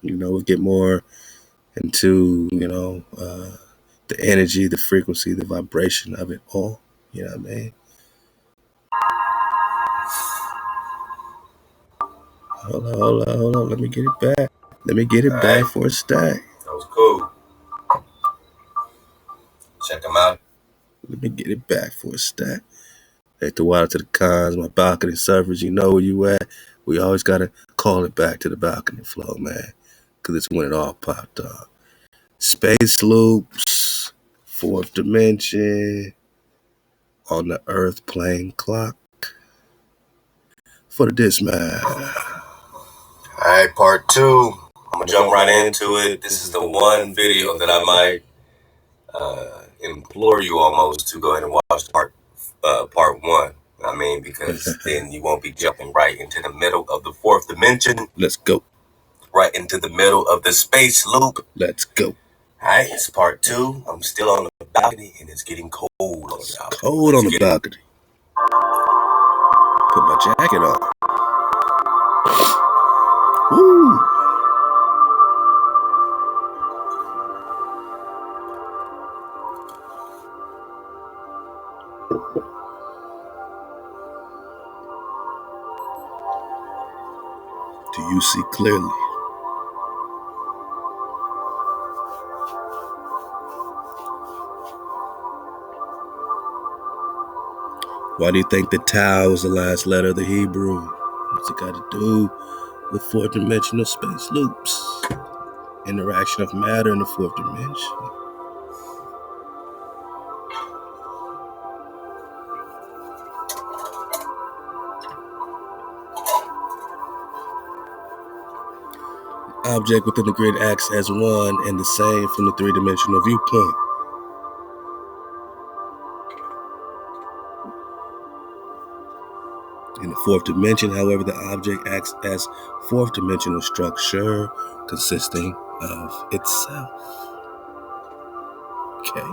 We'll get more into, the energy, the frequency, the vibration of it all. You know what I mean? Hold on. Let me get it back. Let me get it back for a stack. That was cool. Check them out. Let me get it back for a stack. At the water to the cons, my balcony surfers, you know where you at. We always got to call it back to the balcony flow, man. Because it's when it all popped off. Space loops, 4th dimension, on the Earth plane clock. For the dismount. Alright, part 2. I'm going to jump right into it. This is the one video that I might implore you almost to go ahead and watch part 1. I mean, because then you won't be jumping right into the middle of the 4th dimension. Let's go. Right into the middle of the space loop. Let's go. Alright, it's part 2. I'm still on the balcony and it's getting cold on the balcony. Cold on the balcony. Put my jacket on. Woo! Do you see clearly? Why do you think the Tau is the last letter of the Hebrew? What's it got to do with 4th dimensional space loops? Interaction of matter in the 4th dimension. Object within the grid acts as one and the same from the 3-dimensional viewpoint. In the 4th dimension, however, the object acts as 4th dimensional structure consisting of itself. Okay.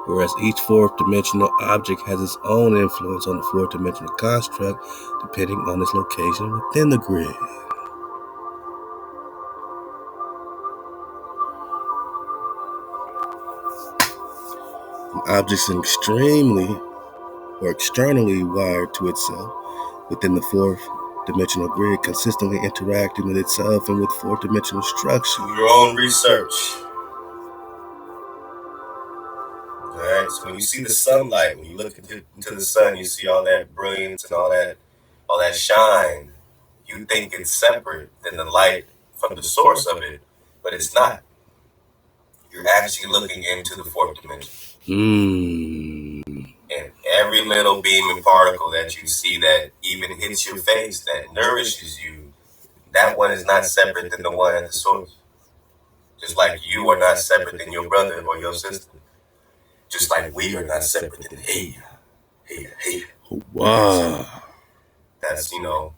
Whereas each 4th dimensional object has its own influence on the 4th dimensional construct depending on its location within the grid. An object is extremely or externally wired to itself within the 4th dimensional grid, consistently interacting with itself and with 4th dimensional structure. Do your own research. Alright, so when you see the sunlight, when you look into the sun, you see all that brilliance and all that shine. You think it's separate than the light from the source of it, but it's not. You're actually looking into the 4th dimension. And every little beam and particle that you see that even hits your face, that nourishes you, that one is not separate than the one at the source. Just like you are not separate than your brother or your sister. Just like we are not separate than hey. Wow. That's, go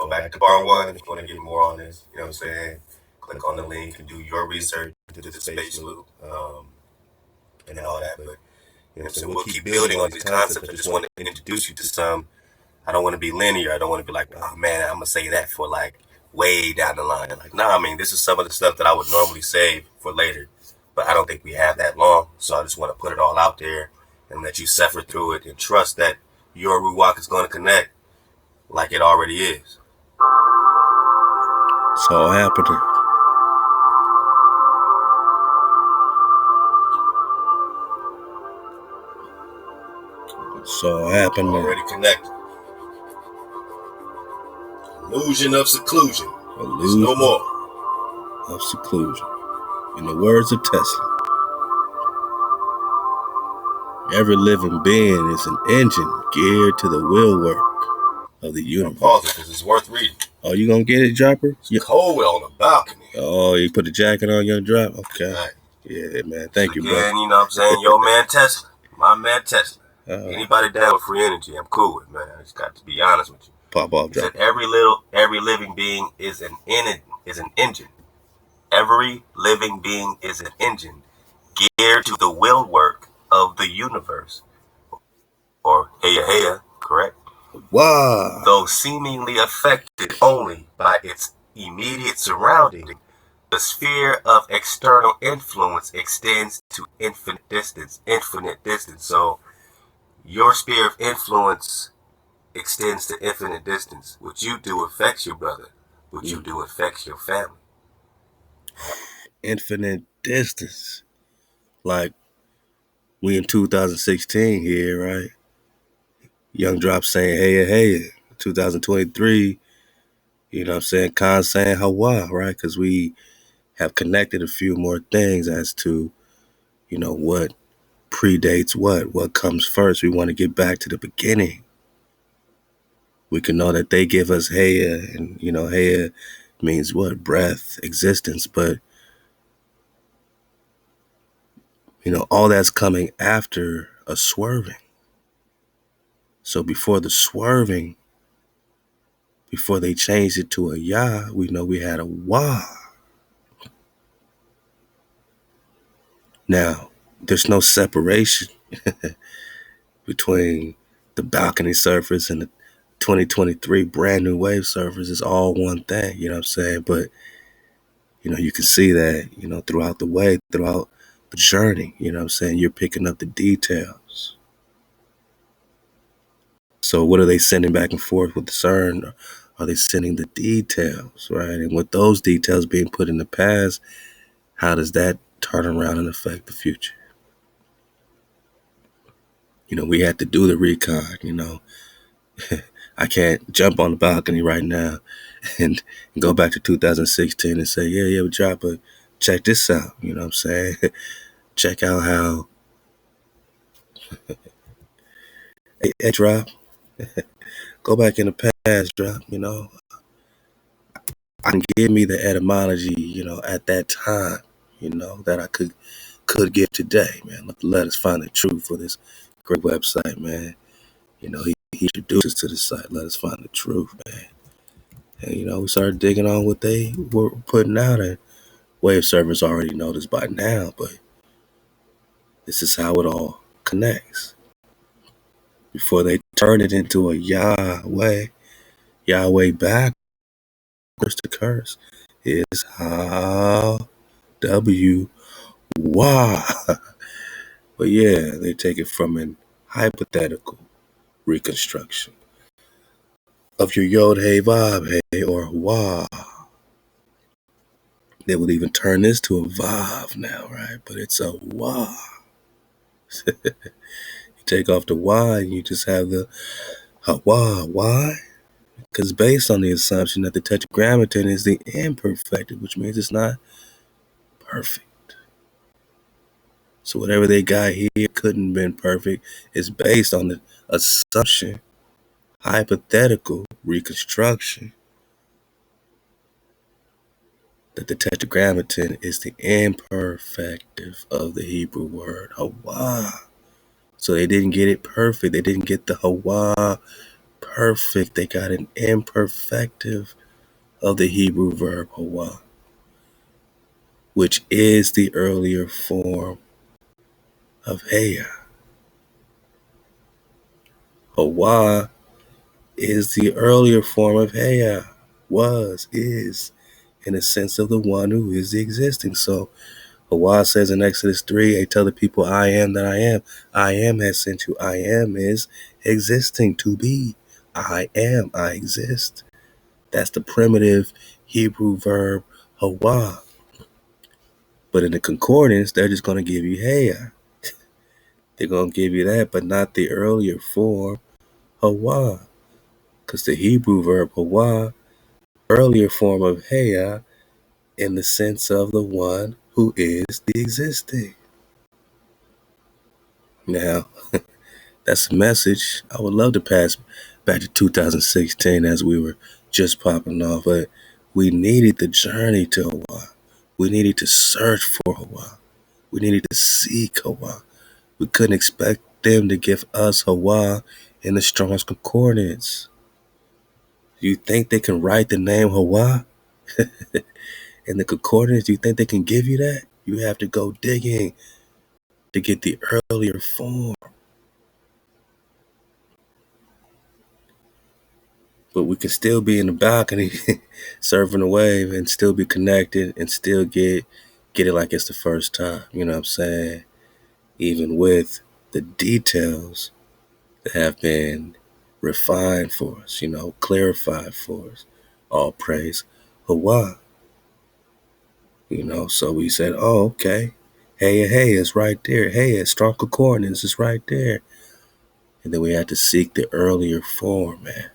back to bar 1 if you want to get more on this. You know what I'm saying? Click on the link and do your research into the space loop and all that. But, so we'll keep building on these concepts. I just want to introduce you to some. I don't want to be linear. I don't want to be like, oh man, I'm going to say that for like way down the line. Like, nah, I mean, this is some of the stuff that I would normally save for later. But I don't think we have that long. So I just want to put it all out there and let you suffer through it and trust that your Ruach is going to connect like it already is. It's all happening. It's all happening. Already connected. Illusion of seclusion. There's no more. of seclusion. In the words of Tesla, every living being is an engine geared to the will work of the universe. Pause it because it's worth reading. Oh, you gonna get it, Dropper? It's cold on the balcony. Oh, you put the jacket on, young Drop? Okay. Right. Yeah, man. Thank you, bro. Again, you know what I'm saying? Your man Tesla. My man Tesla. Anybody down with free energy, I'm cool with, man. I just got to be honest with you. Pop off, He said Dropper. every living being is an engine. Every living being is an engine geared to the will work of the universe. Or heya, correct? Wow. Though seemingly affected only by its immediate surrounding, the sphere of external influence extends to infinite distance. So your sphere of influence extends to infinite distance. What you do affects your brother. What you do affects your family. Infinite distance. Like, we in 2016 here, right? Young Drop saying, hey. 2023, you know what I'm saying? Khan saying, HaWah, right? Because we have connected a few more things as to, you know, what predates what comes first. We want to get back to the beginning. We can know that they give us Heya, and, you know, Heya means what? Breath, existence. But, you know, all that's coming after a swerving. So before the swerving, before they changed it to a Yah, we know we had a Wah. Now, there's no separation between the balcony surface and the 2023 brand new wave surface. It's all one thing, you know what I'm saying? But, you know, you can see that, you know, throughout the way, throughout the journey, you know what I'm saying? You're picking up the details. So what are they sending back and forth with the CERN? Are they sending the details, right? And with those details being put in the past, how does that turn around and affect the future? You know, we had to do the recon, you know. I can't jump on the balcony right now and go back to 2016 and say, yeah, but drop a, check this out. You know what I'm saying? Check out how, hey, drop, go back in the past, drop, you know. I can give me the etymology, you know, at that time, you know, that I could give today, man. Let us find the truth for this great website, man. You know, he introduced us to the site. Let us find the truth, man. And, you know, we started digging on what they were putting out, and wave servers already know this by now, but this is how it all connects. Before they turn it into a Yahweh backwards to curse is how W Wah. But yeah, they take it from an hypothetical reconstruction of your Yod Hey Vav Hey or Wah. They would even turn this to a Vav now, right? But it's a Wah. You take off the Y and you just have the HaWah. Why? Because based on the assumption that the tetragrammaton is the imperfected, which means it's not perfect. So whatever they got here couldn't have been perfect. It's based on the assumption, hypothetical reconstruction, that the tetragrammaton is the imperfective of the Hebrew word HaWah. So they didn't get it perfect. They didn't get the HaWah perfect. They got an imperfective of the Hebrew verb HaWah, which is the earlier form of Heya. HaWah is the earlier form of Heya. Is, in a sense of the one who is the existing. So HaWah says in Exodus 3, I tell the people, I am that I am. I am has sent you. I am is existing, to be. I am, I exist. That's the primitive Hebrew verb HaWah. But in the concordance, they're just going to give you Heya. They're going to give you that, but not the earlier form, HaWah. Because the Hebrew verb HaWah, earlier form of Heya, in the sense of the one who is the existing. Now, that's a message I would love to pass back to 2016 as we were just popping off, but we needed the journey to HaWah. We needed to search for HaWah. We needed to seek HaWah. We couldn't expect them to give us HaWah in the Strong's Concordance. Do you think they can write the name HaWah in the Concordance? Do you think they can give you that? You have to go digging to get the earlier form. But we can still be in the balcony surfing a wave and still be connected and still get it like it's the first time. You know what I'm saying? Even with the details that have been refined for us, clarified for us. All praise HaWah. So we said, oh, okay. Hey, it's right there. Hey, it's strong concordance is right there. And then we had to seek the earlier form, man.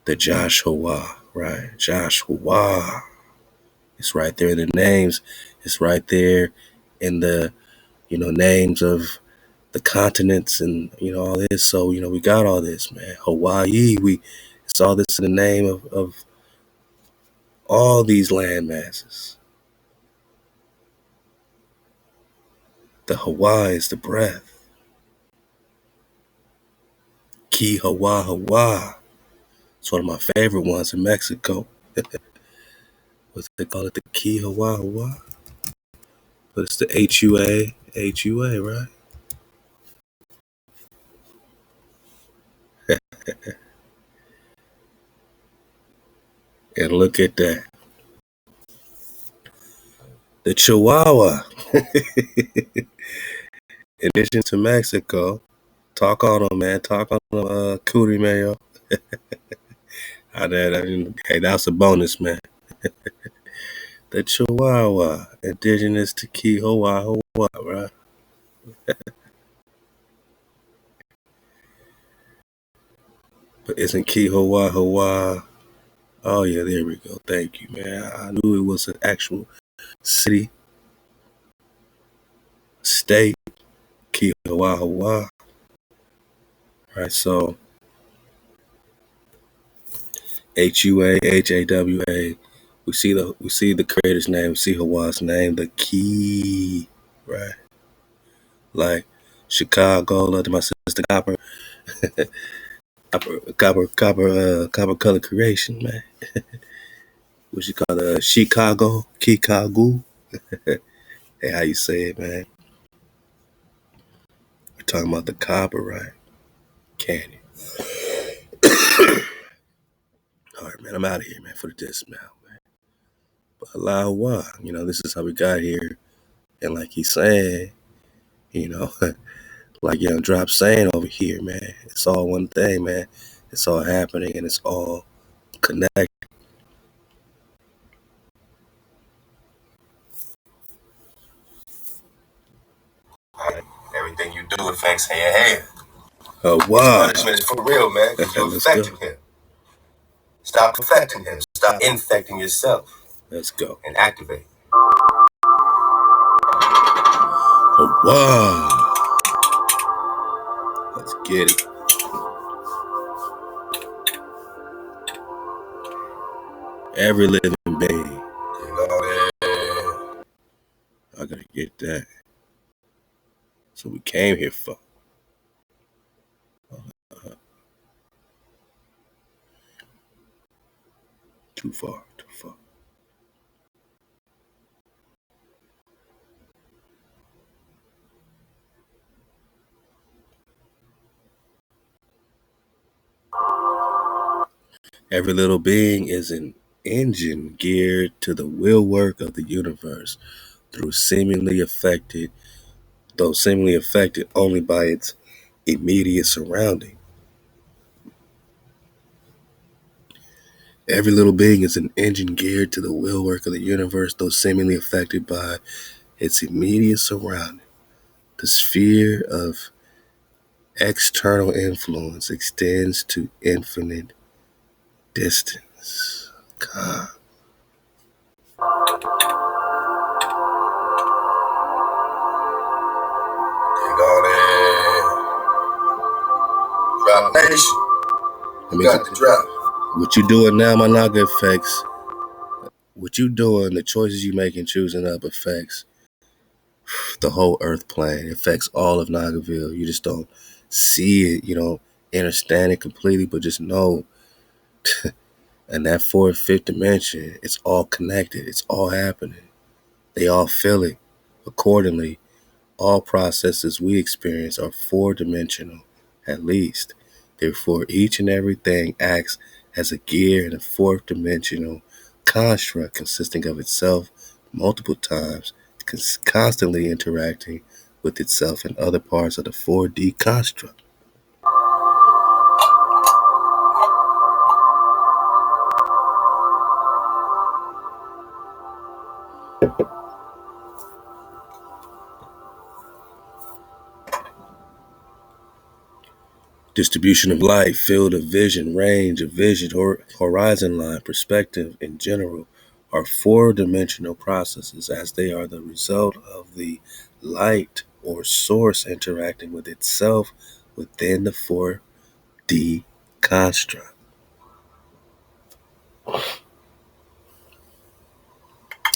The Joshua, right? Joshua. It's right there in the names. It's right there in the, names of the continents and, all this. So, we got all this, man. Hawaii, we saw this in the name of all these land masses. The HaWah is the breath. Ki HaWah HaWah. It's one of my favorite ones in Mexico. They call it the Ki HaWah HaWah. But it's the HUA, right? And look at that. The Chihuahua. In addition to Mexico, talk on them, man. Talk on them, Cootie Mayo. Hey, that's a bonus, man. The Chihuahua, indigenous to Ki HaWah HaWah, right? But isn't Ki HaWah HaWah? Oh, yeah, there we go. Thank you, man. I knew it was an actual city, state, Ki HaWah HaWah. Right, so HUA, HAWA. We see the creator's name, we see HaWah's name, the key, right? Like Chicago, love to my sister Copper, Copper color creation, man. What you call it? Chicago, Chicago. Hey, how you say it, man? We're talking about the copper, right? Candy. All right, man. I'm out of here, man, for the dismount, man. But Allah, this is how we got here. And like he's saying, you know, like Young Drop saying over here, man, it's all one thing, man. It's all happening and it's all connected. Everything you do affects hey. Wow. Punishment is for real, man, because you're affecting him. Stop affecting him. Stop infecting yourself. Let's go. And activate. Wow. Let's get it. Every living being. I gotta get that. So we came here for. Too far. Every little being is an engine geared to the will work of the universe though seemingly affected only by its immediate surrounding. Every little being is an engine geared to the will work of the universe, though seemingly affected by its immediate surrounding. The sphere of external influence extends to infinite distance. God. They gonna drop nation. I mean, Got the drop. what you doing now, my Naga affects what you doing, the choices you make in choosing up affects the whole earth plane. It affects all of Nagaville. You just don't see it, you don't understand it completely, but just know. And that fourth, fifth dimension, it's all connected. It's all happening. They all feel it accordingly. All processes we experience are four-dimensional, at least. Therefore, each and everything acts as a gear in a fourth-dimensional construct consisting of itself multiple times, constantly interacting with itself and other parts of the 4D construct. Distribution of light, field of vision, range of vision, horizon line, perspective in general are four-dimensional processes as they are the result of the light or source interacting with itself within the 4D construct.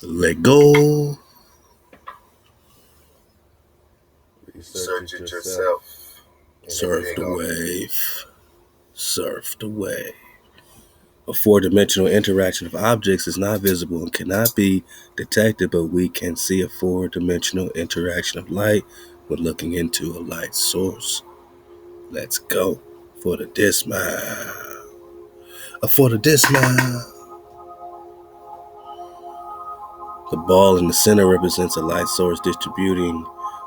Let go. Search it yourself. Surf the wave. Surf the wave. A four-dimensional interaction of objects is not visible and cannot be detected, but we can see a four-dimensional interaction of light when looking into a light source. Let's go for the dismount. For the dismount. The ball in the center represents a light source distributing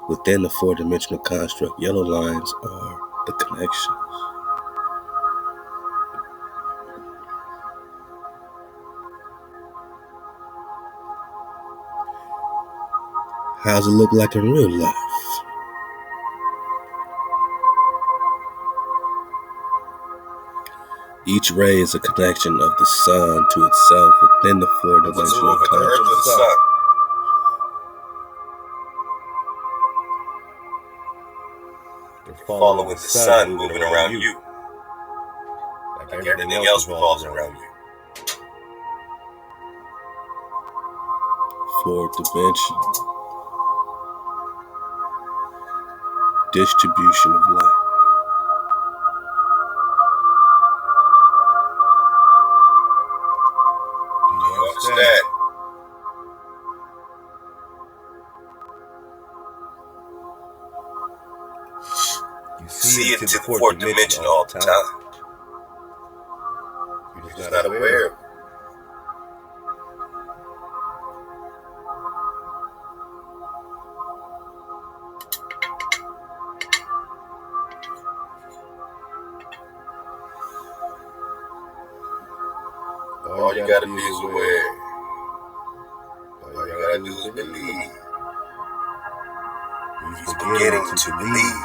within the four-dimensional construct. Yellow lines are the connections. How's it look like in real life? Each ray is a connection of the sun to itself within the four-dimensional the earth or the construct. sun. You're following the sun moving around you. Like everything else revolves around you. Fourth dimension. Distribution of light. Do you understand? You see it to the fourth dimension all the time. You're just not aware of it. All you gotta be is aware. All you gotta do is believe. He's beginning to believe.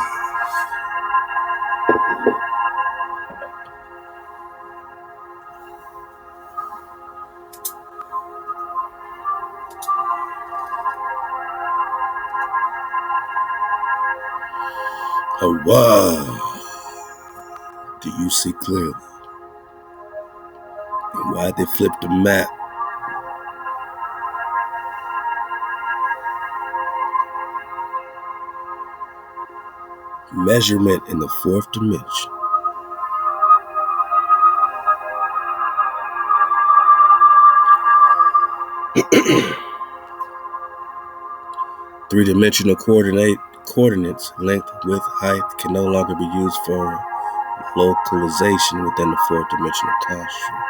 HaWah. Do you see clearly? And why'd they flip the map? Measurement in the fourth dimension. Three-dimensional coordinates, length, width, height can no longer be used for localization within the fourth dimensional construct.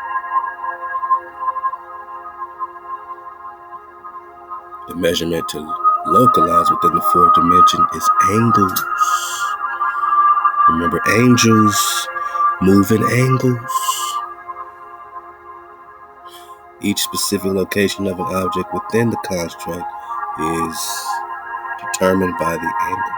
The measurement to localize within the fourth dimension is angles. Remember, angels move in angles. Each specific location of an object within the construct is determined by the angle.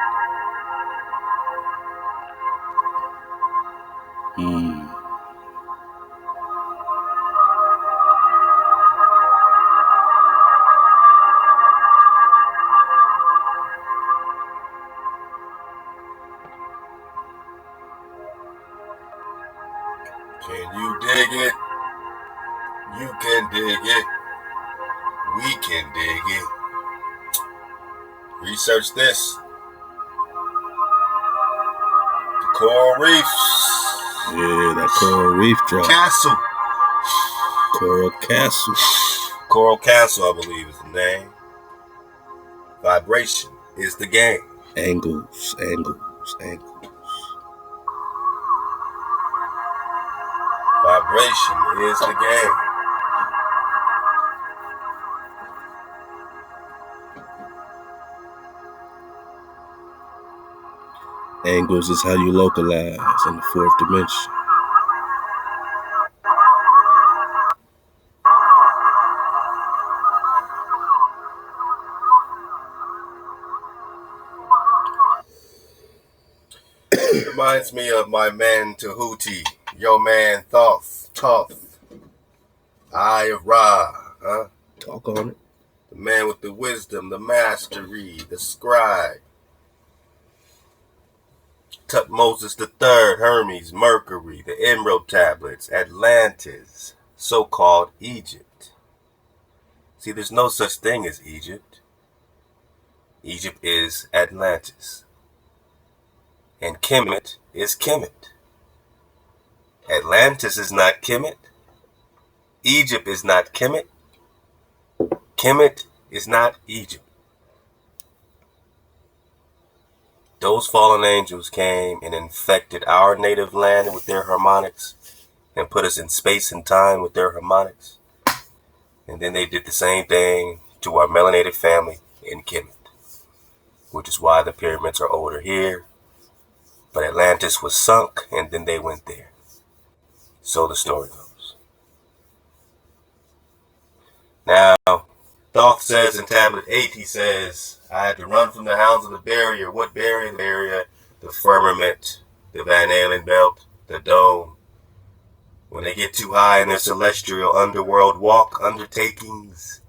we can dig it. Research this. The coral reefs. Yeah, that coral reef drop. Castle. Coral Castle. Coral Castle, I believe, is the name. Vibration is the game. Angles. Vibration is the game. Angles is how you localize in the fourth dimension. Reminds me of my man Tahuti, your man Thoth, Eye of Ra, huh? Talk on it. The man with the wisdom, the mastery, the scribe. Tutmosis III, Hermes, Mercury, the Emerald Tablets, Atlantis, so-called Egypt. See, there's no such thing as Egypt. Egypt is Atlantis. And Kemet is Kemet. Atlantis is not Kemet. Egypt is not Kemet. Kemet is not Egypt. Those fallen angels came and infected our native land with their harmonics and put us in space and time with their harmonics. And then they did the same thing to our melanated family in Kemet, which is why the pyramids are older here. But Atlantis was sunk, and then they went there. So the story goes. Now, Thoth says in Tablet 8, he says, I had to run from the hounds of the barrier. What barrier? The barrier, the firmament, the Van Allen belt, the dome. When they get too high in their celestial underworld walk undertakings,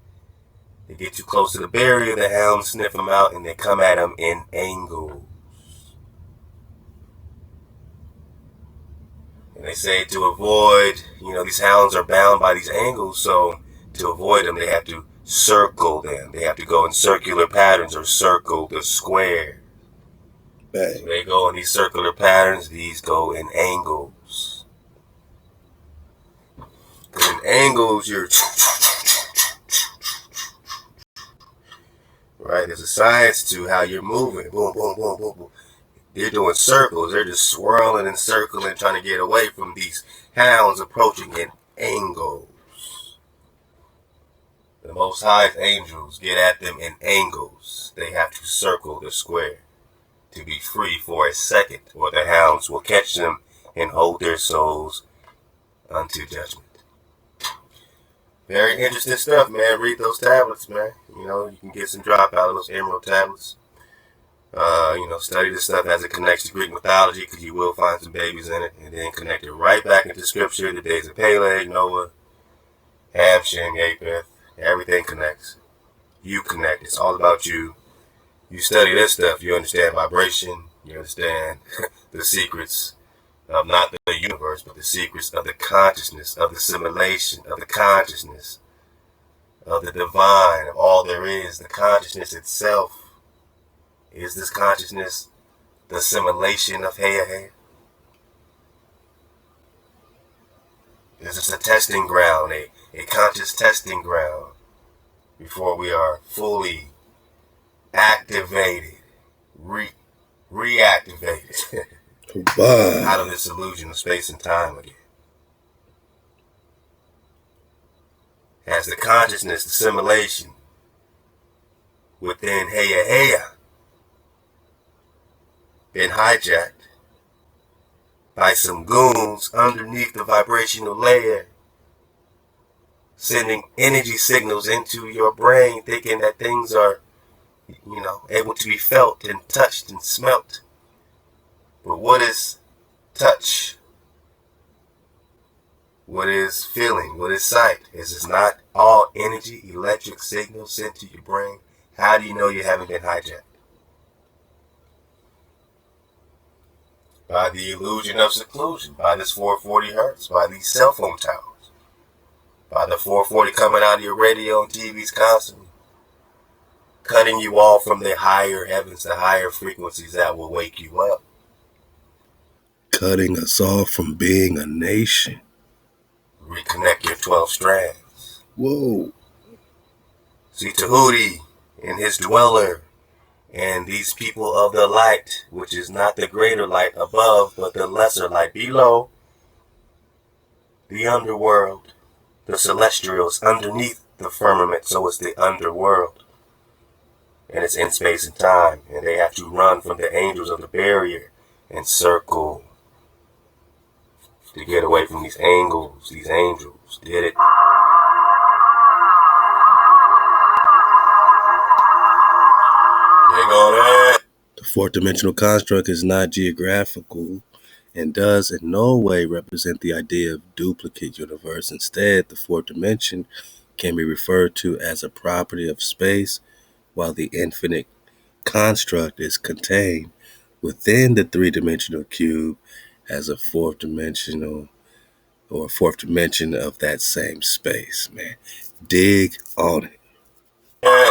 they get too close to the barrier, the hounds sniff them out, and they come at them in angles. And they say to avoid, these hounds are bound by these angles, so to avoid them, they have to circle them. They have to go in circular patterns or circle the square. Bang. So they go in these circular patterns, these go in angles. Because in angles, you're... Right, there's a science to how you're moving. Boom, boom, boom, boom, boom. They're doing circles. They're just swirling and circling, trying to get away from these hounds approaching in angles. The Most High's angels get at them in angles. They have to circle the square to be free for a second, or the hounds will catch them and hold their souls unto judgment. Very interesting stuff, man. Read those tablets, man. You can get some drop out of those emerald tablets. Study this stuff as it connects to Greek mythology, because you will find some babies in it, and then connect it right back into Scripture, the days of Peleg, Noah, Ham, Shem, Japheth. Everything connects. You connect. It's all about you. You study this stuff, you understand vibration, you understand the secrets of not the universe, but the secrets of the consciousness, of the simulation, of the consciousness, of the divine, of all there is, the consciousness itself. Is this consciousness the simulation of HaWah? Is this a testing ground, a conscious testing ground, before we are fully activated, reactivated out of this illusion of space and time again? Has the consciousness, the simulation within HaWah been hijacked by some goons underneath the vibrational layer, sending energy signals into your brain, thinking that things are, able to be felt and touched and smelt? But what is touch? What is feeling? What is sight? Is this not all energy, electric signals sent to your brain? How do you know you haven't been hijacked? By the illusion of seclusion, by this 440 hertz, by these cell phone towers. by the 440 coming out of your radio and TVs constantly, cutting you off from the higher heavens, the higher frequencies that will wake you up. Cutting us off from being a nation. Reconnect your 12 strands. Whoa. See, Tahuti and his dweller and these people of the light, which is not the greater light above, but the lesser light below, the underworld, the celestials underneath the firmament, so it's the underworld. And it's in space and time, and they have to run from the angels of the barrier and circle to get away from these angles, these angels. Did it? Dig on that. The fourth dimensional construct is not geographical and does in no way represent the idea of duplicate universe. Instead, the fourth dimension can be referred to as a property of space, while the infinite construct is contained within the three-dimensional cube as a fourth dimensional or a fourth dimension of that same space, man. Dig on it. Yeah.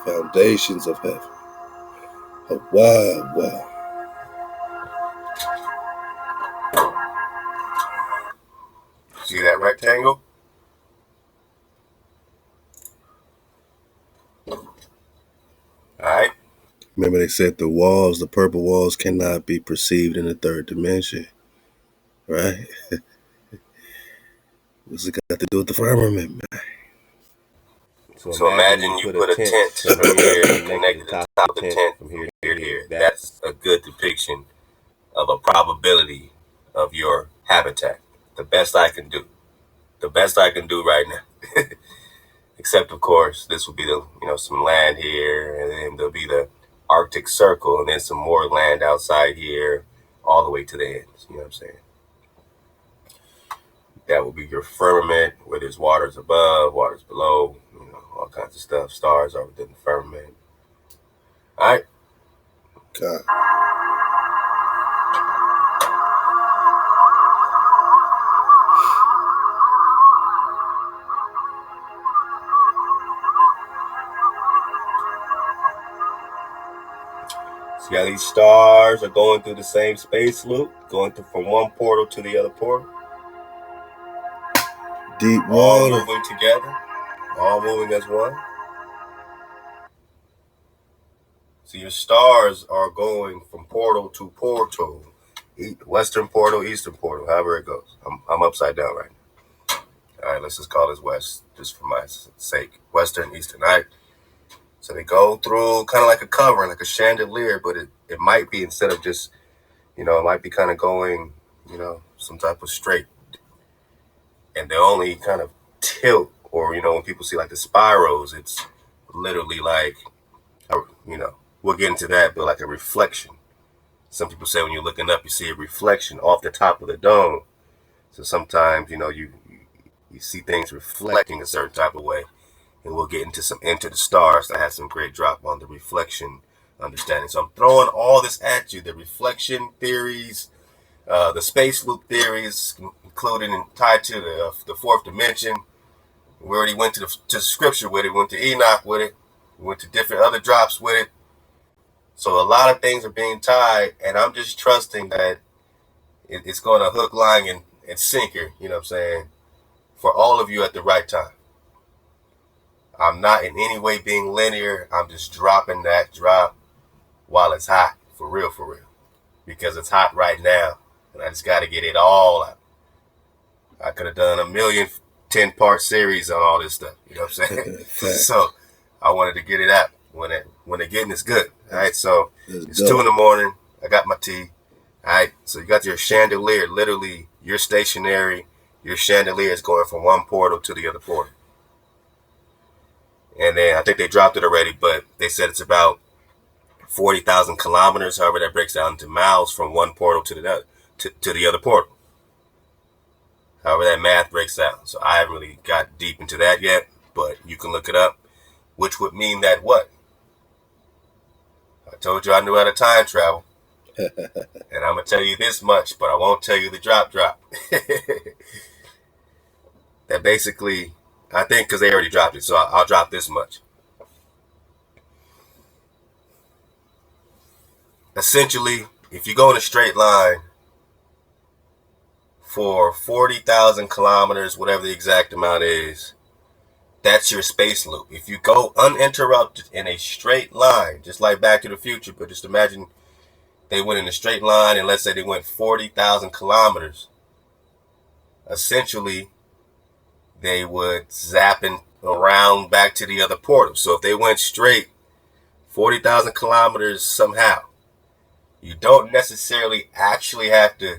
Foundations of heaven. HaWah, HaWah. See that rectangle? Alright? Remember they said the walls, the purple walls, cannot be perceived in the third dimension, right? What's it got to do with the firmament, man? So imagine you put a tent from here and connected the top of the tent from here to here. That's a good depiction of a probability of your habitat. The best I can do. The best I can do right now. Except, of course, this will be the, some land here, and then there'll be the Arctic Circle, and then some more land outside here, all the way to the ends. You know what I'm saying? That will be your firmament, where there's waters above, waters below, all kinds of stuff. Stars are within the firmament. All right. God. See how these stars are going through the same space loop, going from one portal to the other portal? Deep All water. moving together, all moving as one. So your stars are going from portal to portal, western portal, eastern portal, however it goes. I'm upside down right now. All right, let's just call this west, just for my sake. Western, eastern, all right? So they go through kind of like a covering, like a chandelier, but it might be, instead of just, it might be kind of going, some type of straight. And they only kind of tilt, or, when people see like the spirals, it's literally like, we'll get into that, but like a reflection. Some people say when you're looking up, you see a reflection off the top of the dome. So sometimes, you see things reflecting a certain type of way. And we'll get into some Enter the Stars that has some great drop on the reflection understanding. So I'm throwing all this at you, the reflection theories, the space loop theories, included and tied to the fourth dimension. We already went to scripture with it, went to Enoch with it, we went to different other drops with it. So a lot of things are being tied, and I'm just trusting that it's going to hook, line, and sinker, you know what I'm saying, for all of you at the right time. I'm not in any way being linear. I'm just dropping that drop while it's hot, for real, because it's hot right now, and I just got to get it all out. I could have done a million 10-part series on all this stuff, you know what I'm saying? So I wanted to get it out when the getting is good. All right, so it's 2 a.m. I got my tea. All right, so you got your chandelier. Literally, you're stationary. Your chandelier is going from one portal to the other portal. And then I think they dropped it already, but they said it's about 40,000 kilometers. However, that breaks down into miles from one portal to the other portal. However that math breaks down. So I haven't really got deep into that yet, but you can look it up. which would mean that what? I told you I knew how to time travel. And I'm going to tell you this much, but I won't tell you the drop. That basically, I think because they already dropped it, so I'll drop this much. Essentially, if you go in a straight line for 40,000 kilometers, whatever the exact amount is, that's your space loop. If you go uninterrupted in a straight line, just like Back to the Future, but just imagine they went in a straight line and let's say they went 40,000 kilometers, essentially they would zap around back to the other portal. So if they went straight 40,000 kilometers somehow, you don't necessarily actually have to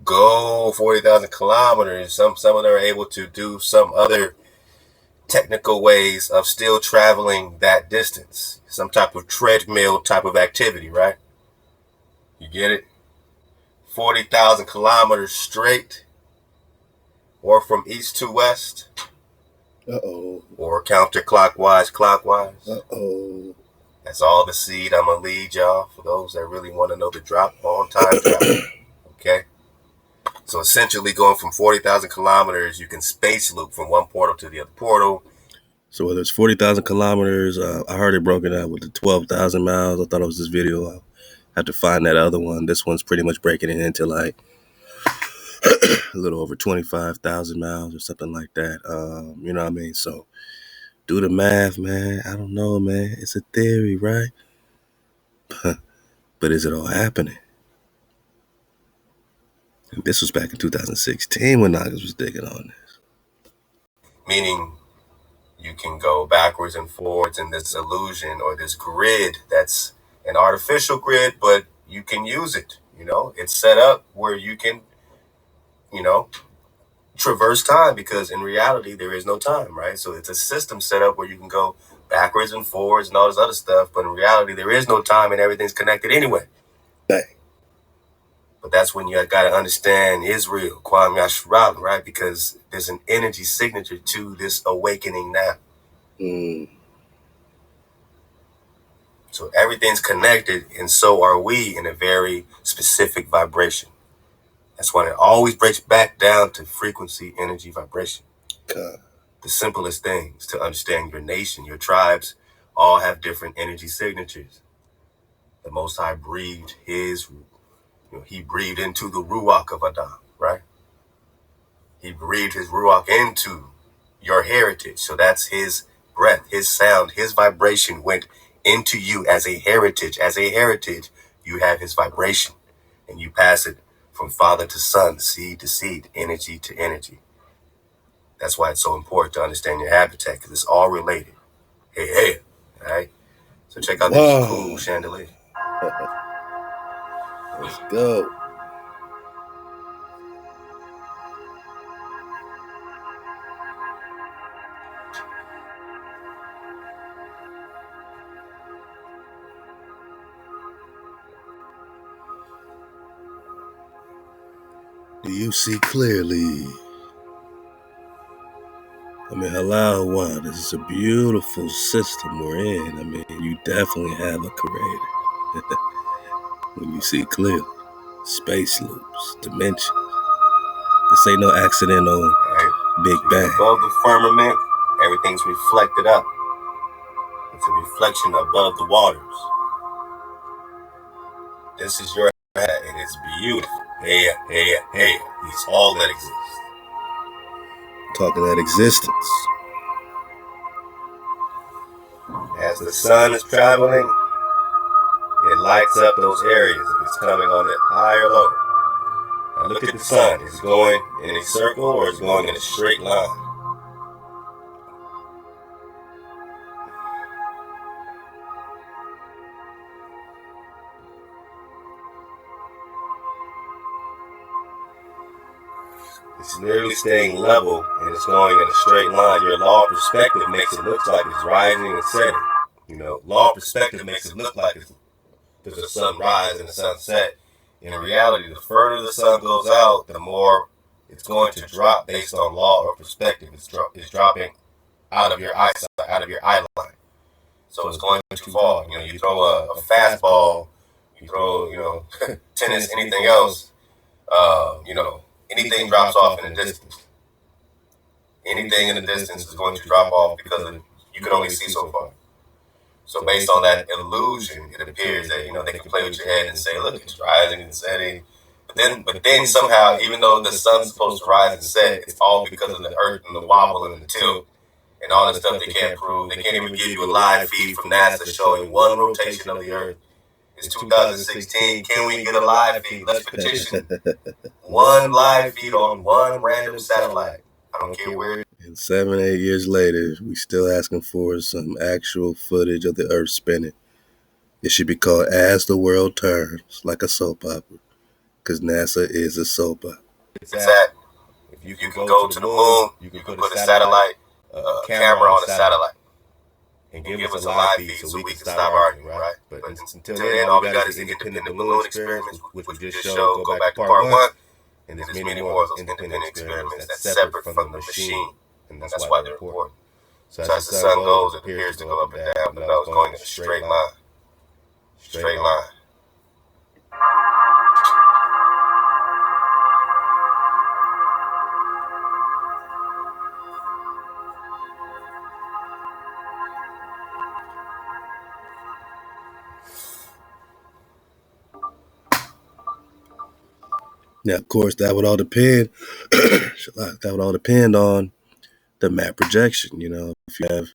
go 40,000 kilometers. Some of them are able to do some other technical ways of still traveling that distance. Some type of treadmill type of activity, right? You get it? 40,000 kilometers straight, or from east to west. Uh-oh. Or counterclockwise, clockwise. Uh-oh. That's all the seed I'm going to lead y'all for those that really want to know the drop on time travel. Okay? So essentially going from 40,000 kilometers, you can space loop from one portal to the other portal. So whether it's 40,000 kilometers, I heard it broken out with the 12,000 miles. I thought it was this video. I'll have to find that other one. This one's pretty much breaking it into like a little over 25,000 miles or something like that. You know what I mean? So do the math, man. I don't know, man. It's a theory, right? But is it all happening? And this was back in 2016 when Nagas was digging on this. Meaning you can go backwards and forwards in this illusion or this grid that's an artificial grid, but you can use it. You know, it's set up where you can, you know, traverse time, because in reality there is no time, right? So it's a system set up where you can go backwards and forwards and all this other stuff, but in reality there is no time and everything's connected anyway. Bang. But that's when you got to understand Israel, Kwam Yasharal, right? Because there's an energy signature to this awakening now. So everything's connected, and so are we, in a very specific vibration. That's why it always breaks back down to frequency, energy, vibration. God. The simplest things to understand your nation, your tribes, all have different energy signatures. The Most High breathed he breathed into the Ruach of Adam, right? He breathed his Ruach into your heritage. So that's his breath, his sound, his vibration went into you as a heritage. As a heritage, you have his vibration, and you pass it from father to son, seed to seed, energy to energy. That's why it's so important to understand your habitat, because it's all related. Hey, all right? So check out this cool chandelier. Let's go. Do you see clearly? I mean, Halal, HaWah, this is a beautiful system we're in. I mean, you definitely have a creator. When you see clearly. Space loops, dimensions. This ain't no accidental Big Bang. Above the firmament, everything's reflected up. It's a reflection above the waters. This is your hat, and it's beautiful. Hey, it's all that exists. Talking that existence. As the sun is traveling, it lights up those areas if it's coming on it high or low. Now look at the sun. Is it going in a circle or is it going in a straight line? It's literally staying level and it's going in a straight line. Your law of perspective makes it look like it's rising and setting. You know, law of perspective makes it look like there's a sunrise and a sunset. In reality, the further the sun goes out, the more it's going to drop based on law or perspective. It's dropping out of your eyesight, out of your eye line. So it's going too far. You throw a fastball, you throw, tennis, anything else, anything drops off in the distance. Anything in the distance is going to drop off because you can only see so far. So based on that illusion, it appears that, they can play with your head and say, look, it's rising and setting. But then somehow, even though the sun's supposed to rise and set, it's all because of the earth and the wobble and the tilt and all the stuff they can't prove. They can't even give you a live feed from NASA showing one rotation of the earth. It's 2016. Can we get a live feed? Let's petition one live feed on one random satellite. I don't care where. And 7, 8 years later, we still asking for some actual footage of the Earth spinning. It should be called As the World Turns, like a soap opera, because NASA is a soap opera. It's at. If you can go to the moon, you can put a satellite, camera on a satellite, and give us a live feed so we can stop arguing, right? But until then, all we got is independent balloon experiments, which we just showed. Go back to part 1, and there's many more of those independent experiments that's separate from the machine, and that's why they're important. So as the sun goes, it appears to go up and down, but no, it's going in a straight line. Straight line. Now, of course, that would all depend. That would all depend on the map projection. If you have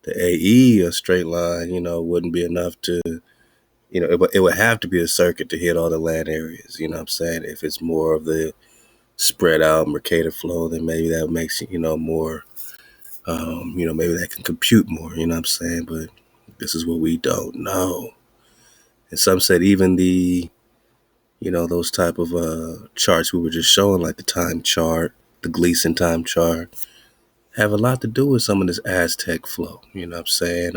the AE, a straight line, wouldn't be enough to, it would have to be a circuit to hit all the land areas. You know what I'm saying? If it's more of the spread out Mercator flow, then maybe that makes more. Maybe that can compute more. You know what I'm saying? But this is what we don't know. And some said even the those type of charts we were just showing, like the time chart, the Gleason time chart, have a lot to do with some of this Aztec flow. You know what I'm saying?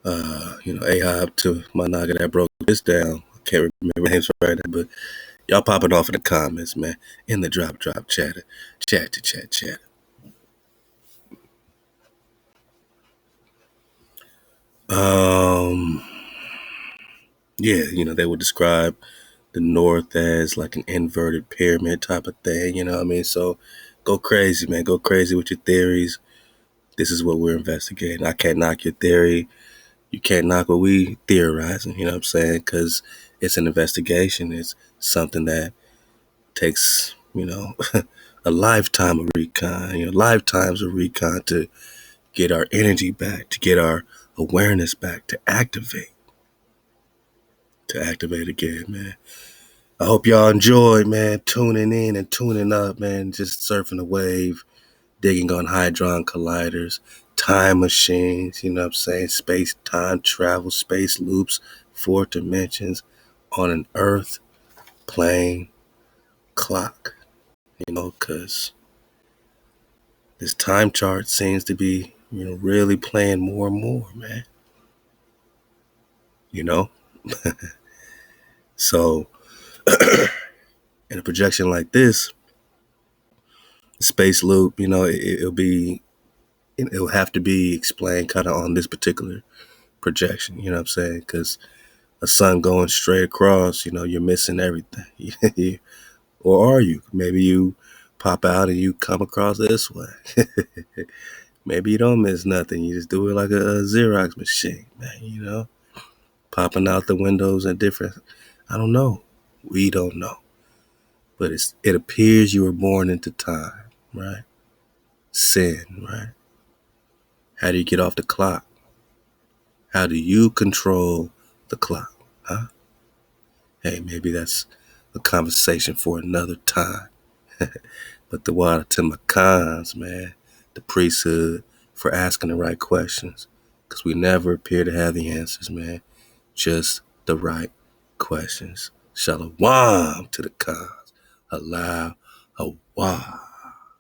Ahab to my naga that broke this down. I can't remember names right now, but y'all popping off in the comments, man. In the drop chatter. Chat. Yeah, they would describe the North as like an inverted pyramid type of thing, you know what I mean? So go crazy, man. Go crazy with your theories. This is what we're investigating. I can't knock your theory. You can't knock what we theorizing, you know what I'm saying? Because it's an investigation. It's something that takes, a lifetime of recon, lifetimes of recon to get our energy back, to get our awareness back, to activate again, man. I hope y'all enjoyed, man, tuning in and tuning up, man, just surfing the wave, digging on Hadron colliders, time machines, you know what I'm saying, space, time travel, space loops, 4 dimensions on an Earth plane clock, because this time chart seems to be, really playing more and more, man. So in a projection like this, the space loop, it'll have to be explained kind of on this particular projection, you know what I'm saying? Because a sun going straight across, you're missing everything. Or are you? Maybe you pop out and you come across this way. Maybe you don't miss nothing. You just do it like a Xerox machine, man, popping out the windows and different. I don't know. We don't know. But it appears you were born into time, right? Sin, right? How do you get off the clock? How do you control the clock? Huh? Hey, maybe that's a conversation for another time. But the water to my cons, man. The priesthood for asking the right questions. Because we never appear to have the answers, man. Just the right questions. Shalom to the cons. Halal, HaWah.